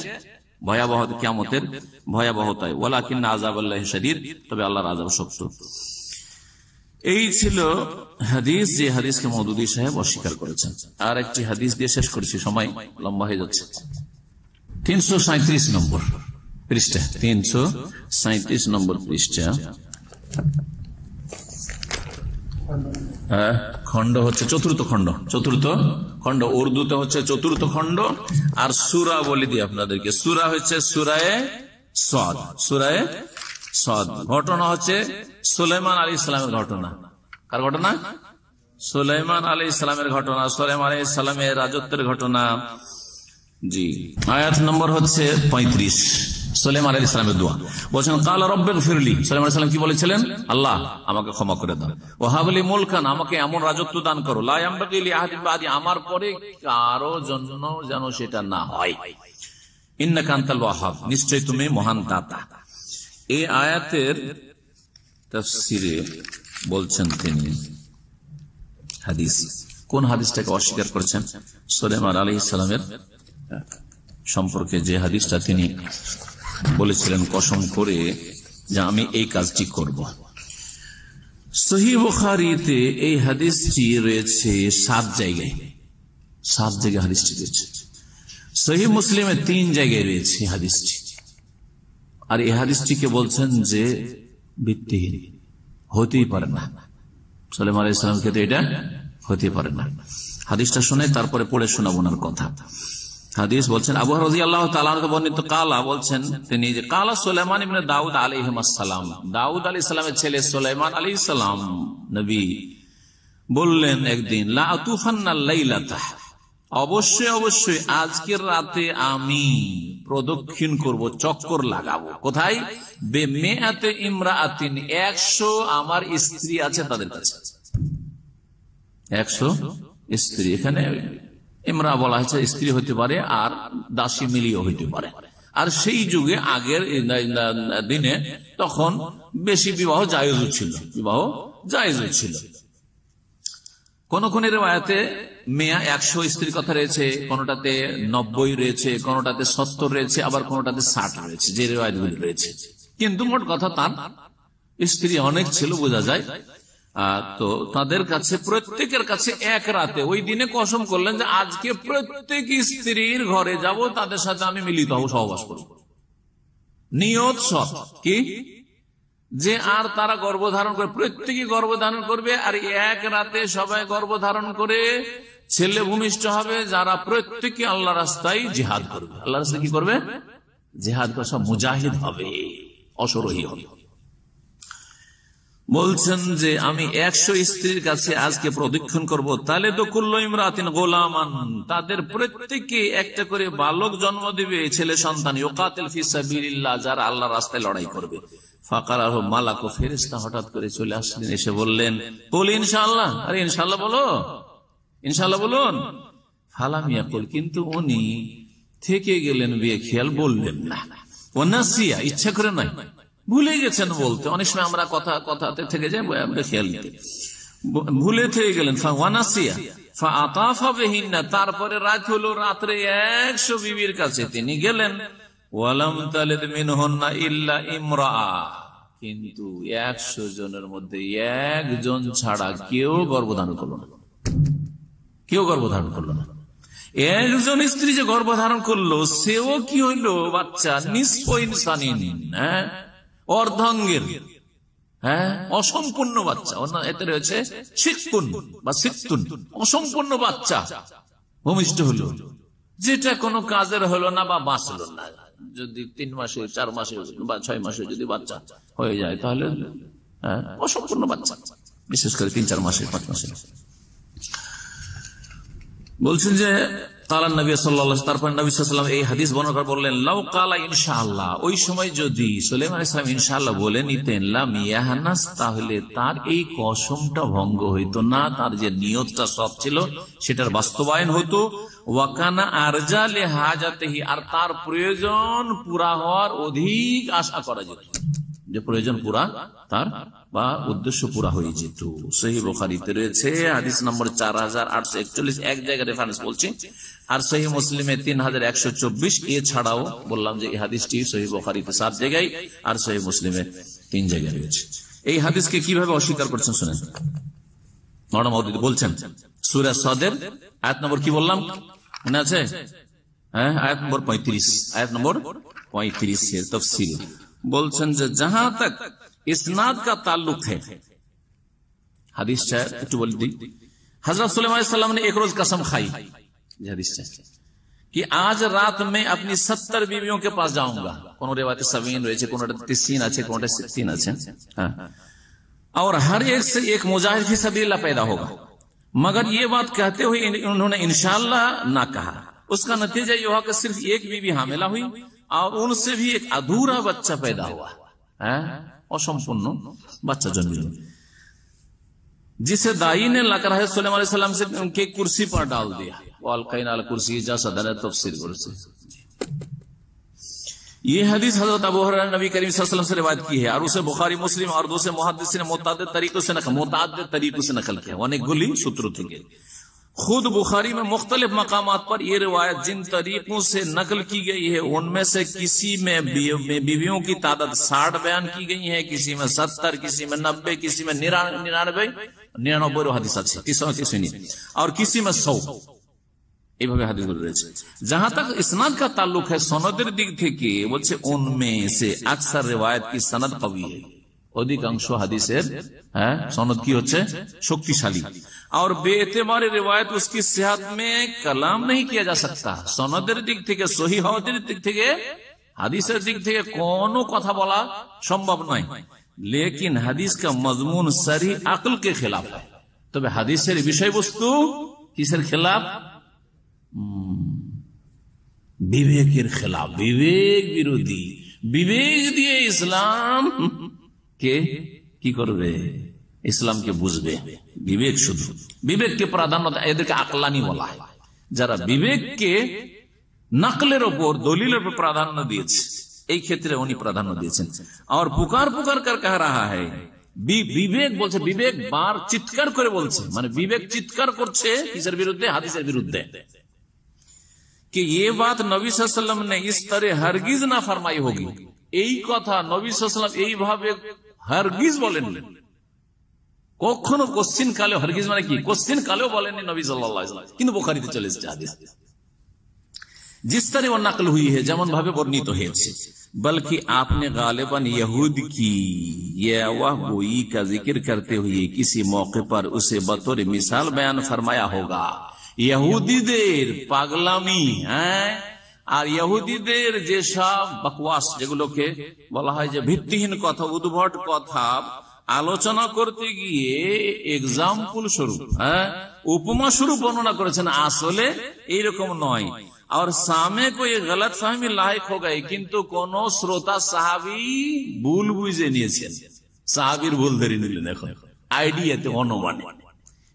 ভয়াবহ কিয়ামতের ভয়াবহতায়। ওয়ালাকিন্না আযাবাল্লাহি শাদীদ, তবে আল্লাহর আযাব শক্ত। এই ছিল হাদিস, যে হাদিসকে মওদুদী সাহেব অস্বীকার করেছেন। আর একটি হাদিস দিয়ে শেষ করেছি, সময় লম্বা হয়ে যাচ্ছে। 337 নম্বর পৃষ্ঠা, 337 নম্বর পৃষ্ঠা। খণ্ড হচ্ছে চতুর্থ খণ্ড, উর্দুতে হচ্ছে চতুর্থ খণ্ড। আর সূরা বলে দিই আপনাদেরকে, সূরা হচ্ছে সূরায়ে সদ। ঘটনা হচ্ছে সুলাইমান আলাইহিস সালামের ঘটনা। কার ঘটনা? সুলাইমান আলাইহিস সালামের ঘটনা, সুলাইমান আলাইহিস সালামের রাজত্বের ঘটনা। জি, আয়াত নম্বর হচ্ছে 35। সুলাইমান আলাইহিস সালামের দোয়া, বলেছেন কালা রব্বিগফিরলি, সুলাইমান আলাইহিস সালাম কি বলেছিলেন? আল্লাহ আমাকে ক্ষমা করে দাও, ওয়া হাবলি মুলকান, আমাকে এমন রাজত্ব দান করো, লা ইয়ামবাগি লি আহাদিন বাদি, আমার পরে কারো জন্য যেন সেটা না হয়। ইন্নাকা আনতাল ওয়াহাব, নিশ্চয় তুমি মহান দাতা। এই আয়াতের তাফসীরে বলছেন তিনি হাদিস, কোন হাদিসটাকে অস্বীকার করেছেন? সুলাইমান আলাইহিস সালামের সম্পর্কে যে হাদিসটা তিনি বলেছিলেন কসম করে যে আমি এই কাজটি করব। সহিহ বুখারীতে এই হাদিসটি রয়েছে 7 জায়গায় হাদিসটি রয়েছে। সহিহ মুসলিমে 3 জায়গায় রয়েছে হাদিসটি। আর এই হাদিসটিকে বলছেন যে ভিত্তিহীন, হতেই পারে না। সুলাইমান আলাইহিস সালামের ক্ষেত্রে এটা হতে পারে না। হাদিসটা শুনে তারপরে পড়ে শোনাবো ওনার কথা। হাদিস বলছেন আবু হুরায়রা রাদিয়াল্লাহু তাআলা আনহু বর্ণিত, কালা বলছেন তিনি যে কালা সুলাইমান ইবনে দাউদ আলাইহিস সালাম, দাউদ আলাইহিস সালামের ছেলে সুলাইমান আলাইহিস সালাম নবী বললেন একদিন, লা আতুফান্নাল লাইলাতা, অবশ্যই আজকের রাতে আমি প্রদক্ষিণ করব, চক্কর লাগাবো। কোথায়? বেমিআতে ইমরাআতিন, 100 আমার স্ত্রী আছে তাদের কাছে। 100 স্ত্রী, এখানে ইমরা বলা হয়েছে, স্ত্রী হতে পারে আর দাসী মিলিও হইতে পারে। আর সেই যুগে আগের দিনে তখন বেশি বিবাহ জায়েজ ছিল। কোন কোন রিওয়ায়াতে মেয়া 100 স্ত্রীর কথা রয়েছে, কোনটাতে 90 রয়েছে, কোনটাতে 70 রয়েছে, আবার কোনটাতে 60 রয়েছে, যে রিওয়ায়াতগুলি রয়েছে। কিন্তু মোট কথা তার স্ত্রী অনেক ছিল, বোঝা যায়। তো তাদের কাছে প্রত্যেকের কাছে এক রাতে ওই দিনে কসম করলেন যে আজকে প্রত্যেক স্ত্রীর ঘরে যাব, তাদের সাথে আমি মিলিত হব, সহবাস করব। নিয়ত সৎ কি যে আর তারা গর্ভধারণ করে, প্রত্যেকে গর্ভধারণ করবে, আর এক রাতে সবাই গর্ভধারণ করে ছেলে ভূমিষ্ঠ হবে, যারা প্রত্যেকে আল্লাহ রাস্তায় জিহাদ করবে। আল্লাহ রাস্তায় কি করবে? জিহাদ করে, সব মুজাহিদ হবে, অসরোহী হবে। বলছেন যে আমি 100 স্ত্রীর কাছে আজকে প্রদক্ষিণ করব, তাহলে তো কুল্লু ইমরাতিন গোলামান, তাদের প্রত্যেকে একটা করে বালক জন্ম দিবে, ছেলে সন্তান, ইউকাতিল ফি সাবিলিল্লাহ, যারা আল্লাহর রাস্তায় লড়াই করবে। ফাকারাহু মালাকু, ফেরেশতা হঠাৎ করে চলে আসলেন, এসে বললেন কুল ইনশাআল্লাহ, আরে ইনশাআল্লাহ বলো, ইনশাআল্লাহ বলুন। ফালাম ইয়াকুল, কিন্তু উনি থেকে গেলেন, বেখেয়াল বললেন না। ওয়ানাসিয়া, ইচ্ছা করে নয়, ভুলে গেছেন বলতে। অনেক সময় আমরা কথাতে থেকে যাই বেখেয়াল নিতে, ভুলে থেকে গেলেন। ওয়ানাসিয়া ফাআতাফা বিহিন্না, তারপরে রাত হলো, রাত্রে 100 বিবির কাছে তিনি গেলেন। ওয়ালাম তালিদ মিনহুন্না ইল্লা ইমরাআ, কিন্তু 100 জনের মধ্যে একজন ছাড়া কেউ গর্ভধারণ করলো না, কেউ গর্ভধারণ করলো না। একজন স্ত্রী যে গর্ভধারণ করলো, সেও কি হইলো? বাচ্চা নিসফ ইনসানিন, অর্ধাঙ্গের, অসম্পূর্ণ বাচ্চা। এতে রয়েছে শিক্ষুন বা সিক্তুন, অসম্পূর্ণ বাচ্চা ভূমিষ্ঠ হলো, যেটা কোনো কাজের হলো না বা বাঁচলো না। যদি 3 মাসে 4 মাসে বা 6 মাসে যদি বাচ্চা হয়ে যায়, তাহলে অসম্পূর্ণ বাচ্চা, বিশেষ করে 3-4 মাসে 5 মাসে। বলছেন যে কালান নবী সাল্লাল্লাহু আলাইহি ওয়াসাল্লাম, তারপর নবী সাল্লাল্লাহু আলাইহি ওয়াসাল্লাম এই হাদিস বর্ণনা করে বললেন লাউ কালা ইনশাআল্লাহ, ওই সময় যদি সুলাইমান আলাইহিস সালাম ইনশাআল্লাহ বলে নিতেন, লাম ইয়াহনাস, তাহলে তার এই কসমটা ভঙ্গ হইতো না, তার যে নিয়তটা সৎ ছিল সেটার বাস্তবায়ন হতো। ওয়াকানা আরজা লিহাজাতিহি, আর তার প্রয়োজন পুরা হওয়ার অধিক আশা করা যেত, যে প্রয়োজন পুরা তার বা উদ্দেশ্য পুরা হয়ে যেত। সহিহ বুখারীতে রয়েছে হাদিস নম্বর 4841, এক জায়গায় রেফারেন্স বলছি, আর সহিহ মুসলিমে 3124। এছাড়াও বললাম যে এই হাদিসটি সহিহ বুখারীতে 7 জায়গায় আর সহিহ মুসলিমে 3 জায়গায় রয়েছে। এই হাদিসকে কিভাবে অস্বীকার করছেন শুনেন। মওলানা মাওদুদী বলছেন সূরা সাদের আয়াত নম্বর কি বললাম মনে আছে? আয়াত নম্বর 35, আয়াত নম্বর 35 এর তাফসীর বলছেন যে जहां तक इस्नाद का ताल्लुक है, हदीस একটু বলে দিই। हजरत सुलेमान अलैहिस्सलाम ने एक रोज कसम खाई, हदीस कि आज रात में अपनी 70 बीवियों के पास जाऊंगा। কোন রিওয়ায়াতে 70 রয়েছে, কোনটা 30 আছে, কোনটা 60 আছে। और हर एक से एक मुजाहिद फी सबीलिल्लाह पैदा होगा, मगर ये बात कहते हुए उन्होंने इंशाअल्लाह ना कहा। उसका नतीजा ये हुआ कि सिर्फ एक बीवी हामिला हुई और उनसे भी एक अधूरा बच्चा पैदा हुआ, असंपूर्ण बच्चा जन्म, जिसे दाई ने लाकर सुलेमान अलैहिस्सलाम से उनके कुर्सी पर डाल दिया। वालकैना अल कुर्सी जैसा तफसीर कुर्सी। ये हदीस हजरत अबू हुरैरा नबी करीम सल्लल्लाहु अलैहि वसल्लम से रिवायत की है और उसे बुखारी मुस्लिम और दूसरे मुहद्दिस ने मुतअद्दिद तरीकों से नकल किया, अनेक गुली सूत्रों থেকে। खुद बुखारी में मुख्तलिफ मकामात पर यह रिवायत जिन तरीकों से नकल की गई है, उनमें से किसी में बीवियों की तादाद 60 बयान की गई है, किसी में 70, किसी में 90, किसी में 99 হাদিস আছে, 390 और किसी में 100। এইভাবে হাদিসগুলো রয়েছে। जहां तक इस्नाद का ताल्लुक है, সনদের দিক থেকে বলছে उनमें से अक्सर रिवायत की सनद कवी है, অধিকাংশ হাদিসের সনদ কি হচ্ছে শক্তিশালী। और बेएतबार रिवायत उसकी सेहत में कलाम नहीं किया जा सकता। সনদের দিক থেকে সহিহ হওয়ার দিক থেকে হাদিসের দিক থেকে কোনো কথা বলা সম্ভব নয়, लेकिन হাদিস का मजमून सरी अक्ल के खिलाफ है। তবে হাদিসের বিষয়বস্তু কিসের খেলাফ? বিবেকের খেলাফ, বিবেক বিরোধী। বিবেক দিয়ে ইসলাম কে কি করবে? ইসলামকে বুঝবে। বিবেক, শুধু বিবেককে প্রাধান্য, এদেরকে আকলানি বলা হয়। যারা বিবেককে নকলের ওপর, দলিলের উপর প্রাধান্য দিয়েছে। এই ক্ষেত্রে উনি প্রাধান্য দিয়েছেন। আর পুকার কর কহ রাহা হ্যায়, বিবেক বলছে, বিবেক বার চিৎকার করে বলছে, মানে বিবেক চিৎকার করছে কিসের বিরুদ্ধে? হাদিসের বিরুদ্ধে। कि ये बात नबी सल्लल्लाहु अलैहि वसल्लम ने इस तरह हरगिज ना फरमाई होगी, এই কথা নবী সাল্লাল্লাহু আলাইহি ওয়াসাল্লাম এইভাবে হরগিজ বলেননি কখনো। কোশ্চিন কালে, হরগিজ মানে কি? কোশ্চিন কালেও বলেননি নবী সাল্লাল্লাহু আলাইহি ওয়াসাল্লাম, কিন্তু বুখারীতে চলে এসেছে হাদিস। जिस तरह वो नकल हुई है, যেমন ভাবে বর্ণিত হয়েছে। बल्कि आपने गालिबन यहूद की ये वाह गोई का जिक्र करते हुए किसी मौके पर उसे बतौर मिसाल बयान फरमाया होगा। ইহুদিদের পাগলামি, হ্যাঁ, আর ইহুদিদের যেসব বকওয়াস, যেগুলোকে বলা হয় যে ভিত্তিহীন কথা, উদ্ভট কথা আলোচনা করতে গিয়ে এক্সাম্পল স্বরূপ, হ্যাঁ, উপমা স্বরূপ বর্ণনা করেছেন, আসলে এইরকম নয়। আর সামনে কোই গলত ফাহমি লায়েক हो गए, কিন্তু কোন শ্রোতা সাহাবী ভুল বুঝে নিয়েছেন, সাহাবীর ভুল ধরে নিলেন। এখন আইডিয়াতে অনুমানে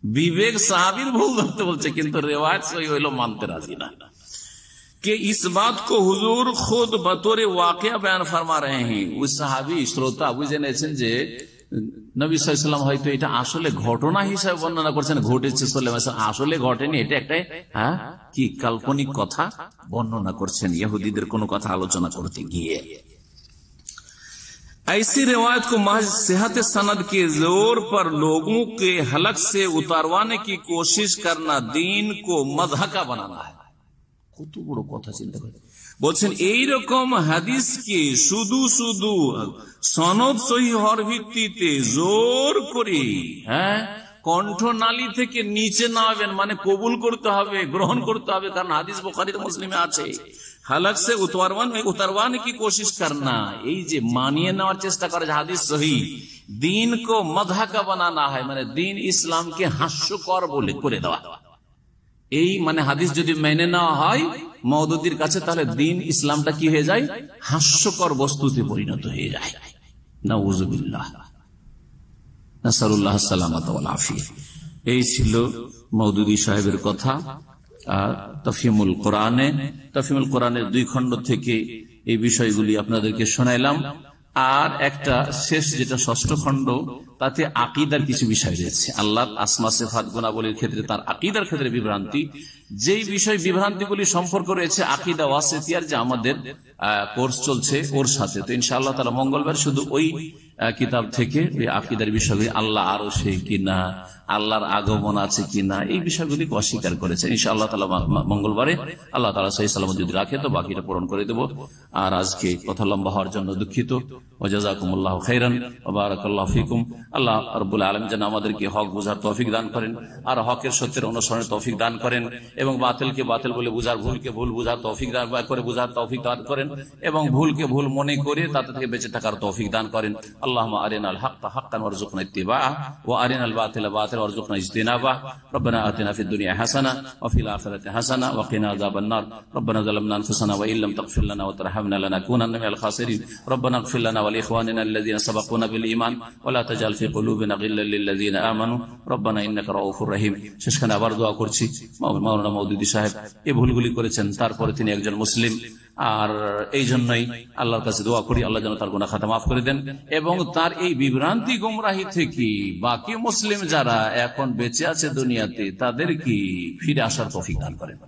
विवेक साहबीर भूल धरते बोलते, किंतु रिवायत सही हलो मानते राजी ना। कि इस बात को हुजूर खुद बतौर वाकया बयान फरमा रहे हैं। उस सहाबी श्रोता बुझे नेছেন যে নবী সাল্লাল্লাহু আলাইহি ওয়াসাল্লাম হয়তো এটা আসলে ঘটনা হিসেবে বর্ণনা করছেন, ঘটেছে আসলে ঘটেনি, এটা একটা কি কাল্পনিক কথা বর্ণনা করছেন ইহুদিদের কোনো কথা আলোচনা করতে গিয়ে। ऐसी रिवायत को महज सेहत सनद के जोर पर लोगों के हलक से उतारवाने की कोशिश करना दीन को मजहका बनाना है। কত বড় কথা চিন্তা করে বলছেন, এইরকম হাদিসকে শুধু শুধু সনদ সহি হওয়ার ভিত্তিতে জোর করে, হ্যাঁ, কণ্ঠনালী থেকে নিচে নামাবেন, মানে কবুল করতে হবে, গ্রহণ করতে হবে, কারণ হাদিস বুখারী মুসলিমে আছে। হালাক সে উতারওয়ানে কি কোশিশ করনা, এই যে মানিয়ে নেওয়ার চেষ্টা করে যে হাদিস সহি, দিন কো মদহাকা বানানা হয়, মানে দিন ইসলামকে হাস্যকর বলে করে দেওয়া। এই মানে হাদিস যদি মেনে নেওয়া হয় মওদুদির কাছে, তাহলে দিন ইসলামটা কি হয়ে যায়? হাস্যকর বস্তুতে পরিণত হয়ে যায়। নাউযুবিল্লাহ, নাসালুল্লাহ সালামাত ওয়াল আফিয়া। এই ছিল মওদুদি সাহেবের কথা। তফহিমুল কোরআনের 2 খণ্ড থেকে এই বিষয়গুলি আপনাদেরকে শোনাইলাম। আর একটা শেষ, যেটা 6ষ্ঠ খণ্ড, তাতে আকীদার কিছু বিষয় রয়েছে। আল্লাহর আসমা সিফাত গুণাবলীর ক্ষেত্রে তার আকীদার ক্ষেত্রে বিভ্রান্তি, যেই বিষয় বিভ্রান্তিগুলি সম্পর্ক রয়েছে আকীদা ওয়াসিতিয়ার, যে আমাদের কোর্স চলছে ওর সাথে। তো ইনশাআল্লাহ তাআলা মঙ্গলবার শুধু ওই কিতাব থেকে এই আকীদার বিষয়গুলি, আল্লাহ আরো সেই কিনা, আল্লাহর আগমন আছে কিনা, এই বিষয়গুলি অস্বীকার করেছে। ইনশাআল্লাহ তাআলা মঙ্গলবারে আল্লাহ তাআলা সহি সালামত যদি রাখে তো বাকিটা পূরণ করে দেব। আর আজকে কথা লম্বা হওয়ার জন্য দুঃখিত। ওয়া জাযাকুমুল্লাহু খাইরান ওয়া বারাকাল্লাহু ফিকুম। আল্লাহ রাব্বুল আলামিন যেন আমাদেরকে হক বুঝার তৌফিক দান করেন, আর হকের সত্যের অনুসরণের তৌফিক দান করেন, এবং বাতিলকে বাতিল বলে বুঝার, ভুলকে ভুল বুঝার তৌফিক দান করে বুঝার তৌফিক দান করেন, এবং ভুলকে ভুল মনে করে তাতে থেকে বেঁচে থাকার তৌফিক দান করেন। আল্লাহুম্মা আরিনাল হাক্কা হাক্কান ওয়ারযুকনা ইত্তিবাআহ ওয়া আরিনাল বাতিলা বাতিলান ওয়ারযুকনা ইজতিনাবাহ। রব্বানা আতিনা ফিদ দুনিয়া হাসানা ওয়া ফিল আখিরাতি হাসানা ওয়া কিনা আযাবান নার। রব্বানা যালামনা আনফুসানা ওয়া ইল্লাম তাগফির লানা ওয়া তারহামনা লানাকুনান্না মিনাল খাসিরিন। রব্বানা ইগফির লানা ওয়া লিইখওয়ানিনা আল্লাযীনা সাবাকুনা বিল ঈমান ওয়া লা তাজআল ফি কুলুবিনা গিল্লাল লিল্লাযীনা আমানু রব্বানা ইন্নাকা রাউফুর রহিম। শেষখানে আবার দোয়া করছি, মাওলানা মওদুদী সাহেব এই ভুলগুলি করেছেন, তারপরে তিনি একজন মুসলিম, আর এই জন্যই আল্লাহর কাছে দোয়া করি আল্লাহ যেন তার গুনাহ খাতা মাফ করে দেন, এবং তার এই বিভ্রান্তি গুমরাহি থেকে বাকি মুসলিম যারা এখন বেঁচে আছে দুনিয়াতে, তাদেরকে ফিরে আসার তৌফিক দান করেন।